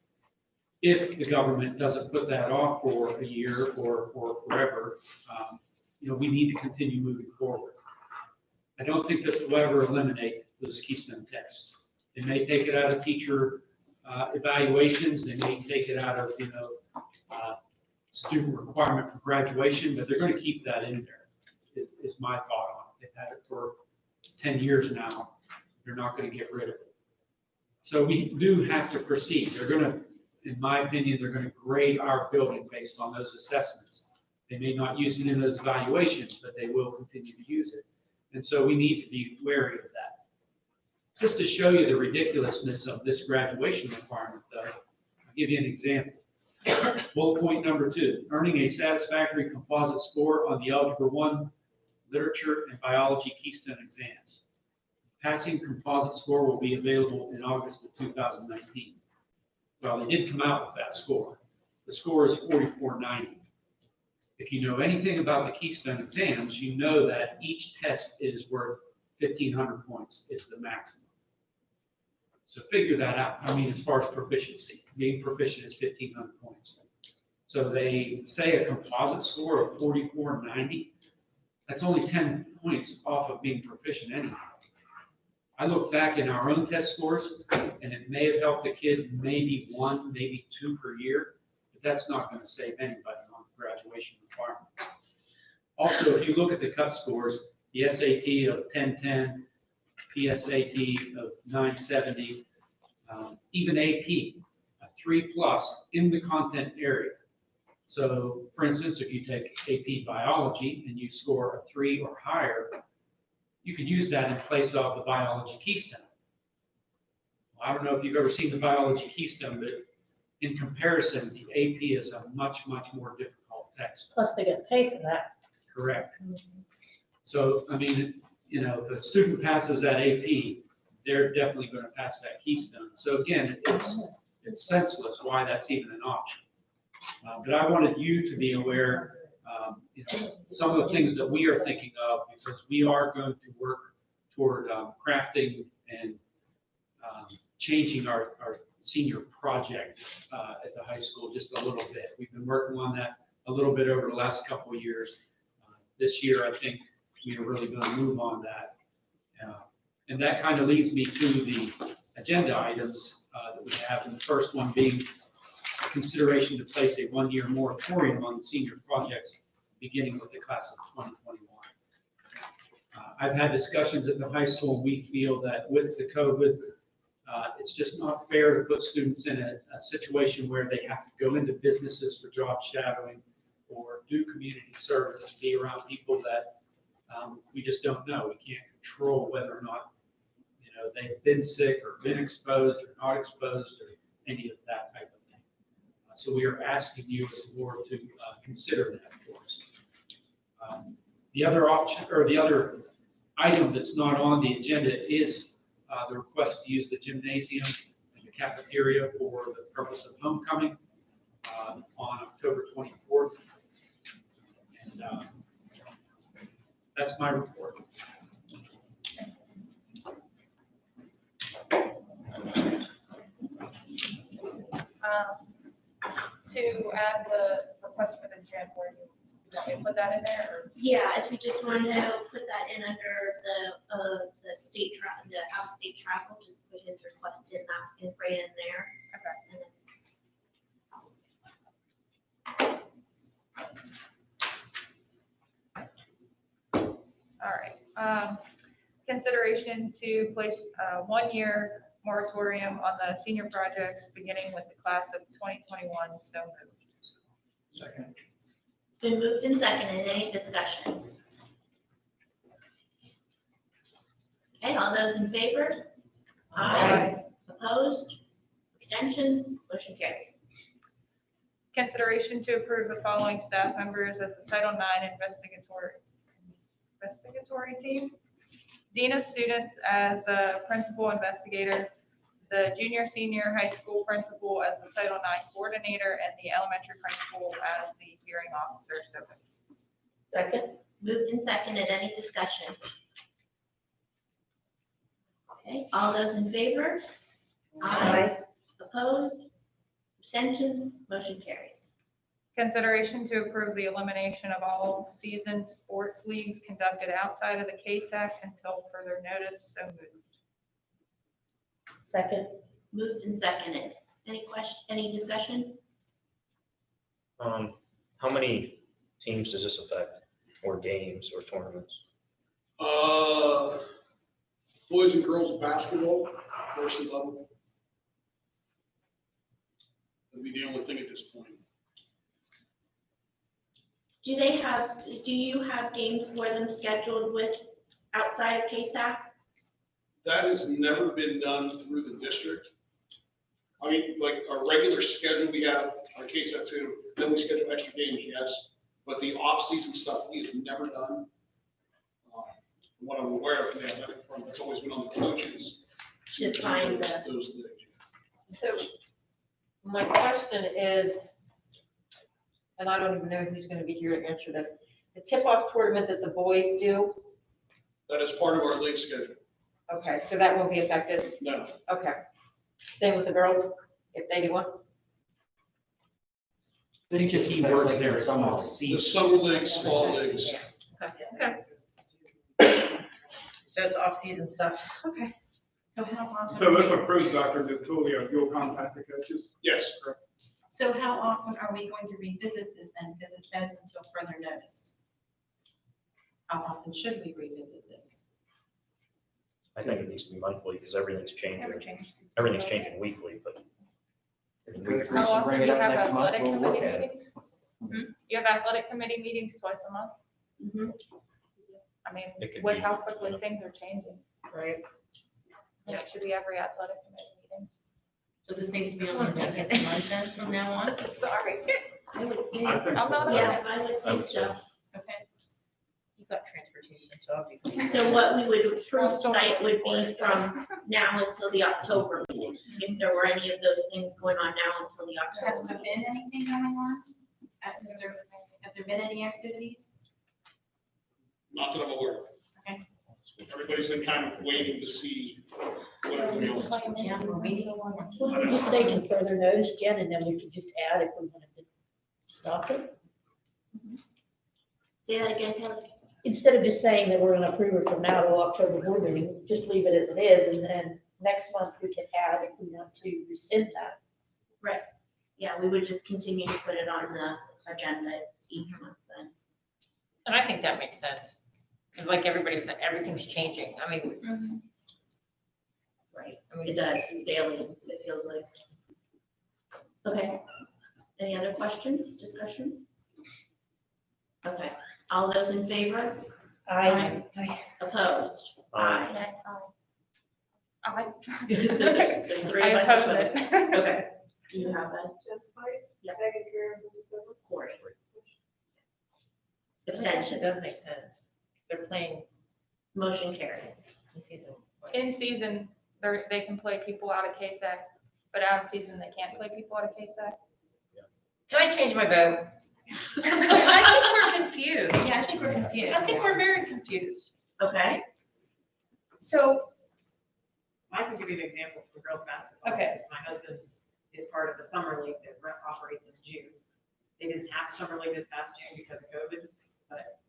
If the government doesn't put that off for a year or forever, we need to continue moving forward. I don't think that we'll ever eliminate those Keystone tests. They may take it out of teacher evaluations, they may take it out of, student requirement for graduation, but they're going to keep that in there, is my thought on it. They've had it for 10 years now. They're not going to get rid of it. So we do have to proceed. They're going to, in my opinion, they're going to grade our building based on those assessments. They may not use it in those evaluations, but they will continue to use it. And so we need to be wary of that. Just to show you the ridiculousness of this graduation requirement, though, I'll give you an example. Bullet point number 2, earning a satisfactory composite score on the Algebra 1, Literature, and Biology Keystone exams. Passing composite score will be available in August of 2019. Well, they did come out with that score. The score is 4490. If you know anything about the Keystone exams, you know that each test is worth 1,500 points is the maximum. So figure that out. As far as proficiency, being proficient is 1,500 points. So they say a composite score of 4490. That's only 10 points off of being proficient anyhow. I look back in our own test scores, and it may have helped a kid maybe 1, maybe 2 per year, but that's not going to save anybody on graduation requirement. Also, if you look at the cut scores, the SAT of 1010, PSAT of 970, even AP, a 3+ in the content area. So, for instance, if you take AP Biology and you score a 3 or higher, you could use that in place of the Biology Keystone. I don't know if you've ever seen the Biology Keystone, but in comparison, the AP is a much, much more difficult test. Plus they get paid for that. Correct. So, if a student passes that AP, they're definitely going to pass that Keystone. So again, it's senseless why that's even an option. But I wanted you to be aware, some of the things that we are thinking of, because we are going to work toward crafting and changing our senior project at the high school just a little bit. We've been working on that a little bit over the last couple of years. This year, I think we are really going to move on that. And that kind of leads me to the agenda items that we have. And the first one being consideration to place a 1-year moratorium on the senior projects beginning with the class of 2021. I've had discussions at the high school. We feel that with the COVID, it's just not fair to put students in a situation where they have to go into businesses for job shadowing. or do community service, to be around people that we just don't know. We can't control whether or not, they've been sick or been exposed or not exposed or any of that type of thing. So we are asking you as a board to consider that for us. The other option, or the other item that's not on the agenda is the request to use the gymnasium and the cafeteria for the purpose of homecoming on October 24th. And that's my report. To add the request for the gym, where you want me to put that in there, or? Yeah, if you just want to put that in under the state the out-of-state travel, just put his request in that, right in there. Okay. All right. Consideration to place a 1-year moratorium on the senior projects beginning with the class of 2021, so moved. Second. It's been moved and seconded. Any discussion? Okay, all those in favor? Aye. Opposed? Abstentions? Motion carries. Consideration to approve the following staff members as the Title IX investigatory team. Dean of Students as the principal investigator, the junior, senior high school principal as the Title IX coordinator, and the elementary principal as the hearing officer. So moved. Second. Moved and seconded. Any discussion? Okay, all those in favor? Aye. Opposed? Abstentions? Motion carries. Consideration to approve the elimination of all season sports leagues conducted outside of the KSAC until further notice. So moved. Second. Moved and seconded. Any question, any discussion? How many teams does this affect, or games, or tournaments? Boys and girls basketball, varsity level. That'd be the only thing at this point. Do you have games for them scheduled with outside of KSAC? That has never been done through the district. I mean, like our regular schedule, we have our KSAC too, then we schedule extra games, yes, but the off-season stuff is never done. What I'm aware of, yeah, that's always been on the coaches. To find those things. So my question is, and I don't even know who's going to be here to answer this, the tip-off tournament that the boys do, That is part of our league schedule. okay, so that won't be affected? No. Okay. Same with the girls, if they do one? This just Affects works like there their summer all league. The season. summer leagues, fall leagues. Okay. So it's off-season stuff. Okay. So if approved, Dr. DeTulio, you'll contact the coaches? Yes. So how often are we going to revisit this then? Because it says until further notice. How often should we revisit this? I think it needs to be monthly, because everything's changing. Everything's changing weekly, but. Coach Reese, bring it up next month, we'll look at it. You have athletic committee meetings twice a month? Mhm. I mean, It could with be, how quickly things are changing. Right. Yeah, it should be every athletic committee meeting. So this needs to be on the agenda every month then from now on? Sorry. I would think, I think I'm not on yeah, it. I would I think would say, so. Okay. You got transportation, so I'll be. So what we would approve tonight would be from now until the October meeting, if there were any of those things going on now until the Has October. there been anything going on? Have there been any activities? Not that I'm aware of. Okay. Everybody's been kind of waiting to see what everybody else is doing. Yeah, we're waiting. Well, we just say till further notice, Jen, and then we can just add if we wanted to stop it. Say that again, Kelly? Instead of just saying that we're gonna approve it from now till October board meeting, just leave it as it is, and then next month we can add if we want to rescind that. Right. Yeah, we would just continue to put it on the agenda each month then. And I think that makes sense. Because like everybody said, everything's changing. I mean, Right. I mean, It does daily, it feels like. Okay. Any other questions, discussion? Okay, all those in favor? I, Opposed? Aye. I So there's three I of us oppose opposed. it. Okay, you have us, Yep. Corey. Abstention. It does make sense. They're playing Motion carries. in season. In season, they can play people out of KSAC, but out of season, they can't play people out of KSAC. Can I change my vote? I think we're confused. Yeah, I think we're confused. I think we're very confused. Okay, So I can give you an example for girls basketball. Okay. My husband is part of the summer league that operates in June. They didn't have summer league this past June because of COVID, but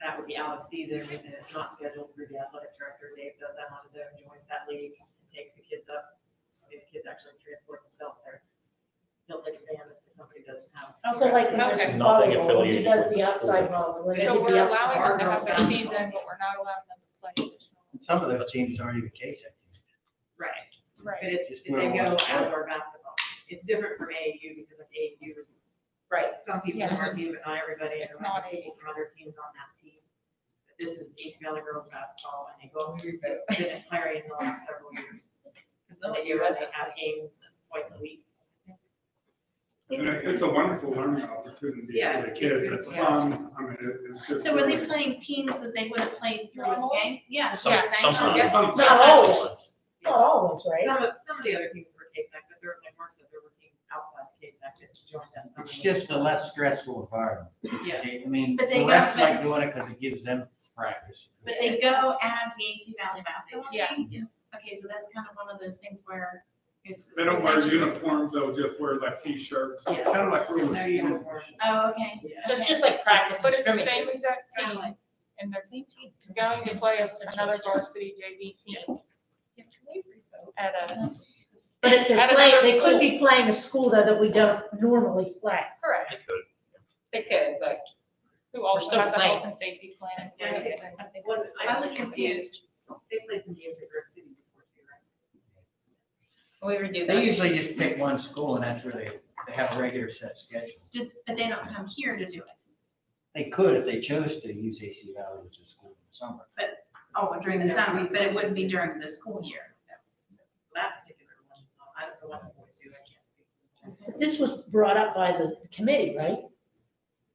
that would be out of season and it's not scheduled through the athletic director. Dave does that on his own, joins that league, and takes the kids up. These kids actually transport themselves there. He'll take a van if somebody doesn't have. so like in this Okay. Nothing volleyball, when he affiliated does with the the outside school. volleyball, when they So do we're the allowing outside. them to have their season, but we're not allowing them to play additional. And some of those teams aren't even KSAC. Right. Right. But it's, Just they where go it was. as our basketball. It's different from AAU because like AAU is, Right. some people Yeah. on our team, but not everybody. and It's there might not be people from other teams on that team. But this is ACV girls basketball and they go, it's been at Clarion the last several years. And they do, and they have games twice a week. And it's a wonderful learning opportunity Yeah, for the kids. It's fun. I mean, it's just. So were they really- playing teams that they would have played through a game? Yeah. Some- yeah, same sometimes. time. Not always, not always, right? Some of the other teams were KSAC, but there, like Mark said, there were teams outside of KSAC that joined that. summer It's league. just a less stressful environment. Yeah. I mean, But they the refs go- like doing it because it gives them practice. But they go as the AC Valley basketball Yeah. team? Okay, so that's kind of one of those things where it's. They don't wear uniforms, they'll just wear like t-shirts. It's kind of like. No uniform. Oh, okay. So it's just like practice But and it's the same scrimmages. exact team, and they're same team. Going to play another varsity JV team. At a. But if they're At playing, another they could school. be playing a school though that we don't normally play. Correct. They could. They could, but Who also still has a playing. health and safety plan. in Yeah, place. I think I was confused. They played some games at Grove City before too, right? we redo They that. usually just pick one school and that's where they have a regular set schedule. But they don't come here to do it. They could if they chose to use AC Valley as a school in the summer. Oh, during the summer, but it wouldn't be during the school year. That particular one, I don't know what the boys do, I can't speak. But this was brought up by the committee, right?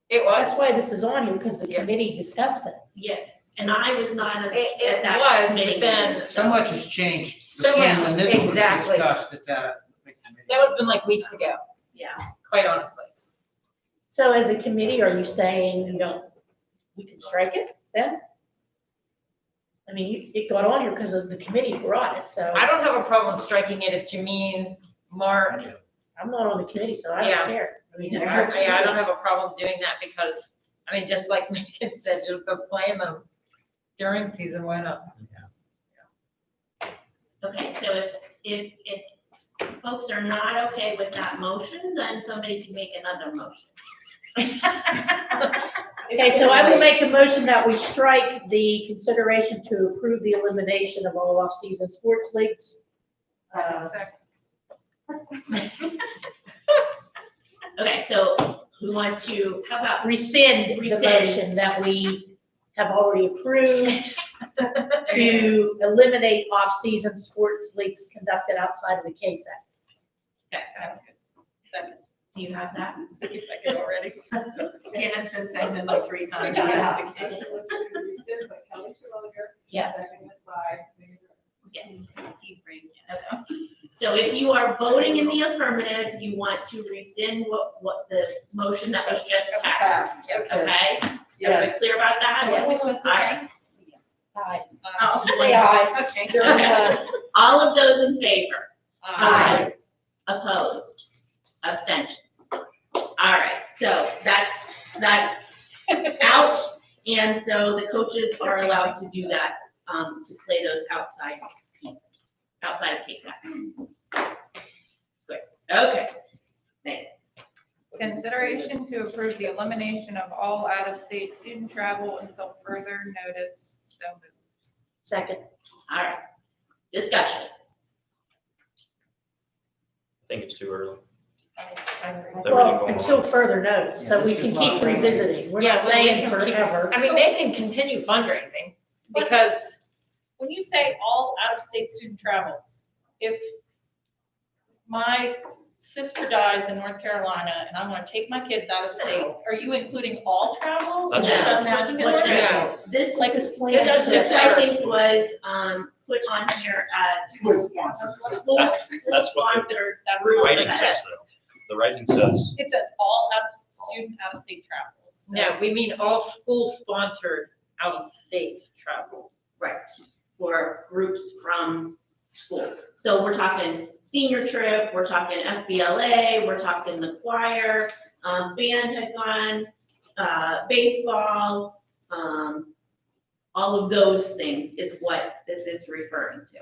It was. That's why this is on here, because the committee discussed it. yes, and I was not at It that was, committee but then, meeting. So much has changed So between much, when this was exactly. discussed at that. that was been like weeks ago, Yeah, quite honestly. So as a committee, are you saying you don't, we can strike it then? I mean, it got on here because the committee brought it, so I don't have a problem striking it if Jameen, Mark, I'm not on the committee, so I Yeah. don't care. I mean, it's I up to you. don't have a problem doing that because, I mean, just like Megan said, you're playing them during season, why not? okay, so if folks are not okay with that motion, then somebody can make another motion. Okay, so I will make a motion that we strike the consideration to approve the elimination of all off-season sports leagues. Okay, so we want to, how about Rescind the Rescind. motion that we have already approved to eliminate off-season sports leagues conducted outside of the KSAC. Yes, Sounds good. Second. do you have that? Take a second already. Yeah, that's been seconded like 3 times. Yeah. Yes. Yes. Okay. So if you are voting in the affirmative, you want to rescind what the motion that was just passed, okay? Everybody clear about that? So what are we supposed to All say? right. Aye. Oh, Say aye. Okay. All of those in favor? Aye. Opposed? Abstentions? All right, so that's out, and so the coaches are allowed to do that, to play those outside of KSAC. Good, okay. Thank you. Consideration to approve the elimination of all out-of-state student travel until further notice. So moved. Second. All right, discussion. I think it's too early. Well, until further notice, so Yeah, we this can is not keep going to- revisiting. We're Yeah, not well, we saying can keep- forever. I mean, they can continue fundraising, because when you say all out-of-state student travel, if my sister dies in North Carolina and I want to take my kids out of state, are you including all travel? That's Or what- just person to What's North? this? This Like, is this plan, is this just I our- think was, put on here, school That's what sponsored. That's the not writing what it says, says. though. The writing says, It says all student out-of-state travel. No, we mean all school-sponsored out-of-state travel. Right, for groups from school. So we're talking senior trip, we're talking FBLA, we're talking the choir, band had gone, baseball, all of those things is what this is referring to.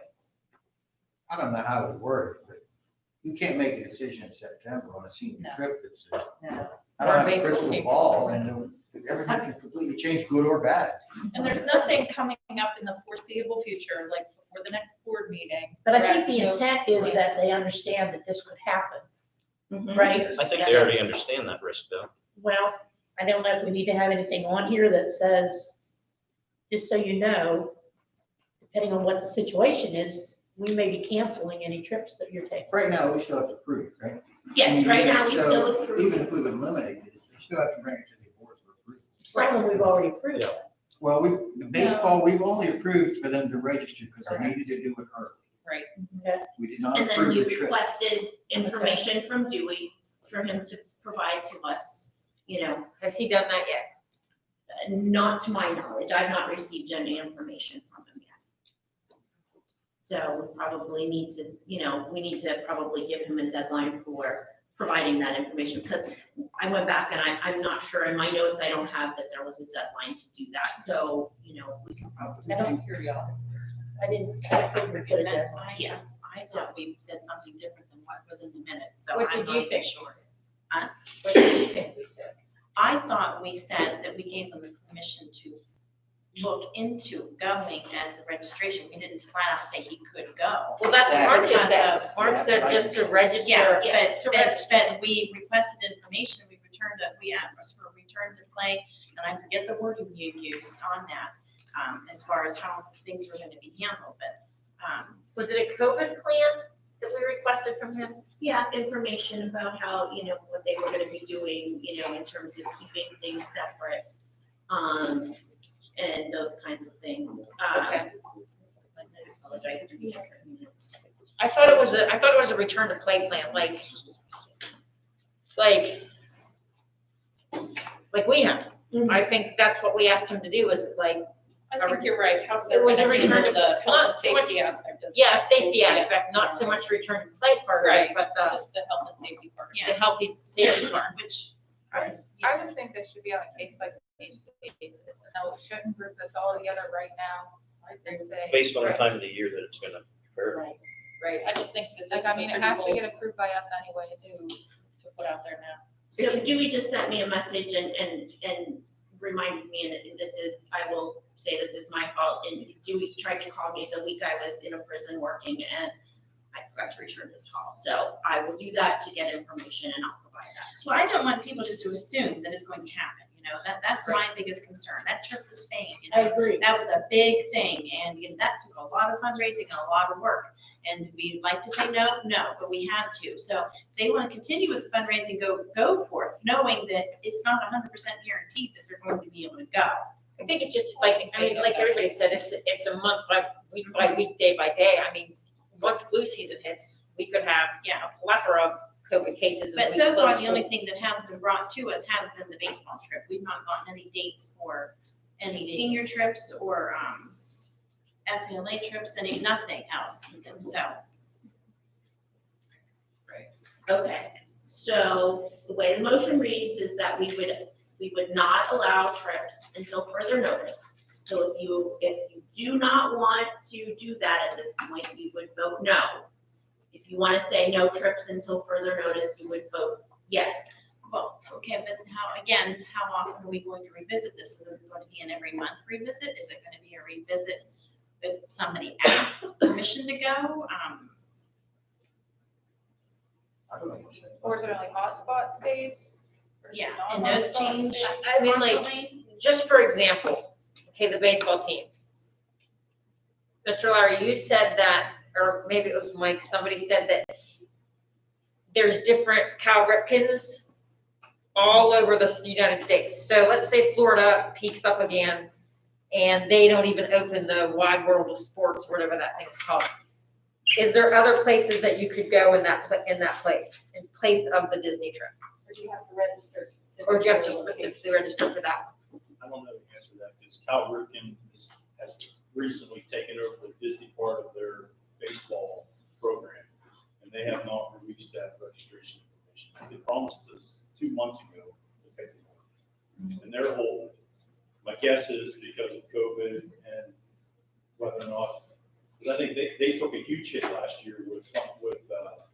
I don't know how to word it, but you can't make a decision in September on a senior trip that's, I don't have a crystal ball, and everything can completely change, good or bad. And there's nothing coming up in the foreseeable future, like before the next board meeting. But I think the Correct? So- intent is that they understand that this could happen, Mhm. right? I think they already understand that risk, though. Well, I don't know if we need to have anything on here that says, just so you know, depending on what the situation is, we may be canceling any trips that you're taking. Right now, we still have to prove it, right? Yes, right now we So still approve. Even if we would eliminate this, they still have to bring it to the board for approval. Some of them we've already approved. Well, the baseball, we've only approved for them to register because they needed to do it early. Right. Okay. We did not And then approve we the trip. requested information from Dewey for him to provide to us, you know, Has he done that yet? not to my knowledge, I've not received any information from him yet. So we probably need to, you know, we need to probably give him a deadline for providing that information, because I went back and I'm not sure, in my notes, I don't have that there was a deadline to do that, so, you know, we can probably. I don't- Periodic. I didn't think we put it there. Yeah. I thought we said something different than what was in the minutes, so What I'm did not you even think? sure. What do you think we said? I thought we said that we gave them the permission to look into going as the registration. We didn't flat out say he could go. Well, that's what Mark just Because said. of- Mark said just to register. Yeah, To but register. we requested information, we asked for a return to play, and I forget the wording you used on that, as far as how things were gonna be handled, but, Was it a COVID plan that we requested from him? Yeah, information about how, you know, what they were gonna be doing, you know, in terms of keeping things separate, and those kinds of things. Okay. I apologize for these. I thought it was a return to play plan, like we have. I think that's what we asked him to do, is like. I think you're right. How It was a they're gonna return handle to, the health not and so much, safety aspect of. yeah, safety Yeah. aspect, not so much return to play part of it, Right, but just the health and safety part. the healthy safety part. which, I just think this should be on a case by case basis. No, it shouldn't group this all together right now, like they say. Based on the time of the year that it's gonna occur. Right, I just think that this Like, is I mean, a it has to pretty get approved by us anyways. to put out there now. So Dewey just sent me a message and reminded me, and this is, I will say this is my fault, and Dewey tried to call me the week I was in a prison working, and I forgot to return this call, so I will do that to get information and I'll provide that. so I don't want people just to assume that it's going to happen, you know, that's my biggest concern. That trip to Spain, you I know, agree. that was a big thing, and you know, that took a lot of fundraising and a lot of work. And we'd like to say no, but we had to. So they want to continue with fundraising, go for it, knowing that it's not 100% guaranteed that they're going to be able to go. I think it just like, I mean, like everybody said, it's a month by week, day by day. I mean, once flu season hits, we could have a plethora of COVID cases. But so far, the only thing that has been brought to us has been the baseball trip. We've not gotten any dates for any senior trips or FBLA trips, nothing else. And so, Okay, so the way the motion reads is that we would not allow trips until further notice. So if you do not want to do that at this point, we would vote no. If you want to say no trips until further notice, you would vote yes. well, okay, but how often are we going to revisit this? Is this going to be an every month revisit? Is it going to be a revisit if somebody asks permission to go? I don't understand. Or is it only hotspot states? versus Yeah, and those non-hotspot change states? I mean, like, constantly. just for example, okay, the baseball team. Mr. Larry, you said that, or maybe it was Mike, somebody said that there's different Cal Ripkins all over the United States. So let's say Florida peaks up again and they don't even open the wide world of sports, whatever that thing's called. Is there other places that you could go in that place, in place of the Disney trip? Or do you have to register specifically? Or do you have to specifically register for that? I don't know the answer to that, because Cal Ripken has recently taken over the Disney part of their baseball program, and they have not released that registration information. They promised us 2 months ago the paperwork, and they're holding it. My guess is because of COVID and whether or not, because I think they took a huge hit last year with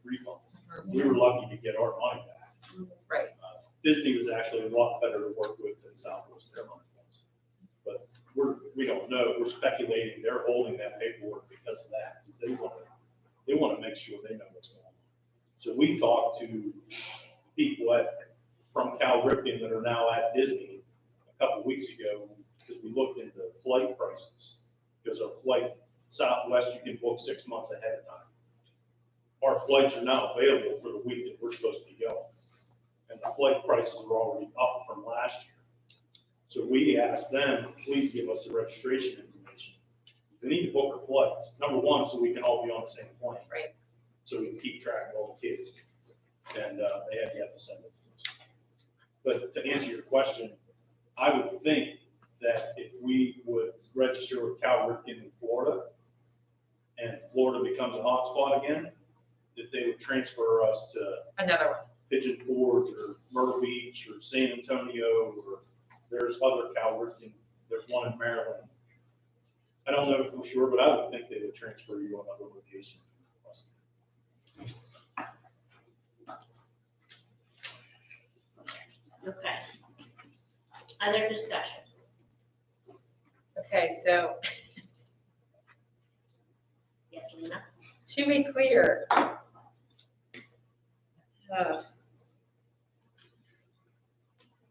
refunds. We were lucky to get our money back. Right. Disney was actually a lot better to work with than Southwest Airlines was. But we don't know, we're speculating they're holding that paperwork because of that, because they want to make sure they know what's going on. So we talked to people from Cal Ripken that are now at Disney a couple of weeks ago, because we looked into flight prices, because our flight, Southwest, you can book 6 months ahead of time. Our flights are now available for the week that we're supposed to be going. And the flight prices are already up from last year. So we asked them, please give us the registration information. We need to book our flights, number one, so we can all be on the same plane. Right. So we can keep track of all the kids. And they have yet to send it to us. But to answer your question, I would think that if we would register with Cal Ripken in Florida, and Florida becomes a hotspot again, that they would transfer us to Another one. Pigeon Forge or Myrtle Beach or San Antonio, or there's other Cal Ripken, there's one in Maryland. I don't know for sure, but I would think they would transfer you on another location. Okay. Other discussion? Okay, so Yes, Lena? to be clear,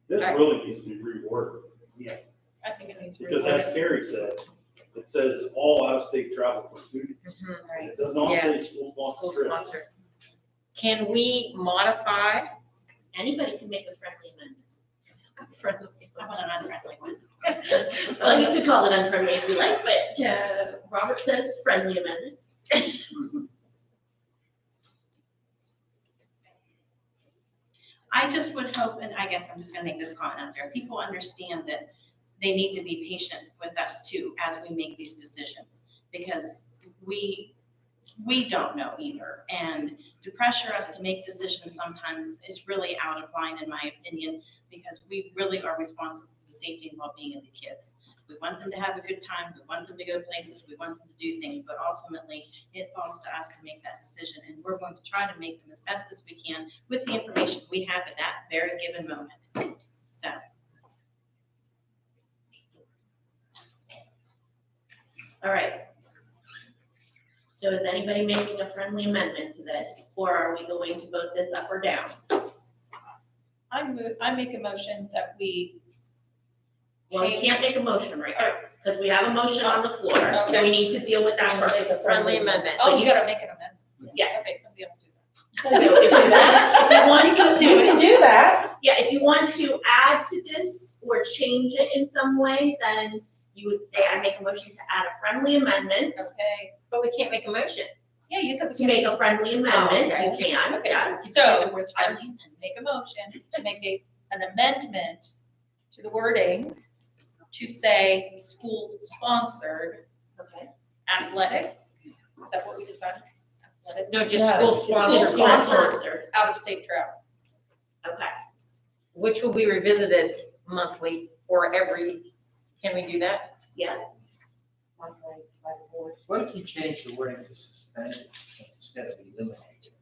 This really needs to be reworked. Yeah. I think it needs to be. Because as Carrie said, it says all out-of-state travel for students. Right. It does not Yeah. say school-sponsored School trips. sponsored. Can we modify? Anybody can make a friendly amendment. Friendly. How about an unfriendly one? Well, you could call it unfriendly if you like, but Robert says friendly amendment. I just would hope, and I guess I'm just gonna make this comment out there, people understand that they need to be patient with us too as we make these decisions, because we don't know either. And to pressure us to make decisions sometimes is really out of line, in my opinion, because we really are responsible for the safety and well-being of the kids. We want them to have a good time, we want them to go places, we want them to do things, but ultimately it falls to us to make that decision. And we're going to try to make them as best as we can with the information we have at that very given moment. So. All right. So is anybody making a friendly amendment to this, or are we going to vote this up or down? I make a motion that we. Well, you can't make a motion right now, because we have a motion on the floor, so Okay. we need to deal with that first. A friendly amendment. Oh, you gotta make an amendment. Yes. Okay, somebody else do If you want to You can do that. Yeah, if you want to add to this or change it in some way, then you would say, I make a motion to add a friendly amendment. that. Okay. But we can't make a motion. Yeah, you said. we To can't make a friendly amendment, okay. you can, Okay, yes. so the words I friendly. make a motion to make an amendment to the wording to say school sponsored Okay. athletic. Is that what we decided? Athletic. No, just No, school it's sponsored. Sponsored, Out of state travel. okay. Which will be revisited monthly or can we do that? Yeah, What if you change the wording to suspended instead of eliminated?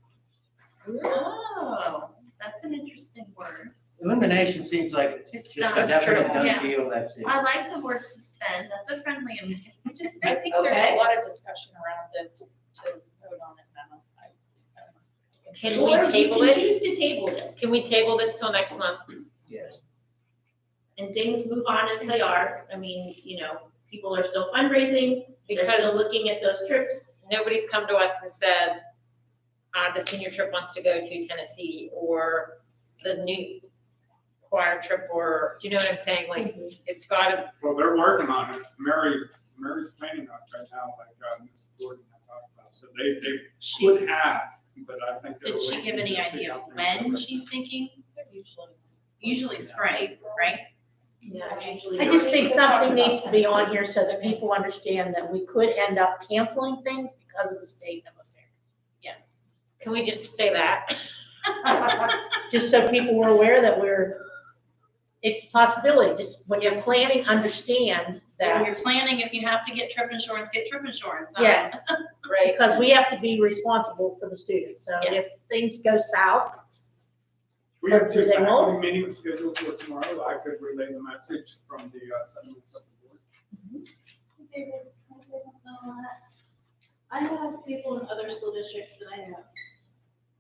Oh, that's an interesting word. Elimination seems like it's It's just not a definite true, done yeah. deal, that's it. I like the word suspend, that's a friendly amendment. I think there's Okay. a lot of discussion around this to vote on it now. I don't know. Can Or we you table can it? choose to table this, Can we table this till next month? Yes. and things move on as they are. I mean, you know, people are still fundraising, they're still Because looking at those trips. nobody's come to us and said, the senior trip wants to go to Tennessee, or the new choir trip, or, do you know what I'm saying? Like, it's gotta, Well, they're working on it. Mary's planning on it right now, like, Mrs. Gordon had talked about. So they would have, but I think. they're Did she waiting give any to see idea how of things when go. she's thinking? Usually spring, right? Yeah, usually. I just think something needs to be on here so that people understand that we could end up canceling things because of the state of affairs. can we just say that? Just so people were aware that it's a possibility, just when you're planning, understand When you're that, planning, if you have to get trip insurance, get trip insurance. yes, Right. because we have to be responsible for the students. So if Yes. things go south, We have Hopefully two they won't. faculty meetings scheduled for tomorrow. I could relay the message from the settlements of the board. Okay, can I say something on that? I have people in other school districts that I know,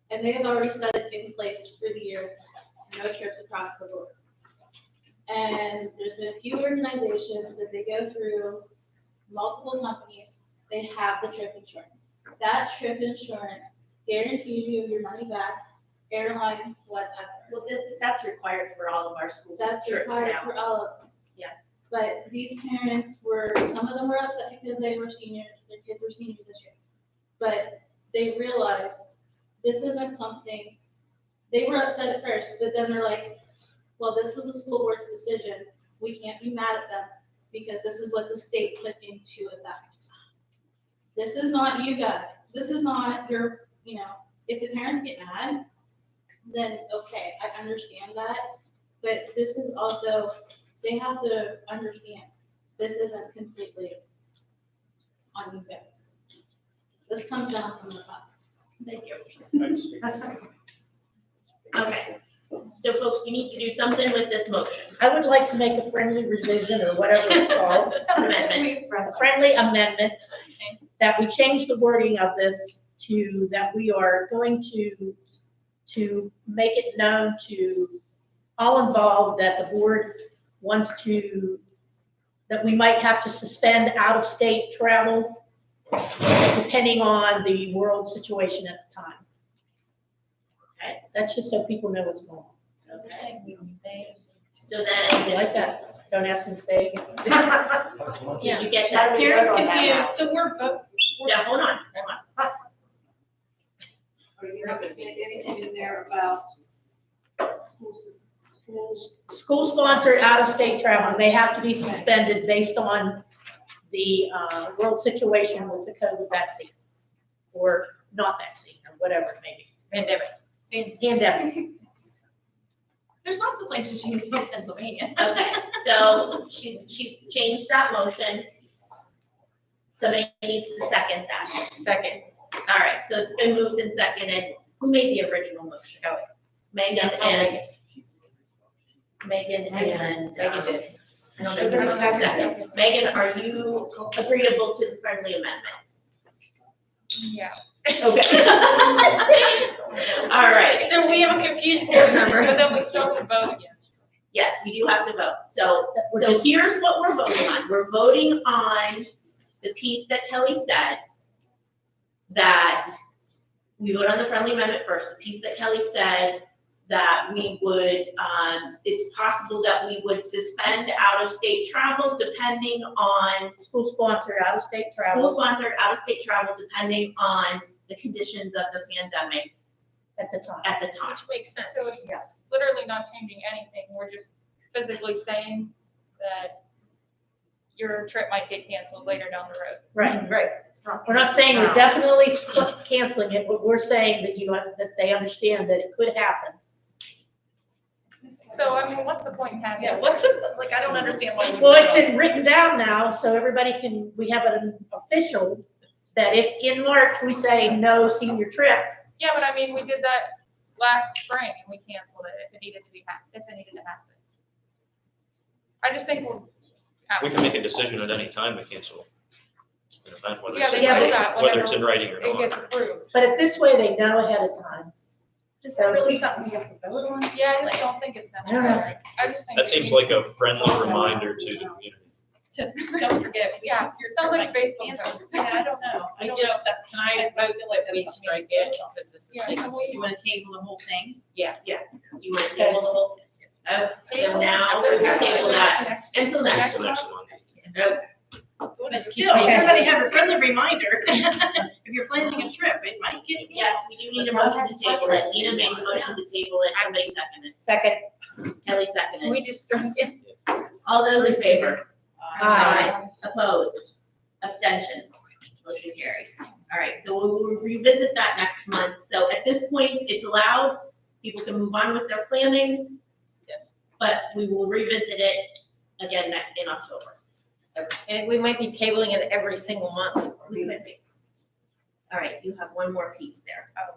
and they have already set it in place for the year, no trips across the board. And there's been a few organizations that they go through, multiple companies, they have the trip insurance. That trip insurance guarantees you your money back, airline, whatever. Well, that's required for all of our school That's trips required now. for all of them. Yeah. But these parents were, some of them were upset because they were seniors, their kids were seniors this year. But they realized this isn't something, they were upset at first, but then they're like, well, this was the school board's decision. We can't be mad at them because this is what the state put into effect. This is not you guys. This is not your, you know, if the parents get mad, then okay, I understand that. But this is also, they have to understand, this isn't completely on you guys. This comes down from the top. Thank you. Thanks. Okay, so folks, we need to do something with this motion. I would like to make a friendly revision or whatever it's called. Amendment. A friendly amendment that we change the wording of this to that we are going to make it known to all involved that the board wants to, that we might have to suspend out-of-state travel depending on the world situation at the time. Okay. That's just so people know what's going on. Okay. So You then, like that? Don't ask me to say it again. did you get that? Karen's confused. So we're both, Yeah, hold on. Are you not gonna say anything in there about schools? School-sponsored out-of-state travel may have to be suspended based on the world situation with the COVID vaccine, or not vaccine, or whatever it may be. Pandemic. There's lots of places you can go in Pennsylvania. Okay, so she's changed that motion. Somebody needs to second that. second, All right, so it's been moved and seconded. Who made the original motion? Kelly. Megan I'll make and. it. Megan and. Megan did. I don't know who seconded. Megan, are you agreeable to the friendly amendment? Yeah. Okay. All right. So we have a confused board member. But then we still have to vote again. Yes, we do have to vote. So, We're so just- here's what we're voting on. We're voting on the piece that Kelly said, that we vote on the friendly amendment first, the piece that Kelly said that we would, it's possible that we would suspend out-of-state travel depending on School-sponsored out-of-state travel school-sponsored out-of-state travel depending on the conditions of the pandemic at the time. at the time. Which makes sense. So it's literally not changing anything. We're just physically saying that your trip might get canceled later down the road. Right. Right. We're not saying we're definitely canceling it, but we're saying that that they understand that it could happen. So, I mean, what's the point in having? Yeah, what's it, like, I don't understand why we. Well, it's written down now, so everybody we have an official that if in March we say no senior trip, Yeah, but I mean, we did that last spring and we canceled it if it needed to happen. I just think We can make a decision at any time to cancel. an event, whether Yeah, it's they in know writing, that whether it's in writing or It not. gets approved. But if this way, they know ahead of time. Is that really something we have to vote on? Yeah, I just don't think it's don't know. necessary. I just think. That it seems needs like a friendly reminder to the community. to, don't forget, yeah, sounds like a Facebook post. Yeah, I don't know. We just, tonight, I vote that we strike it, because this is. Yeah, you wanna table the whole thing? Yeah. Yeah. You wanna table the whole thing? Oh, so Table. now Let's we're gonna table table it that until next Until month. next month. But still, everybody have a friendly reminder, if you're planning a trip, it might get. Yes, we do need a motion to table it. Nina made a motion to table it, somebody seconded. Second. Kelly seconded. We just struck it. All those in favor? Aye. Opposed? Abstentions? Motion carries. All right, so we'll revisit that next month. So at this point, it's allowed. People can move on with their planning. Yes. But we will revisit it again in October. And we might be tabling it every single month. We might be. All right, you have one more piece there. Oh,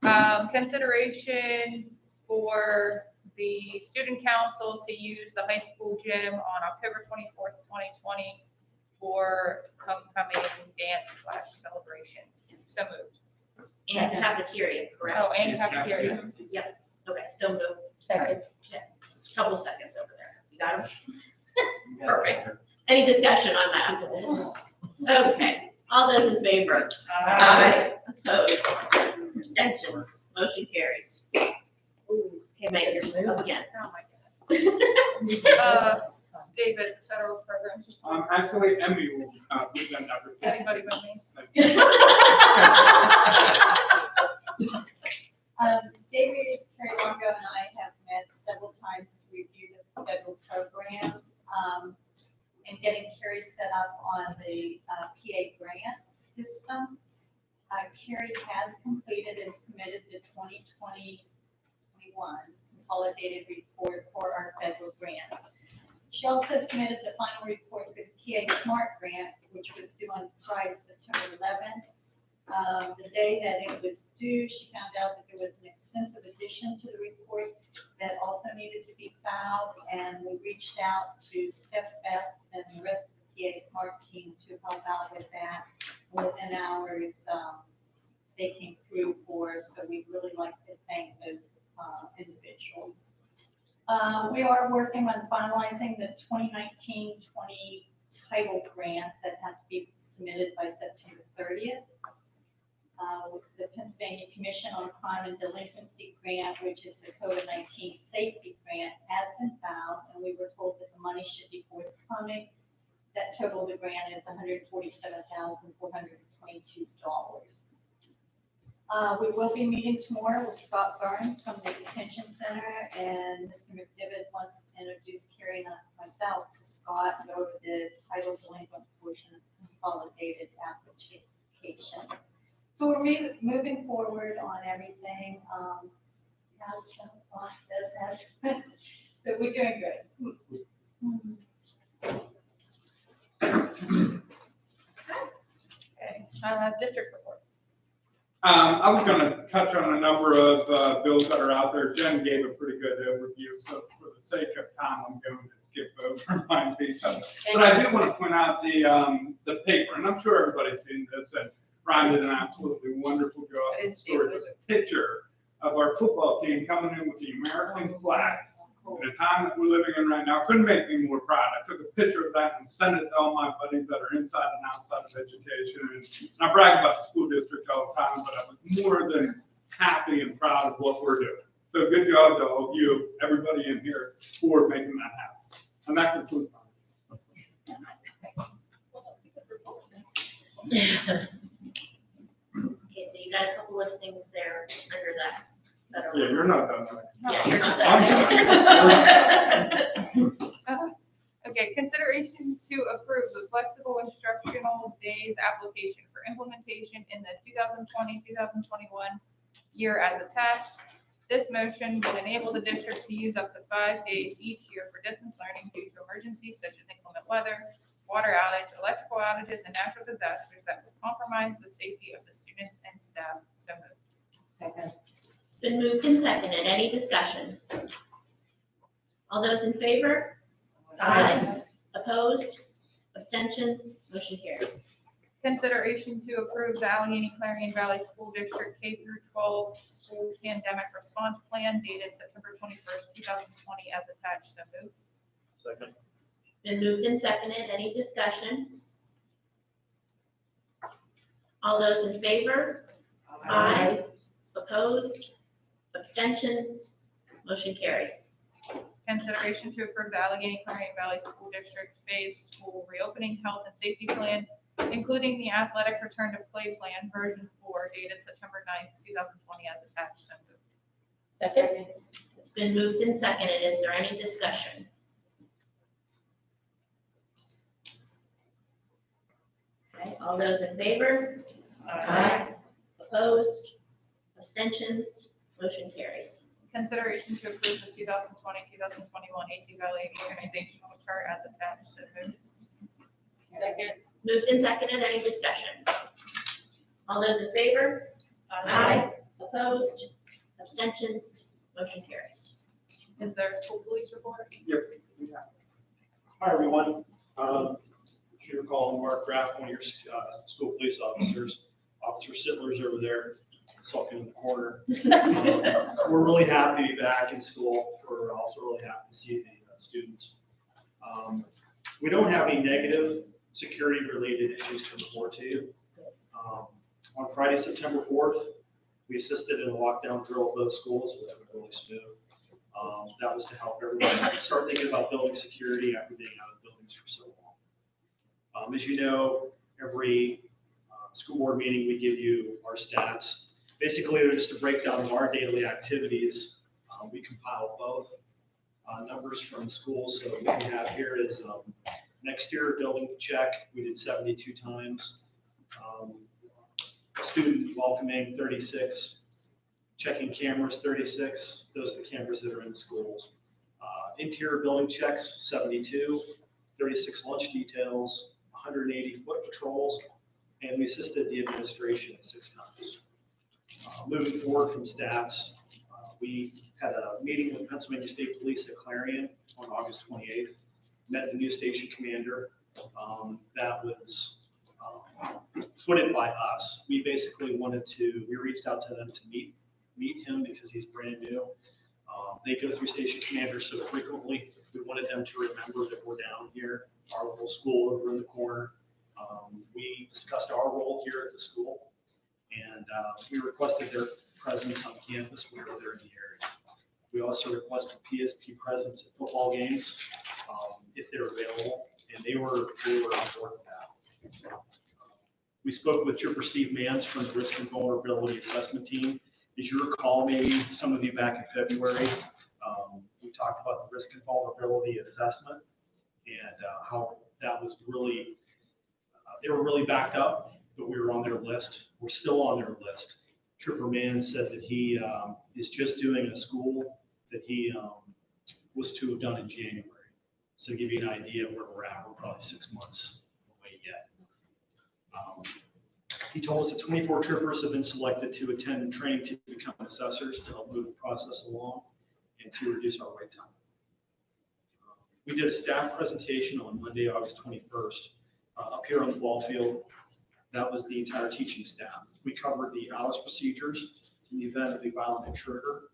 yeah. Consideration for the student council to use the high school gym on October 24th, 2020 for homecoming dance / celebration. So moved. And cafeteria, correct? Oh, and cafeteria. Yep, okay, so moved. Second. Okay, couple of seconds over there. You got them? Perfect. Any discussion on that? Okay, all those in favor? Aye. Opposed? Abstentions? Motion carries. Ooh, okay, Mike, you're up again. Oh, my goodness. David, federal programs. Actually, Emmy will, present everything. Anybody but me? David Carolongo and I have met several times to review the federal programs, and getting Carrie set up on the PA grant system. Carrie has completed and submitted the 2020-21 consolidated report for our federal grant. She also submitted the final report for the PA Smart Grant, which was due on Friday, September 11th. The day that it was due, she found out that there was an extensive addition to the report that also needed to be filed, and we reached out to Steph Best and the rest of the PA Smart team to help out with that. Within hours, they came through for us, so we'd really like to thank those individuals. We are working on finalizing the 2019-20 title grants that have to be submitted by September 30th. The Pennsylvania Commission on Crime and Delinquency Grant, which is the COVID-19 safety grant, has been filed, and we were told that the money should be forthcoming. That total of the grant is $147,422. We will be meeting tomorrow with Scott Burns from the detention center, and Mr. McDivitt wants to introduce Carrie and myself to Scott and go over the title delinquent portion of consolidated application. So we're moving forward on everything. How's the process? So we're doing good. Okay, district report. I was gonna touch on a number of bills that are out there. Jen gave a pretty good overview, so for the sake of time, I'm going to skip over my piece of it. But I do want to point out the paper, and I'm sure everybody's seen this, and Ryan did an absolutely wonderful job. The story was a picture of our football team coming in with the American flag. In the time that we're living in right now, couldn't make me more proud. I took a picture of that and sent it to all my buddies that are inside and outside of education. And I brag about the school district all the time, but I was more than happy and proud of what we're doing. So good job to all of you, everybody in here, for making that happen. And that concludes Okay, so you got a couple of things there under that. Yeah, you're not done. Yeah, you're not done. Okay, consideration to approve the flexible instructional days application for implementation in the 2020-2021 year as attached. This motion would enable the district to use up to 5 days each year for distance learning due to emergencies such as inclement weather, water outage, electrical outages, and natural disasters that would compromise the safety of the students and staff. So moved. Second. It's been moved and seconded. Any discussion? All those in favor? Aye. Opposed? Abstentions? Motion carries. Consideration to approve the Allegheny Clarion Valley School District K through 12 School Pandemic Response Plan dated September 21st, 2020 as attached. So moved. Second. Been moved and seconded. Any discussion? All those in favor? Aye. Opposed? Abstentions? Motion carries. Consideration to approve the Allegheny Clarion Valley School District Phase School Reopening Health and Safety Plan, including the Athletic Return to Play Plan version 4 dated September 9th, 2020 as attached. So moved. Second. It's been moved and seconded. Is there any discussion? Okay, all those in favor? Aye. Opposed? Abstentions? Motion carries. Consideration to approve the 2020-2021 AC Valley organizational chart as attached. So moved. Second. Moved and seconded. Any discussion? All those in favor? Aye. Opposed? Abstentions? Motion carries. Is there a school police report? Yes. Hi, everyone. As you recall, Mark Graff, one of your school police officers. Officer Sittler's over there, sulking in the corner. We're really happy to be back in school. We're also really happy to see the students. We don't have any negative security-related issues to report to you. On Friday, September 4th, we assisted in a lockdown drill at both schools, which was really smooth. That was to help everyone start thinking about building security after being out of buildings for so long. As you know, every school board meeting, we give you our stats. Basically, they're just a breakdown of our daily activities. We compile both numbers from the schools. So what we have here is an exterior building check. We did 72 times. Student welcoming, 36. Checking cameras, 36. Those are the cameras that are in the schools. Interior building checks, 72. 36 lunch details, 180 foot patrols, and we assisted the administration 6 times. Moving forward from stats, we had a meeting with Pennsylvania State Police at Clarion on August 28th, met the new station commander. That was footed by us. We basically we reached out to them to meet him because he's brand new. They go through station commanders so frequently. We wanted them to remember that we're down here, our little school over in the corner. We discussed our role here at the school, and we requested their presence on campus whenever they're in the area. We also requested PSP presence at football games if they're available, and they were on board with that. We spoke with Trooper Steve Mans from the Risk and Vulnerability Assessment Team. As you recall, maybe some of you back in February, we talked about the Risk and Vulnerability Assessment and how that was really, they were really backed up, but we were on their list. We're still on their list. Trooper Mans said that he is just doing a school that he was to have done in January. So to give you an idea of where we're at, we're probably 6 months away yet. He told us that 24 troopers have been selected to attend training to become assessors to help move the process along and to reduce our wait time. We did a staff presentation on Monday, August 21st, up here on the ball field. That was the entire teaching staff. We covered the ALICE procedures in the event of a violent intruder.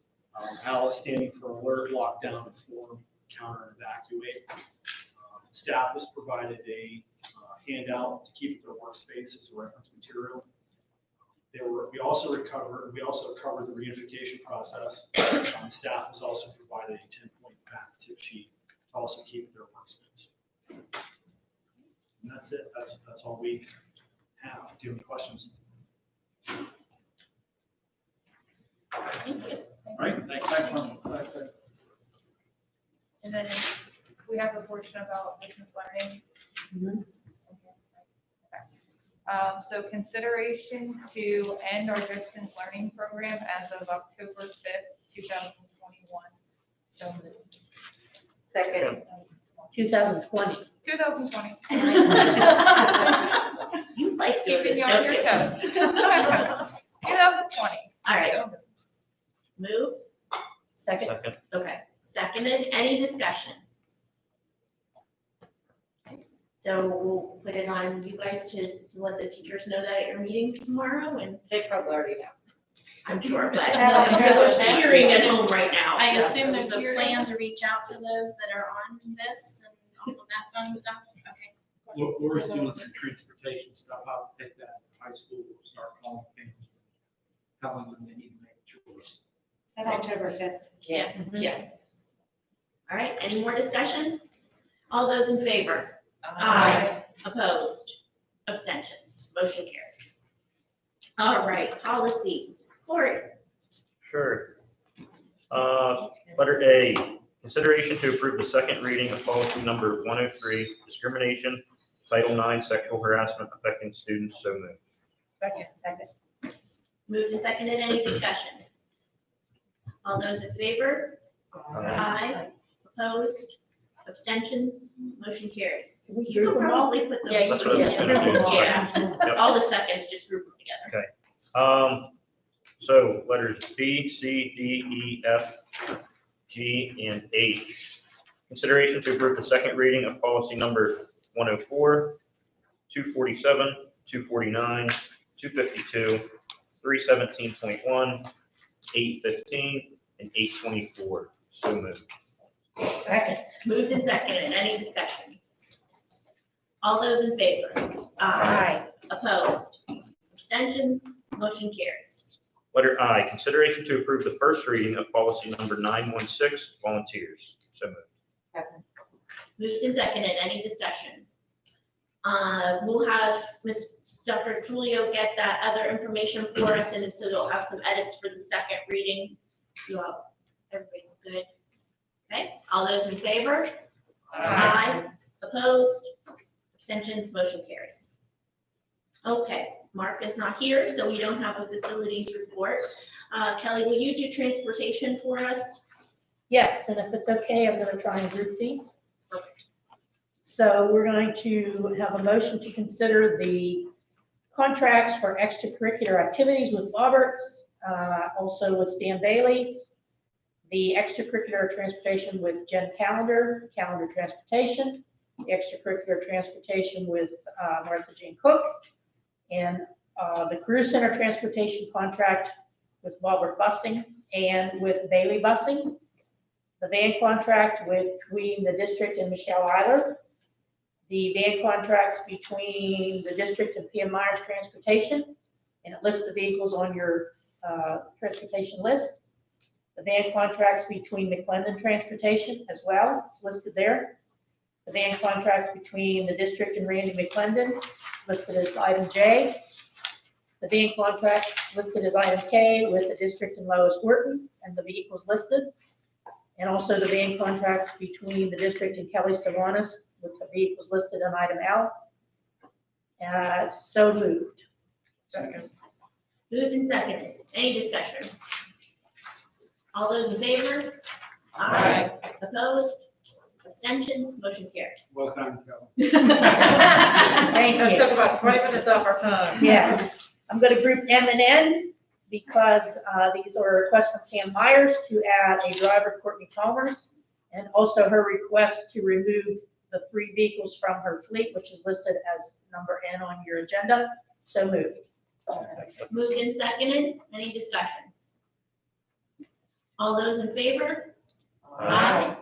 ALICE standing for alert, lockdown, inform, counter, and evacuate. Staff was provided a handout to keep their workspace as a reference material. We also covered the reunification process. Staff was also provided a 10-point fact tip sheet to also keep their workspace. And that's it. That's all we have. Do you have any questions? Thank you. All right, thanks. And then we have a portion about distance learning. So consideration to end our distance learning program as of October 5th, 2021. So moved. Second. 2020. 2020. You like doing Keeping this, you on don't your you? toes. 2020. All right. So Moved? Second. Okay. Seconded. Any discussion? Okay. So we'll put it on you guys to let the teachers know that at your meetings tomorrow, and They probably already know. I'm sure, but Yeah. everyone's cheering at home right now. I so. assume there's a plan to reach out to those that are on this and all of that fun stuff? Okay. Laura's doing some transportation stuff. I'll take that to high school. We'll start calling parents, telling them they need to make a choice. Is that October 5th? Yes, yes. All right, any more discussion? All those in favor? Aye. Opposed? Abstentions? Motion carries. All right, policy. Cory. Sure. Letter A, consideration to approve the second reading of policy number 103, discrimination, Title IX, sexual harassment affecting students, so moved. Second. Moved and seconded, any discussion? All those in favor? Aye. Opposed? Abstentions? Motion carries. Can we You group can them all? probably put them. Yeah, you That's what I was gonna do. Yeah, Yep. all the seconds, just group them together. So letters B, C, D, E, F, G, and H. Consideration to approve the second reading of policy number 104, 247, 249, 252, 317.1, 815, and 824. So moved. Second. Moved and seconded, any discussion? All those in favor? Aye. Opposed? Abstentions? Motion carries. Letter I, consideration to approve the first reading of policy number 916, volunteers. So moved. Moved and seconded, any discussion? We'll have Dr. Tulio get that other information for us, and so we'll have some edits for the second reading. You all, everybody's good? Okay, all those in favor? Aye. Opposed? Abstentions? Motion carries. Okay, Mark is not here, so we don't have a facilities report. Kelly, will you do transportation for us? Yes, and if it's okay, I'm gonna try and group these. So we're going to have a motion to consider the contracts for extracurricular activities with Roberts, also with Stan Bailey's, the extracurricular transportation with Jen Calendar Transportation, the extracurricular transportation with Martha Jane Cook, and the Career Center transportation contract with Robert Busing and with Bailey Busing, the van contract between the district and Michelle Eiler, the van contracts between the district and PM Myers Transportation, and it lists the vehicles on your transportation list. The van contracts between McClendon Transportation as well, it's listed there. The van contract between the district and Randy McClendon, listed as item J. The van contracts listed as item K with the district and Lois Wharton and the vehicles listed. And also the van contracts between the district and Kelly Savanas with the vehicles listed on item L. So moved. Second. Moved and seconded. Any discussion? All those in favor? Aye. Opposed? Abstentions? Motion carries. Well done, Kelly. Thank That you. took about 20 minutes off our time. Yes, I'm going to group M and N because these are requests from Pam Myers to add a driver, Courtney Chalmers, and also her request to remove the 3 vehicles from her fleet, which is listed as number N on your agenda. So moved. Moved and seconded. Any discussion? All those in favor? Aye.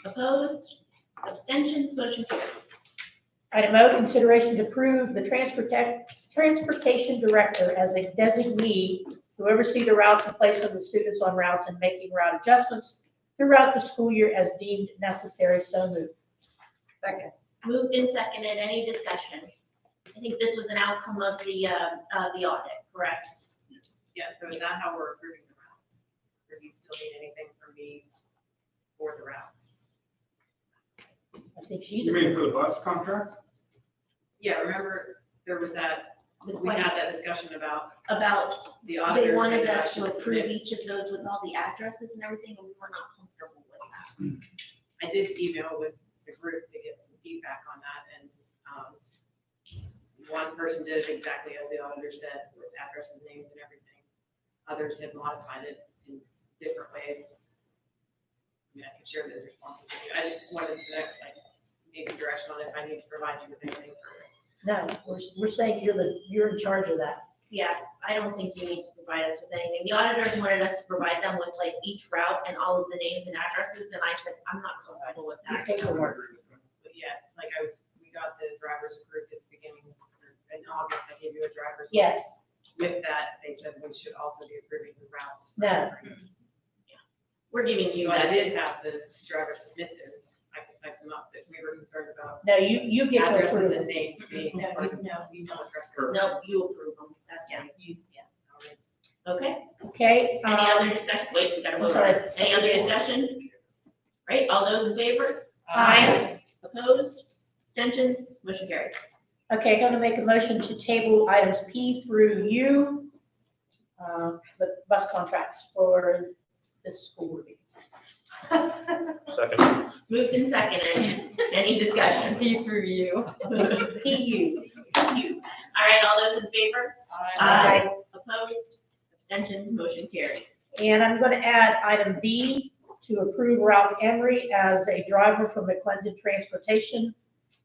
Opposed? Abstentions? Motion carries. Item O, consideration to approve the transportation director as a designee to oversee the routes and placement of the students on routes and making route adjustments throughout the school year as deemed necessary. So moved. Second. Moved and seconded. Any discussion? I think this was an outcome of the audit, correct? Yes, so is that how we're approving the routes? Or do you still need anything from me for the routes? I think she's. You mean for the bus contract? Yeah, remember, there was that, we had that discussion about the They auditors. wanted said us that to I should approve submit. each of those with all the addresses and everything, and we were not comfortable with that. I did email with the group to get some feedback on that, and one person did it exactly as the auditor said, with addresses, names, and everything. Others had modified it in different ways. I mean, I could share those responses with you. I just wanted to, like, maybe direction on if I need to provide you with anything. No, we're saying you're in charge of that. Yeah, I don't think you need to provide us with anything. The auditors wanted us to provide them with like each route and all of the names and addresses, and I said, I'm not comfortable with that. Paperwork. But yeah, like we got the drivers approved at the beginning, in August, I gave you a driver's list. Yes. With that, they said we should also be approving the routes. No. We're giving you So I that. did have the driver submit those. I could type them up, that we were concerned about. No, you get to Addresses approve and it. names being. No, part you- of- no, you don't address. Nope, you approve them. That's right. Okay. Okay. Any other discussion? Wait, we gotta I'm vote. sorry. Any other discussion? Right, all those in favor? Aye. Opposed? Abstentions? Motion carries. Okay, going to make a motion to table items P through U, the bus contracts for this school review. Second. Moved and seconded. Any discussion? P through U. PU. All right, all those in favor? Aye. Opposed? Abstentions? Motion carries. And I'm going to add item B to approve Ralph Emery as a driver for McClendon Transportation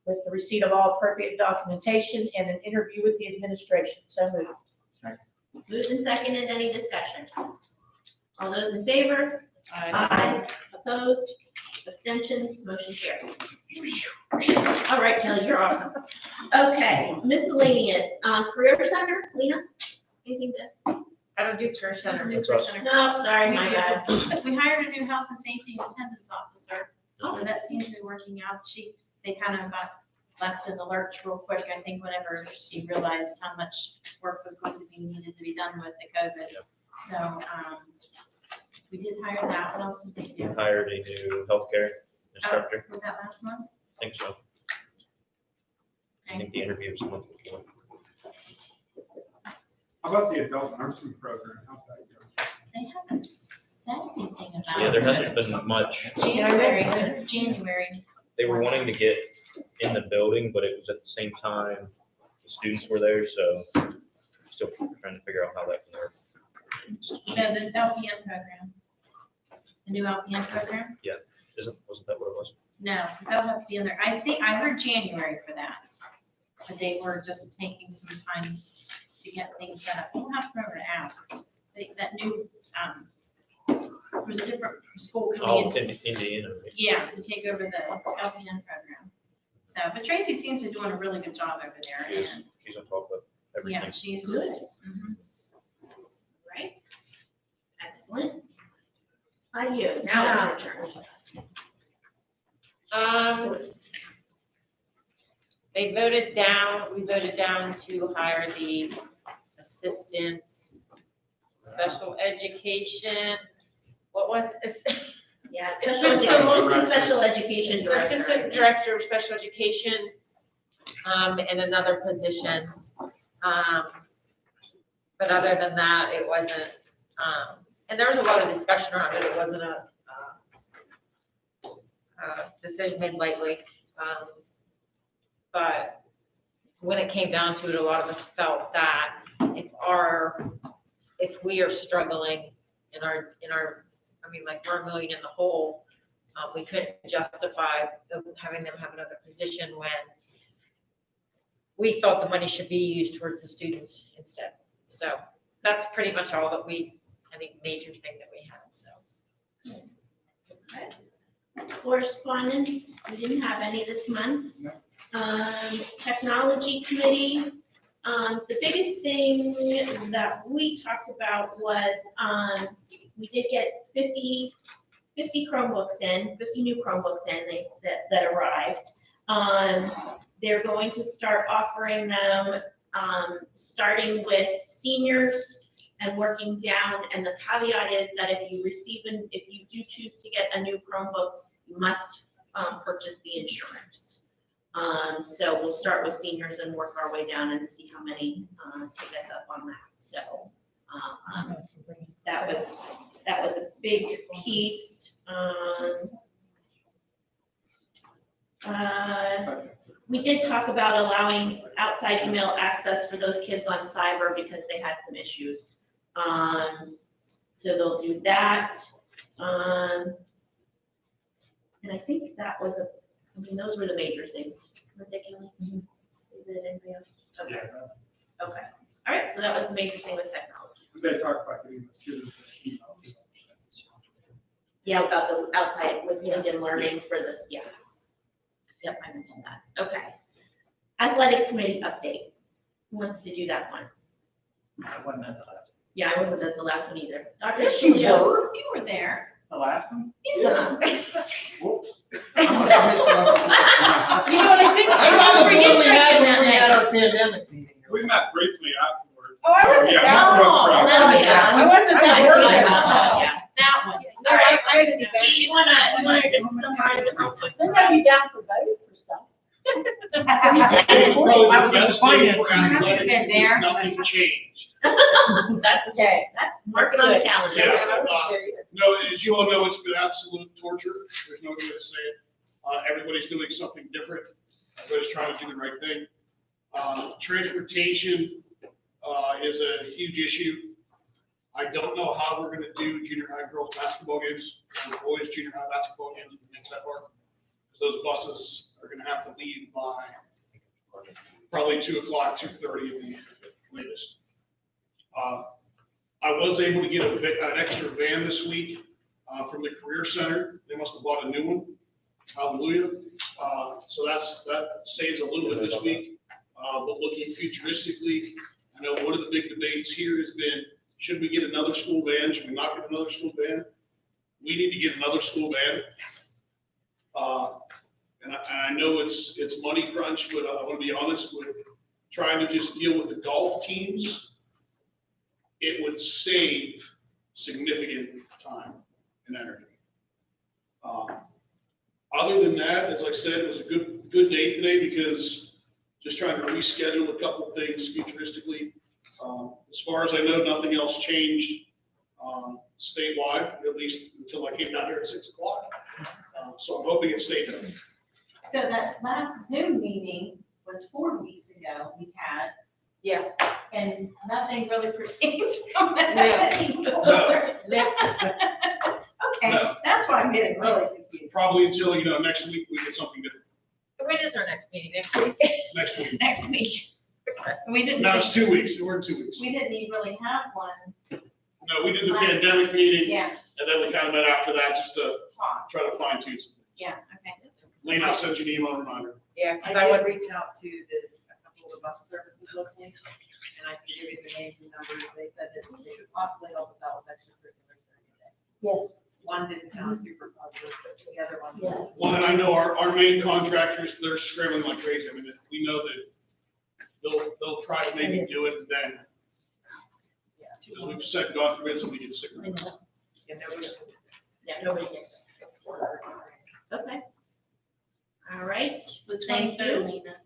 with the receipt of all appropriate documentation and an interview with the administration. So moved. Moved and seconded. Any discussion? All those in favor? Aye. Opposed? Abstentions? Motion carries. All right, Kelly, you're awesome. Okay, miscellaneous, Career Center, Lena? Anything to? I don't do career center. That's us. No, sorry, my bad. We hired a new health and safety attendance officer, so that seems to be working out. They kind of got left in the lurch real quick, I think, whenever she realized how much work was going to be needed to be done with the COVID. So, we did hire that. What else did they do? Hired a new healthcare instructor. Was that last month? I think so. I think the interview was a month before. How about the adult nursing program? How's that going? They haven't said anything about it. Yeah, there hasn't been much. January. They were wanting to get in the building, but it was at the same time the students were there, so still trying to figure out how that can work. No, the LPN program. The new LPN program? Yeah, wasn't that what it was? No, because they'll have to be in there. I heard January for that. But they were just taking some time to get things set up. We'll have to remember to ask. That new, there was a different school coming in. Indiana. Right? Yeah, to take over the LPN program. So, but Tracy seems to be doing a really good job over there. And She's on top of everything. yeah, she's Good. just. Mhm. Right? Excellent. You, now it's your turn. We voted down to hire the assistant special education. What was this? Yeah, It's so mostly special education director. Assistant director of special education, in another position. But other than that, it wasn't, and there was a lot of discussion around it. It wasn't a decision made lightly. But when it came down to it, a lot of us felt that if we are struggling in our, I mean, like we're $1 million in the hole, we couldn't justify having them have another position when we thought the money should be used towards the students instead. So that's pretty much all that I think, major thing that we had, so. Correspondence, we didn't have any this month. Technology committee, the biggest thing that we talked about was, we did get 50 Chromebooks in, 50 new Chromebooks in that arrived. They're going to start offering them, starting with seniors and working down. And the caveat is that if you do choose to get a new Chromebook, you must purchase the insurance. So we'll start with seniors and work our way down and see how many take us up on that. So that was a big piece. We did talk about allowing outside email access for those kids on cyber because they had some issues. So they'll do that. And I think that was I mean, those were the major things, weren't they, Kelly? Did anybody else? Okay. Okay, all right, so that was the major thing with technology. They talked about getting the students emails. Yeah, about the outside with LinkedIn Learning for this, yeah. Yep, I mentioned that, okay. Athletic committee update, who wants to do that one? I wasn't at the last. Yeah, I wasn't at the last one either. Dr. Yes, you Julio. were. You were there. The last one? Yeah. Whoops. You know what I think? I was forget only had checking when we that had our pandemic meeting. We met briefly afterwards. Oh, I wasn't Yeah, that Mark one. was proud. Oh, yeah. I wasn't I that forgot one. about that, yeah. That one. No, I didn't. You wanna just summarize it real quick? Then are you down for voting for stuff? I was in the finance For committee. athletics, Been there. Nothing changed. That's okay. Mark it on the calendar. Yeah. No, as you all know, it's been absolute torture. There's no way to say it. Everybody's doing something different. Everybody's trying to do the right thing. Transportation is a huge issue. I don't know how we're gonna do junior high girls basketball games, or boys junior high basketball games in the Tech Park. Because those buses are gonna have to leave by probably 2:00, 2:30 at the latest. I was able to get an extra van this week from the Career Center. They must have bought a new one. Hallelujah. So that saves a little bit this week. But looking futuristically, I know one of the big debates here has been, should we get another school van? Should we not get another school van? We need to get another school van. And I know it's money crunch, but I want to be honest with trying to just deal with the golf teams. It would save significant time and energy. Other than that, as I said, it was a good day today because just trying to reschedule a couple things futuristically. As far as I know, nothing else changed statewide, at least until I came down here at 6:00. So I'm hoping it stayed there. So that last Zoom meeting was 4 weeks ago we had, Yeah. and nothing really pertains from that Yeah. anymore. Okay, No. that's why I'm getting really confused. Probably until, next week we get something different. When is our next meeting? Next week? Next week. Next week. We didn't. No, it's 2 weeks. We're in 2 weeks. We didn't even really have one. No, we did the pandemic meeting. Yeah, And then we kind of met after that just to talk. try to fine tune some. Yeah, okay. Lane, I'll send you an email reminder. Yeah, because I would reach out to a couple of the bus services locally, and I can give you the names and numbers. They said that they could possibly help us out with extracurriculars during the day. Yes. One didn't sound super positive, but the other one. Yeah. Well, and I know our main contractors, they're scrambling like crazy. I mean, we know that they'll try to maybe do it and then, as we've said, God forbid somebody gets sick. I know. Yeah, nobody. Yeah, nobody gets it. Okay. All right, The thank 23rd, you. Lena.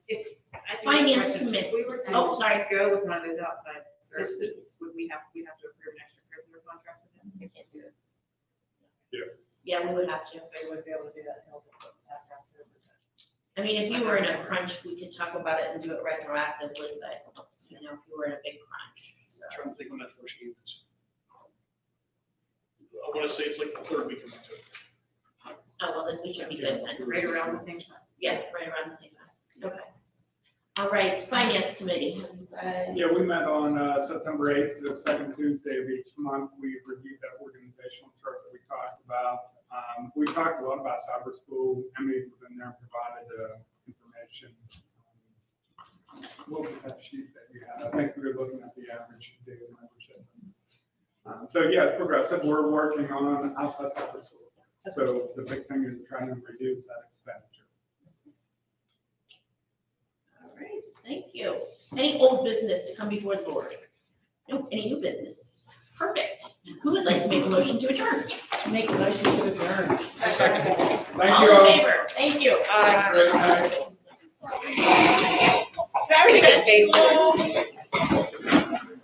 Finance committee. If we were Oh, to sorry. go with one of those outside services, would we have to approve an extracurricular contract with them? We can't do it. Yeah, we would have to. So we would be able to do that. to help us with that after. I mean, if you were in a crunch, we could talk about it and do it retroactively, but, if you were in a big crunch, so. I'm trying to think when that first game is. I want to say it's like the third week of October. Oh, well, then we should be good then. Right around the same time. Yeah, right around the same time. Okay. All right, finance committee. Yeah, we met on September 8th, the second Tuesday of each month. We reviewed that organizational chart that we talked about. We talked a lot about cyber school. Emily was in there and provided information. What was that sheet that you had? I think we were looking at the average daily membership. So yeah, it's progressive. We're working on outside cyber school. So the big thing is trying to reduce that expenditure. All right, thank you. Any old business to come before the board? Nope, any new business? Perfect. Who would like to make a motion to adjourn? Make a motion to adjourn. Thank you All all. in favor? Thank you. Thanks, Rick. Very good.